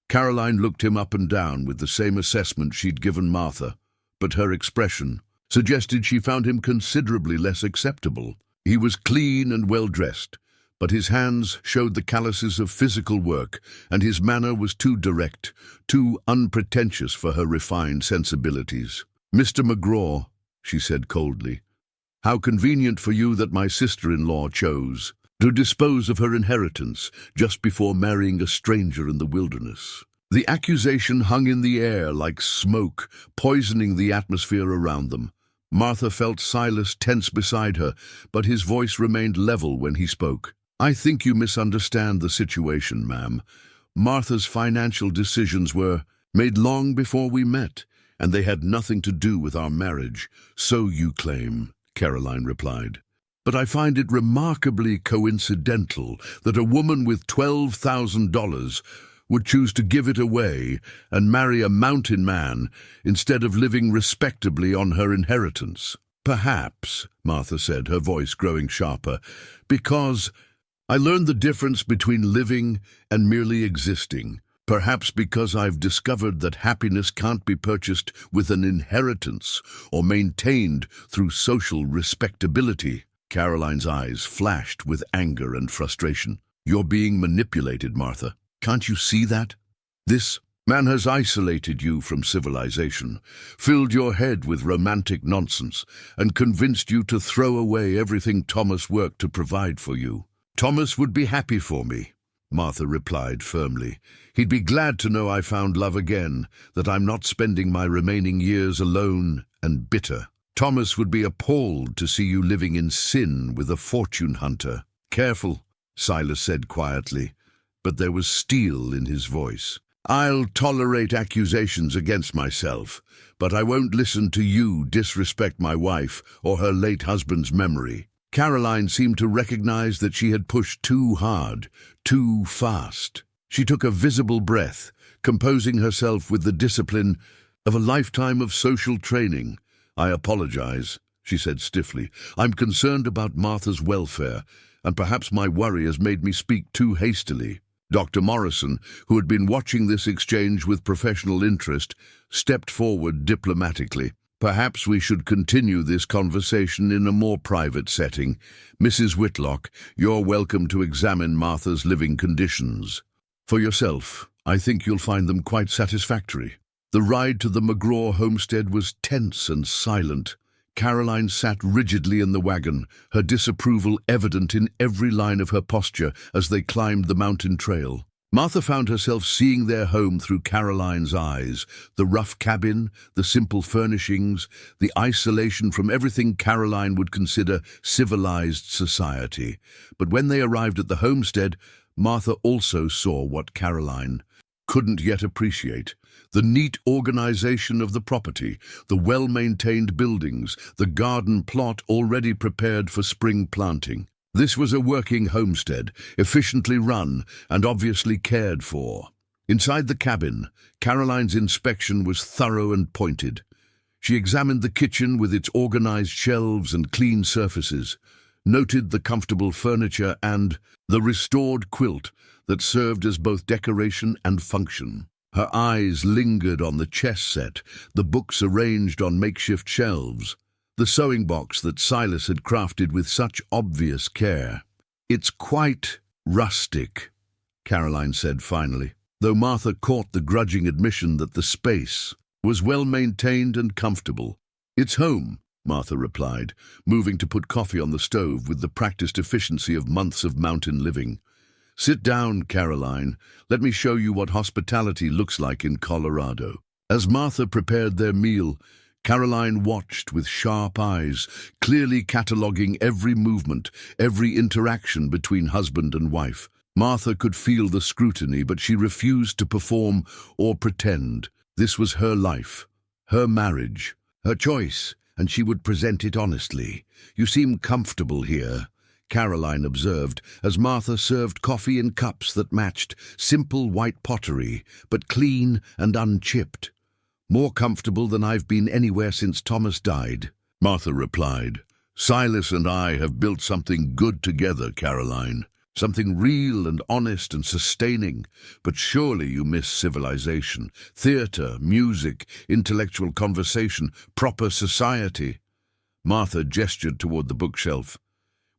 Caroline looked him up and down with the same assessment she'd given Martha, but her expression suggested she found him considerably less acceptable. He was clean and well-dressed, but his hands showed the calluses of physical work, and his manner was too direct, too unpretentious for her refined sensibilities. "Mr. McGraw," she said coldly, "how convenient for you that my sister-in-law chose to dispose of her inheritance just before marrying a stranger in the wilderness." The accusation hung in the air like smoke, poisoning the atmosphere around them. Martha felt Silas tense beside her, but his voice remained level when he spoke. "I think you misunderstand the situation, ma'am. Martha's financial decisions were made long before we met, and they had nothing to do with our marriage." "So you claim," Caroline replied. "But I find it remarkably coincidental that a woman with $12,000 would choose to give it away and marry a mountain man instead of living respectably on her inheritance." "Perhaps," Martha said, her voice growing sharper, "because I learned the difference between living and merely existing. Perhaps because I've discovered that happiness can't be purchased with an inheritance or maintained through social respectability." Caroline's eyes flashed with anger and frustration. "You're being manipulated, Martha. Can't you see that? This man has isolated you from civilization, filled your head with romantic nonsense, and convinced you to throw away everything Thomas worked to provide for you." "Thomas would be happy for me," Martha replied firmly. "He'd be glad to know I found love again, that I'm not spending my remaining years alone and bitter. Thomas would be appalled to see you living in sin with a fortune hunter." "Careful," Silas said quietly, but there was steel in his voice. "I'll tolerate accusations against myself, but I won't listen to you disrespect my wife or her late husband's memory." Caroline seemed to recognize that she had pushed too hard, too fast. She took a visible breath, composing herself with the discipline of a lifetime of social training. "I apologize," she said stiffly. "I'm concerned about Martha's welfare, and perhaps my worry has made me speak too hastily." Dr. Morrison, who had been watching this exchange with professional interest, stepped forward diplomatically. "Perhaps we should continue this conversation in a more private setting. Mrs. Whitlock, you're welcome to examine Martha's living conditions for yourself. I think you'll find them quite satisfactory." The ride to the McGraw homestead was tense and silent. Caroline sat rigidly in the wagon, her disapproval evident in every line of her posture as they climbed the mountain trail. Martha found herself seeing their home through Caroline's eyes, the rough cabin, the simple furnishings, the isolation from everything Caroline would consider civilized society. But when they arrived at the homestead, Martha also saw what Caroline couldn't yet appreciate: the neat organization of the property, the well-maintained buildings, the garden plot already prepared for spring planting. This was a working homestead, efficiently run and obviously cared for. Inside the cabin, Caroline's inspection was thorough and pointed. She examined the kitchen with its organized shelves and clean surfaces, noted the comfortable furniture and the restored quilt that served as both decoration and function. Her eyes lingered on the chess set, the books arranged on makeshift shelves, the sewing box that Silas had crafted with such obvious care. "It's quite rustic," Caroline said finally, though Martha caught the grudging admission that the space was well maintained and comfortable. "It's home," Martha replied, moving to put coffee on the stove with the practiced efficiency of months of mountain living. "Sit down, Caroline. Let me show you what hospitality looks like in Colorado." As Martha prepared their meal, Caroline watched with sharp eyes, clearly cataloguing every movement, every interaction between husband and wife. Martha could feel the scrutiny, but she refused to perform or pretend. This was her life, her marriage, her choice, and she would present it honestly. "You seem comfortable here," Caroline observed, as Martha served coffee in cups that matched simple white pottery, but clean and unchipped. "More comfortable than I've been anywhere since Thomas died," Martha replied. "Silas and I have built something good together, Caroline. Something real and honest and sustaining. But surely you miss civilization, theater, music, intellectual conversation, proper society." Martha gestured toward the bookshelf.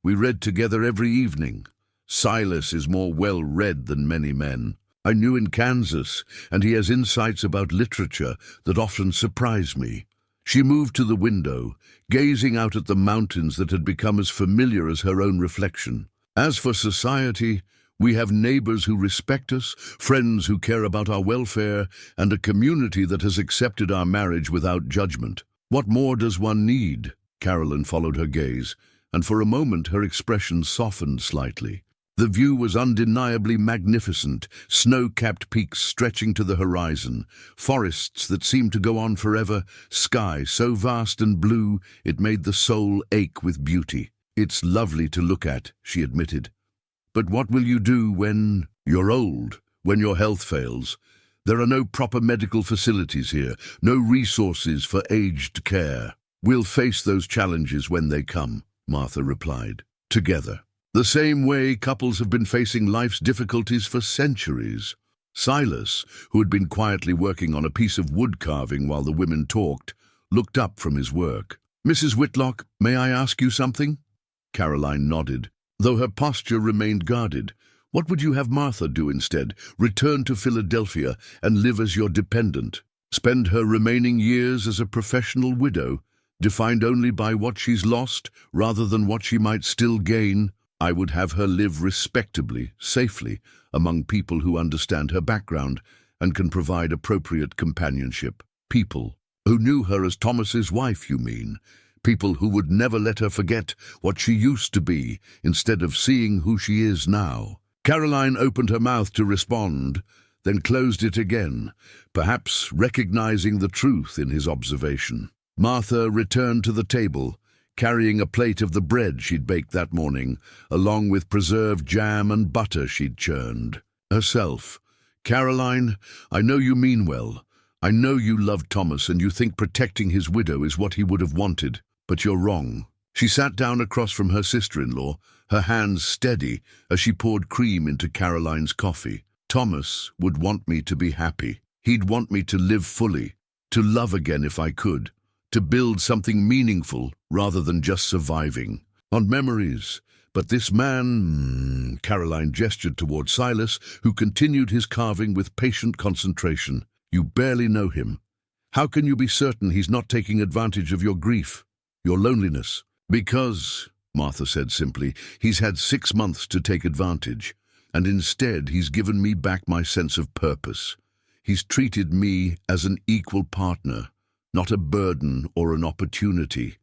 "We read together every evening. Silas is more well-read than many men. I knew in Kansas, and he has insights about literature that often surprise me." She moved to the window, gazing out at the mountains that had become as familiar as her own reflection. "As for society, we have neighbors who respect us, friends who care about our welfare, and a community that has accepted our marriage without judgment. What more does one need?" Caroline followed her gaze, and for a moment her expression softened slightly. The view was undeniably magnificent, snow-capped peaks stretching to the horizon, forests that seemed to go on forever, sky so vast and blue it made the soul ache with beauty. "It's lovely to look at," she admitted. "But what will you do when you're old, when your health fails? There are no proper medical facilities here, no resources for aged care." "We'll face those challenges when they come," Martha replied. "Together. The same way couples have been facing life's difficulties for centuries." Silas, who had been quietly working on a piece of wood carving while the women talked, looked up from his work. "Mrs. Whitlock, may I ask you something?" Caroline nodded, though her posture remained guarded. "What would you have Martha do instead? Return to Philadelphia and live as your dependent? Spend her remaining years as a professional widow, defined only by what she's lost rather than what she might still gain? I would have her live respectably, safely, among people who understand her background and can provide appropriate companionship. People who knew her as Thomas's wife, you mean? People who would never let her forget what she used to be, instead of seeing who she is now." Caroline opened her mouth to respond, then closed it again, perhaps recognizing the truth in his observation. Martha returned to the table, carrying a plate of the bread she'd baked that morning, along with preserved jam and butter she'd churned. Herself, "Caroline, I know you mean well. I know you love Thomas and you think protecting his widow is what he would have wanted, but you're wrong." She sat down across from her sister-in-law, her hands steady as she poured cream into Caroline's coffee. "Thomas would want me to be happy. He'd want me to live fully, to love again if I could, to build something meaningful rather than just surviving on memories. But this man," Caroline gestured toward Silas, who continued his carving with patient concentration. "You barely know him. How can you be certain he's not taking advantage of your grief, your loneliness?" "Because," Martha said simply, "he's had 6 months to take advantage, and instead he's given me back my sense of purpose. He's treated me as an equal partner, not a burden or an opportunity.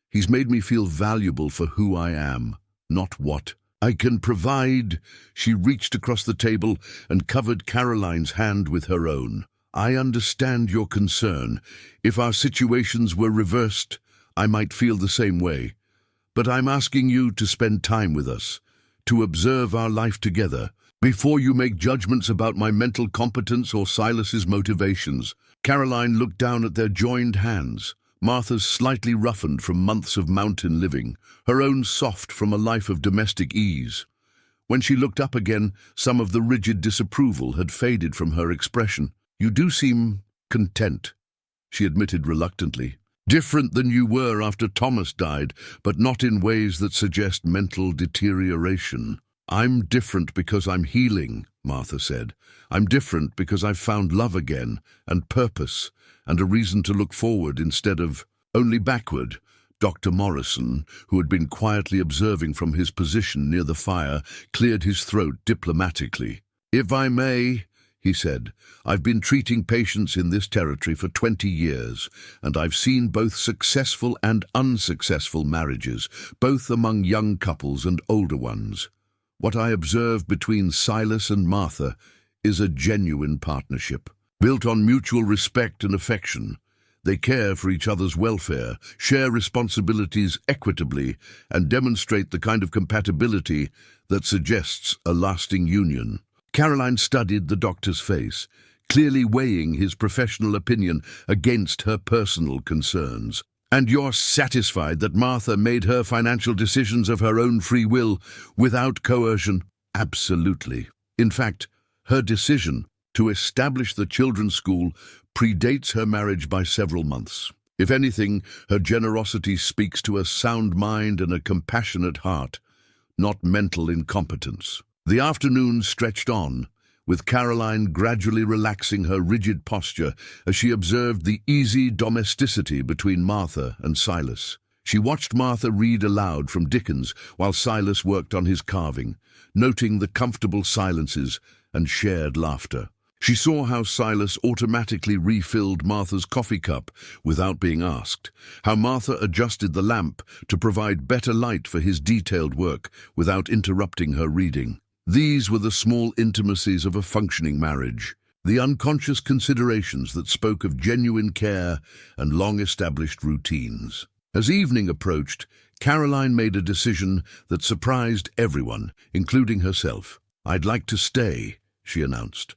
He's made me feel valuable for who I am, not what I can provide." She reached across the table and covered Caroline's hand with her own. "I understand your concern. If our situations were reversed, I might feel the same way. But I'm asking you to spend time with us, to observe our life together, before you make judgments about my mental competence or Silas's motivations." Caroline looked down at their joined hands, Martha's slightly roughened from months of mountain living, her own soft from a life of domestic ease. When she looked up again, some of the rigid disapproval had faded from her expression. "You do seem content," she admitted reluctantly. "Different than you were after Thomas died, but not in ways that suggest mental deterioration." "I'm different because I'm healing," Martha said. "I'm different because I've found love again, and purpose, and a reason to look forward instead of only backward. Dr. Morrison, who had been quietly observing from his position near the fire, cleared his throat diplomatically. "If I may," he said, "I've been treating patients in this territory for 20 years, and I've seen both successful and unsuccessful marriages, both among young couples and older ones. What I observe between Silas and Martha is a genuine partnership, built on mutual respect and affection. They care for each other's welfare, share responsibilities equitably, and demonstrate the kind of compatibility that suggests a lasting union." Caroline studied the doctor's face, clearly weighing his professional opinion against her personal concerns. "And you're satisfied that Martha made her financial decisions of her own free will, without coercion?" "Absolutely. In fact, her decision to establish the children's school predates her marriage by several months. If anything, her generosity speaks to a sound mind and a compassionate heart, not mental incompetence." The afternoon stretched on, with Caroline gradually relaxing her rigid posture as she observed the easy domesticity between Martha and Silas. She watched Martha read aloud from Dickens while Silas worked on his carving, noting the comfortable silences and shared laughter. She saw how Silas automatically refilled Martha's coffee cup without being asked, how Martha adjusted the lamp to provide better light for his detailed work without interrupting her reading. These were the small intimacies of a functioning marriage, the unconscious considerations that spoke of genuine care and long-established routines. As evening approached, Caroline made a decision that surprised everyone, including herself. "I'd like to stay," she announced.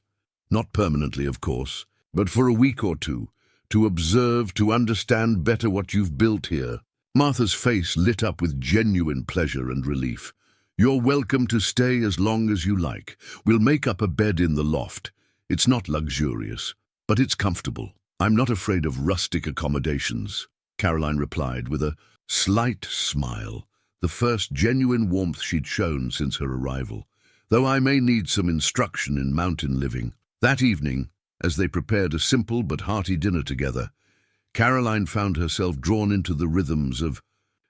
"Not permanently, of course, but for a week or two, to observe, to understand better what you've built here." Martha's face lit up with genuine pleasure and relief. "You're welcome to stay as long as you like. We'll make up a bed in the loft. It's not luxurious, but it's comfortable." "I'm not afraid of rustic accommodations," Caroline replied with a slight smile, the first genuine warmth she'd shown since her arrival, "though I may need some instruction in mountain living." That evening, as they prepared a simple but hearty dinner together, Caroline found herself drawn into the rhythms of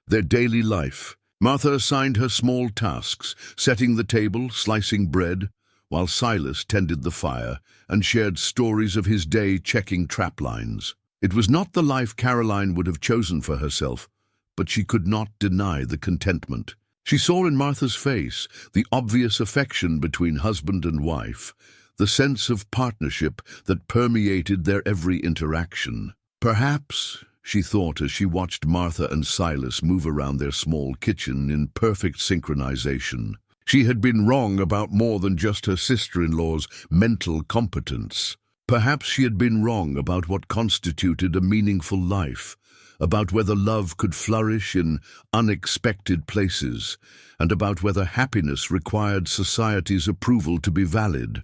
their daily life. Martha assigned her small tasks, setting the table, slicing bread, while Silas tended the fire and shared stories of his day checking trap lines. It was not the life Caroline would have chosen for herself, but she could not deny the contentment. She saw in Martha's face the obvious affection between husband and wife, the sense of partnership that permeated their every interaction. Perhaps, she thought as she watched Martha and Silas move around their small kitchen in perfect synchronization, she had been wrong about more than just her sister-in-law's mental competence. Perhaps she had been wrong about what constituted a meaningful life, about whether love could flourish in unexpected places, and about whether happiness required society's approval to be valid.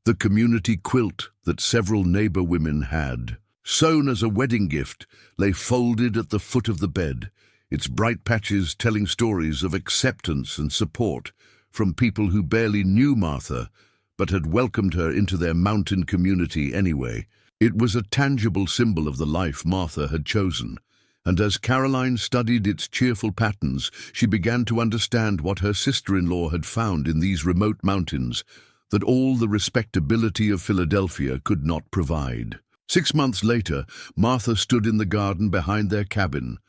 The community quilt that several neighbor women had, sewn as a wedding gift, lay folded at the foot of the bed, its bright patches telling stories of acceptance and support from people who barely knew Martha, but had welcomed her into their mountain community anyway. It was a tangible symbol of the life Martha had chosen, and as Caroline studied its cheerful patterns, she began to understand what her sister-in-law had found in these remote mountains that all the respectability of Philadelphia could not provide. 6 months later, Martha stood in the garden behind their cabin,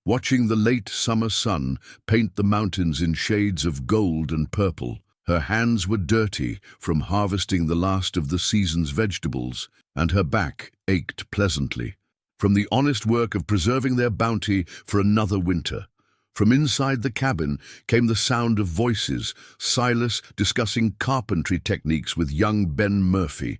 watching the late summer sun paint the mountains in shades of gold and purple. Her hands were dirty from harvesting the last of the season's vegetables, and her back ached pleasantly from the honest work of preserving their bounty for another winter. From inside the cabin came the sound of voices, Silas discussing carpentry techniques with young Ben Murphy,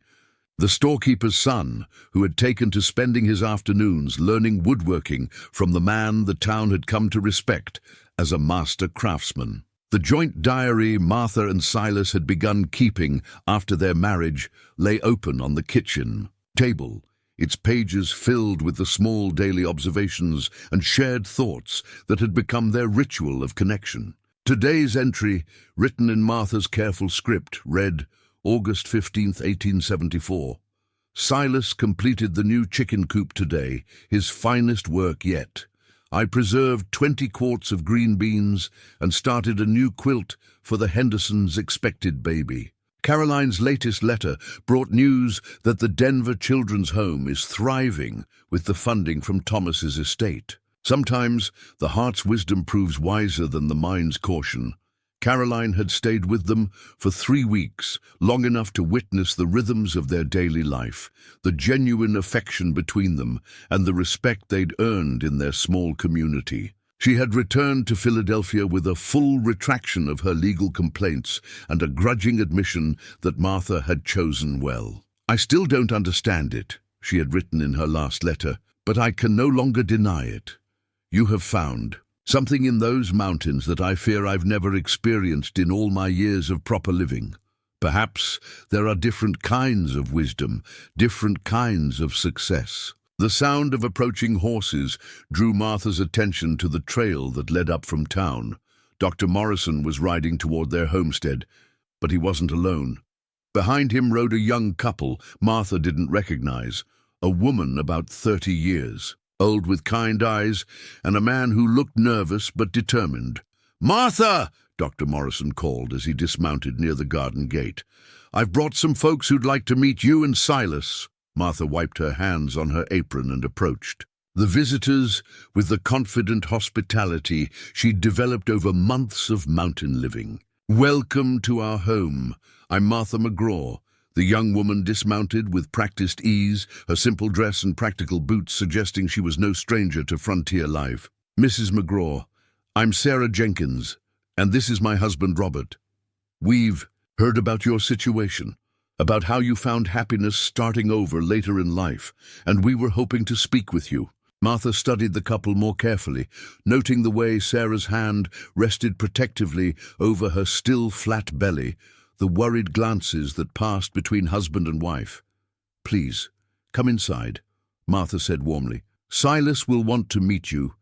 the storekeeper's son, who had taken to spending his afternoons learning woodworking from the man the town had come to respect as a master craftsman. The joint diary Martha and Silas had begun keeping after their marriage lay open on the kitchen table, its pages filled with the small daily observations and shared thoughts that had become their ritual of connection. Today's entry, written in Martha's careful script, read, August 15th, 1874. Silas completed the new chicken coop today, his finest work yet. I preserved 20 quarts of green beans and started a new quilt for the Hendersons' expected baby. Caroline's latest letter brought news that the Denver Children's Home is thriving with the funding from Thomas's estate. Sometimes the heart's wisdom proves wiser than the mind's caution. Caroline had stayed with them for 3 weeks, long enough to witness the rhythms of their daily life, the genuine affection between them, and the respect they'd earned in their small community. She had returned to Philadelphia with a full retraction of her legal complaints and a grudging admission that Martha had chosen well. "I still don't understand it," she had written in her last letter, "but I can no longer deny it. You have found something in those mountains that I fear I've never experienced in all my years of proper living. Perhaps there are different kinds of wisdom, different kinds of success." The sound of approaching horses drew Martha's attention to the trail that led up from town. Dr. Morrison was riding toward their homestead, but he wasn't alone. Behind him rode a young couple Martha didn't recognize, a woman about 30 years, old with kind eyes, and a man who looked nervous but determined. "Martha!" Dr. Morrison called as he dismounted near the garden gate. "I've brought some folks who'd like to meet you and Silas." Martha wiped her hands on her apron and approached. The visitors, with the confident hospitality she'd developed over months of mountain living. "Welcome to our home. I'm Martha McGraw." The young woman dismounted with practiced ease, her simple dress and practical boots suggesting she was no stranger to frontier life. "Mrs. McGraw, I'm Sarah Jenkins, and this is my husband Robert. We've heard about your situation, about how you found happiness starting over later in life, and we were hoping to speak with you." Martha studied the couple more carefully, noting the way Sarah's hand rested protectively over her still flat belly, the worried glances that passed between husband and wife. "Please, come inside," Martha said warmly. "Silas will want to meet you,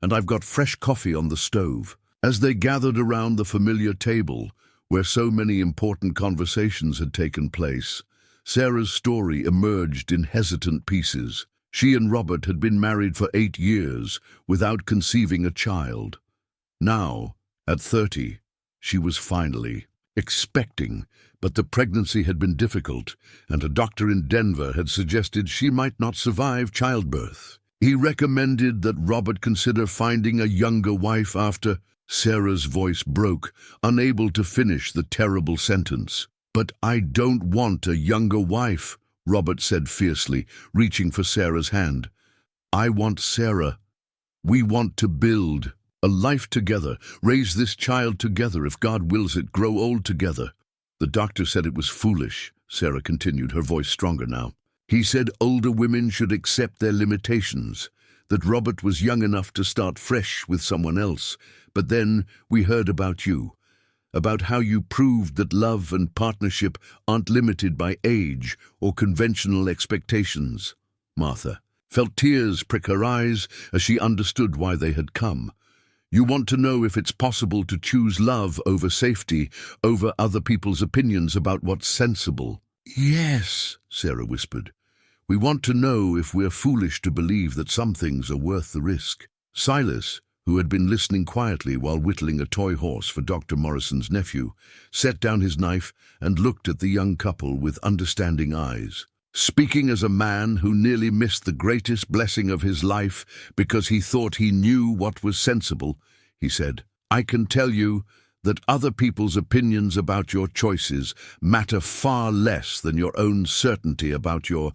and I've got fresh coffee on the stove." As they gathered around the familiar table, where so many important conversations had taken place, Sarah's story emerged in hesitant pieces. She and Robert had been married for 8 years without conceiving a child. Now, at 30, she was finally expecting, but the pregnancy had been difficult, and a doctor in Denver had suggested she might not survive childbirth. He recommended that Robert consider finding a younger wife after. Sarah's voice broke, unable to finish the terrible sentence. "But I don't want a younger wife," Robert said fiercely, reaching for Sarah's hand. "I want Sarah. We want to build a life together, raise this child together if God wills it, grow old together." "The doctor said it was foolish," Sarah continued, her voice stronger now. "He said older women should accept their limitations, that Robert was young enough to start fresh with someone else. But then we heard about you, about how you proved that love and partnership aren't limited by age or conventional expectations." Martha felt tears prick her eyes as she understood why they had come. "You want to know if it's possible to choose love over safety, over other people's opinions about what's sensible." "Yes," Sarah whispered. "We want to know if we're foolish to believe that some things are worth the risk." Silas, who had been listening quietly while whittling a toy horse for Dr. Morrison's nephew, set down his knife and looked at the young couple with understanding eyes. Speaking as a man who nearly missed the greatest blessing of his life because he thought he knew what was sensible, he said, "I can tell you that other people's opinions about your choices matter far less than your own certainty about your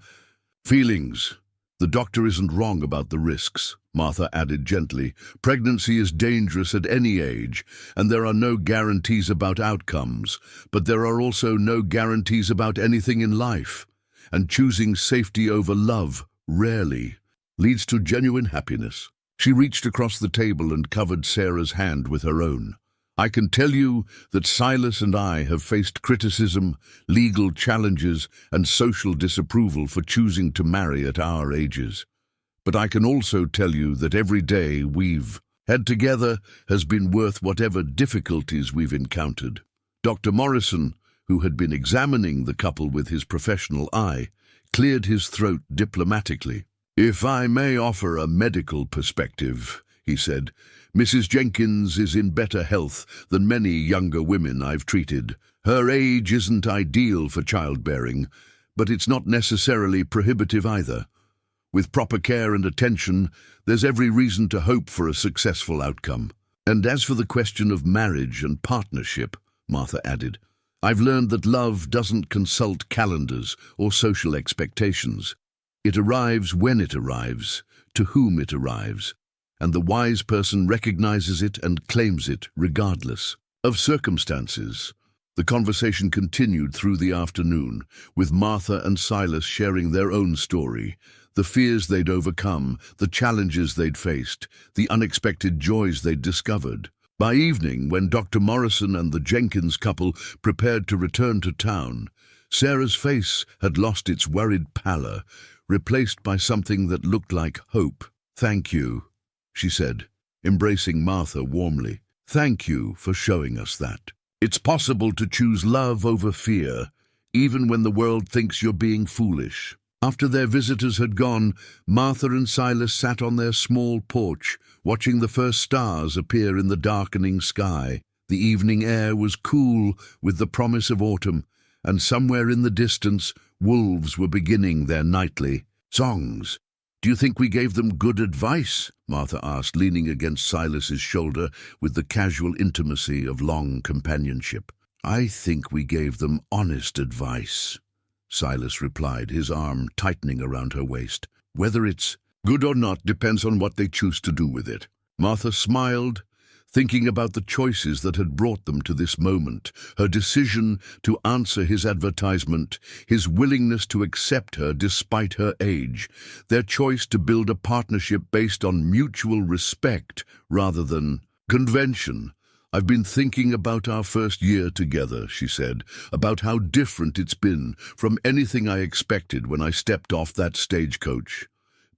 feelings. The doctor isn't wrong about the risks," Martha added gently. "Pregnancy is dangerous at any age, and there are no guarantees about outcomes, but there are also no guarantees about anything in life. And choosing safety over love rarely leads to genuine happiness." She reached across the table and covered Sarah's hand with her own. "I can tell you that Silas and I have faced criticism, legal challenges, and social disapproval for choosing to marry at our ages. But I can also tell you that every day we've had together has been worth whatever difficulties we've encountered." Dr. Morrison, who had been examining the couple with his professional eye, cleared his throat diplomatically. "If I may offer a medical perspective," he said. "Mrs. Jenkins is in better health than many younger women I've treated. Her age isn't ideal for childbearing, but it's not necessarily prohibitive either. With proper care and attention, there's every reason to hope for a successful outcome. And as for the question of marriage and partnership," Martha added, "I've learned that love doesn't consult calendars or social expectations. It arrives when it arrives, to whom it arrives, and the wise person recognizes it and claims it regardless of circumstances." The conversation continued through the afternoon, with Martha and Silas sharing their own story, the fears they'd overcome, the challenges they'd faced, the unexpected joys they'd discovered. By evening, when Dr. Morrison and the Jenkins couple prepared to return to town, Sarah's face had lost its worried pallor, replaced by something that looked like hope. "Thank you," she said, embracing Martha warmly. "Thank you for showing us that. It's possible to choose love over fear, even when the world thinks you're being foolish." After their visitors had gone, Martha and Silas sat on their small porch, watching the first stars appear in the darkening sky. The evening air was cool with the promise of autumn, and somewhere in the distance, wolves were beginning their nightly songs. "Do you think we gave them good advice?" Martha asked, leaning against Silas's shoulder with the casual intimacy of long companionship. "I think we gave them honest advice," Silas replied, his arm tightening around her waist. "Whether it's good or not depends on what they choose to do with it." Martha smiled, thinking about the choices that had brought them to this moment, her decision to answer his advertisement, his willingness to accept her despite her age, their choice to build a partnership based on mutual respect rather than convention. "I've been thinking about our first year together," she said, "about how different it's been from anything I expected when I stepped off that stagecoach."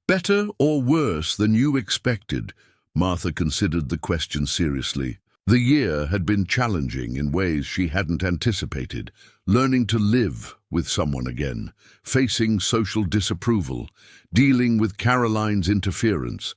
"Better or worse than you expected?" Martha considered the question seriously. The year had been challenging in ways she hadn't anticipated, learning to live with someone again, facing social disapproval, dealing with Caroline's interference.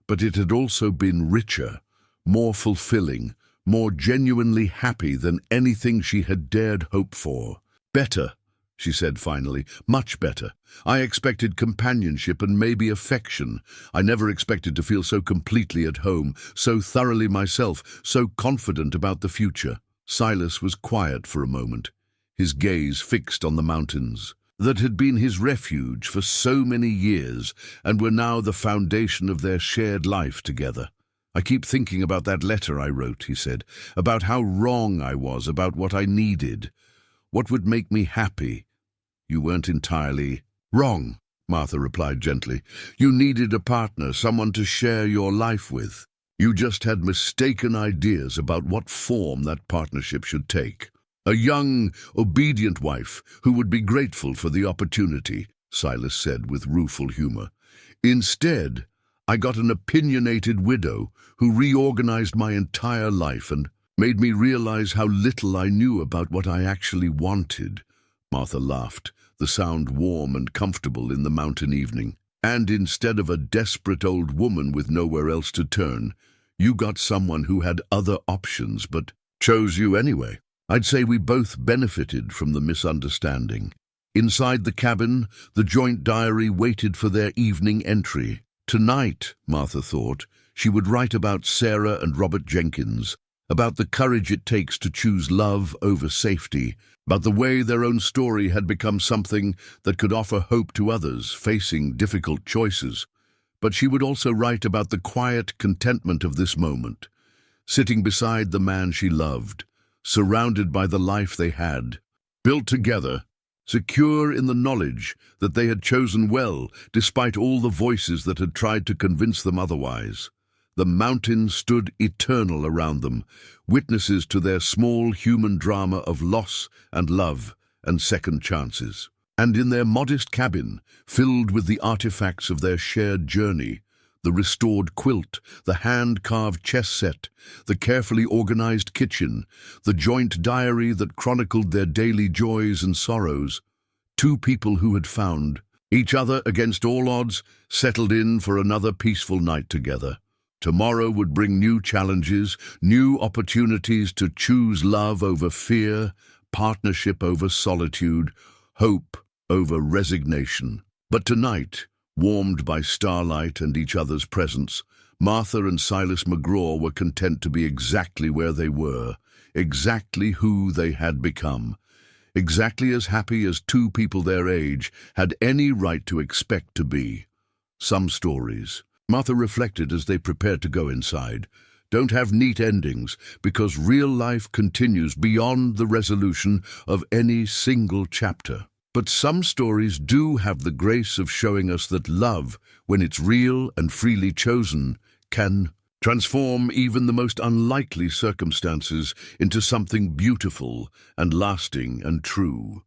But it had also been richer, more fulfilling, more genuinely happy than anything she had dared hope for. "Better," she said finally, "much better. I expected companionship and maybe affection. I never expected to feel so completely at home, so thoroughly myself, so confident about the future." Silas was quiet for a moment, his gaze fixed on the mountains that had been his refuge for so many years and were now the foundation of their shared life together. "I keep thinking about that letter I wrote," he said, "about how wrong I was, about what I needed, what would make me happy." "You weren't entirely wrong," Martha replied gently. "You needed a partner, someone to share your life with. You just had mistaken ideas about what form that partnership should take. A young, obedient wife who would be grateful for the opportunity," Silas said with rueful humor. "Instead, I got an opinionated widow who reorganized my entire life and made me realize how little I knew about what I actually wanted." Martha laughed, the sound warm and comfortable in the mountain evening. "And instead of a desperate old woman with nowhere else to turn, you got someone who had other options but chose you anyway." I'd say we both benefited from the misunderstanding. Inside the cabin, the joint diary waited for their evening entry. Tonight, Martha thought, she would write about Sarah and Robert Jenkins, about the courage it takes to choose love over safety, about the way their own story had become something that could offer hope to others facing difficult choices. But she would also write about the quiet contentment of this moment, sitting beside the man she loved, surrounded by the life they had, built together, secure in the knowledge that they had chosen well despite all the voices that had tried to convince them otherwise. The mountains stood eternal around them, witnesses to their small human drama of loss and love and second chances. And in their modest cabin, filled with the artifacts of their shared journey, the restored quilt, the hand-carved chess set, the carefully organized kitchen, the joint diary that chronicled their daily joys and sorrows, two people who had found each other against all odds, settled in for another peaceful night together. Tomorrow would bring new challenges, new opportunities to choose love over fear, partnership over solitude, hope over resignation. But tonight, warmed by starlight and each other's presence, Martha and Silas McGraw were content to be exactly where they were, exactly who they had become, exactly as happy as two people their age had any right to expect to be. Some stories, Martha reflected as they prepared to go inside, don't have neat endings because real life continues beyond the resolution of any single chapter. But some stories do have the grace of showing us that love, when it's real and freely chosen, can transform even the most unlikely circumstances into something beautiful and lasting and true.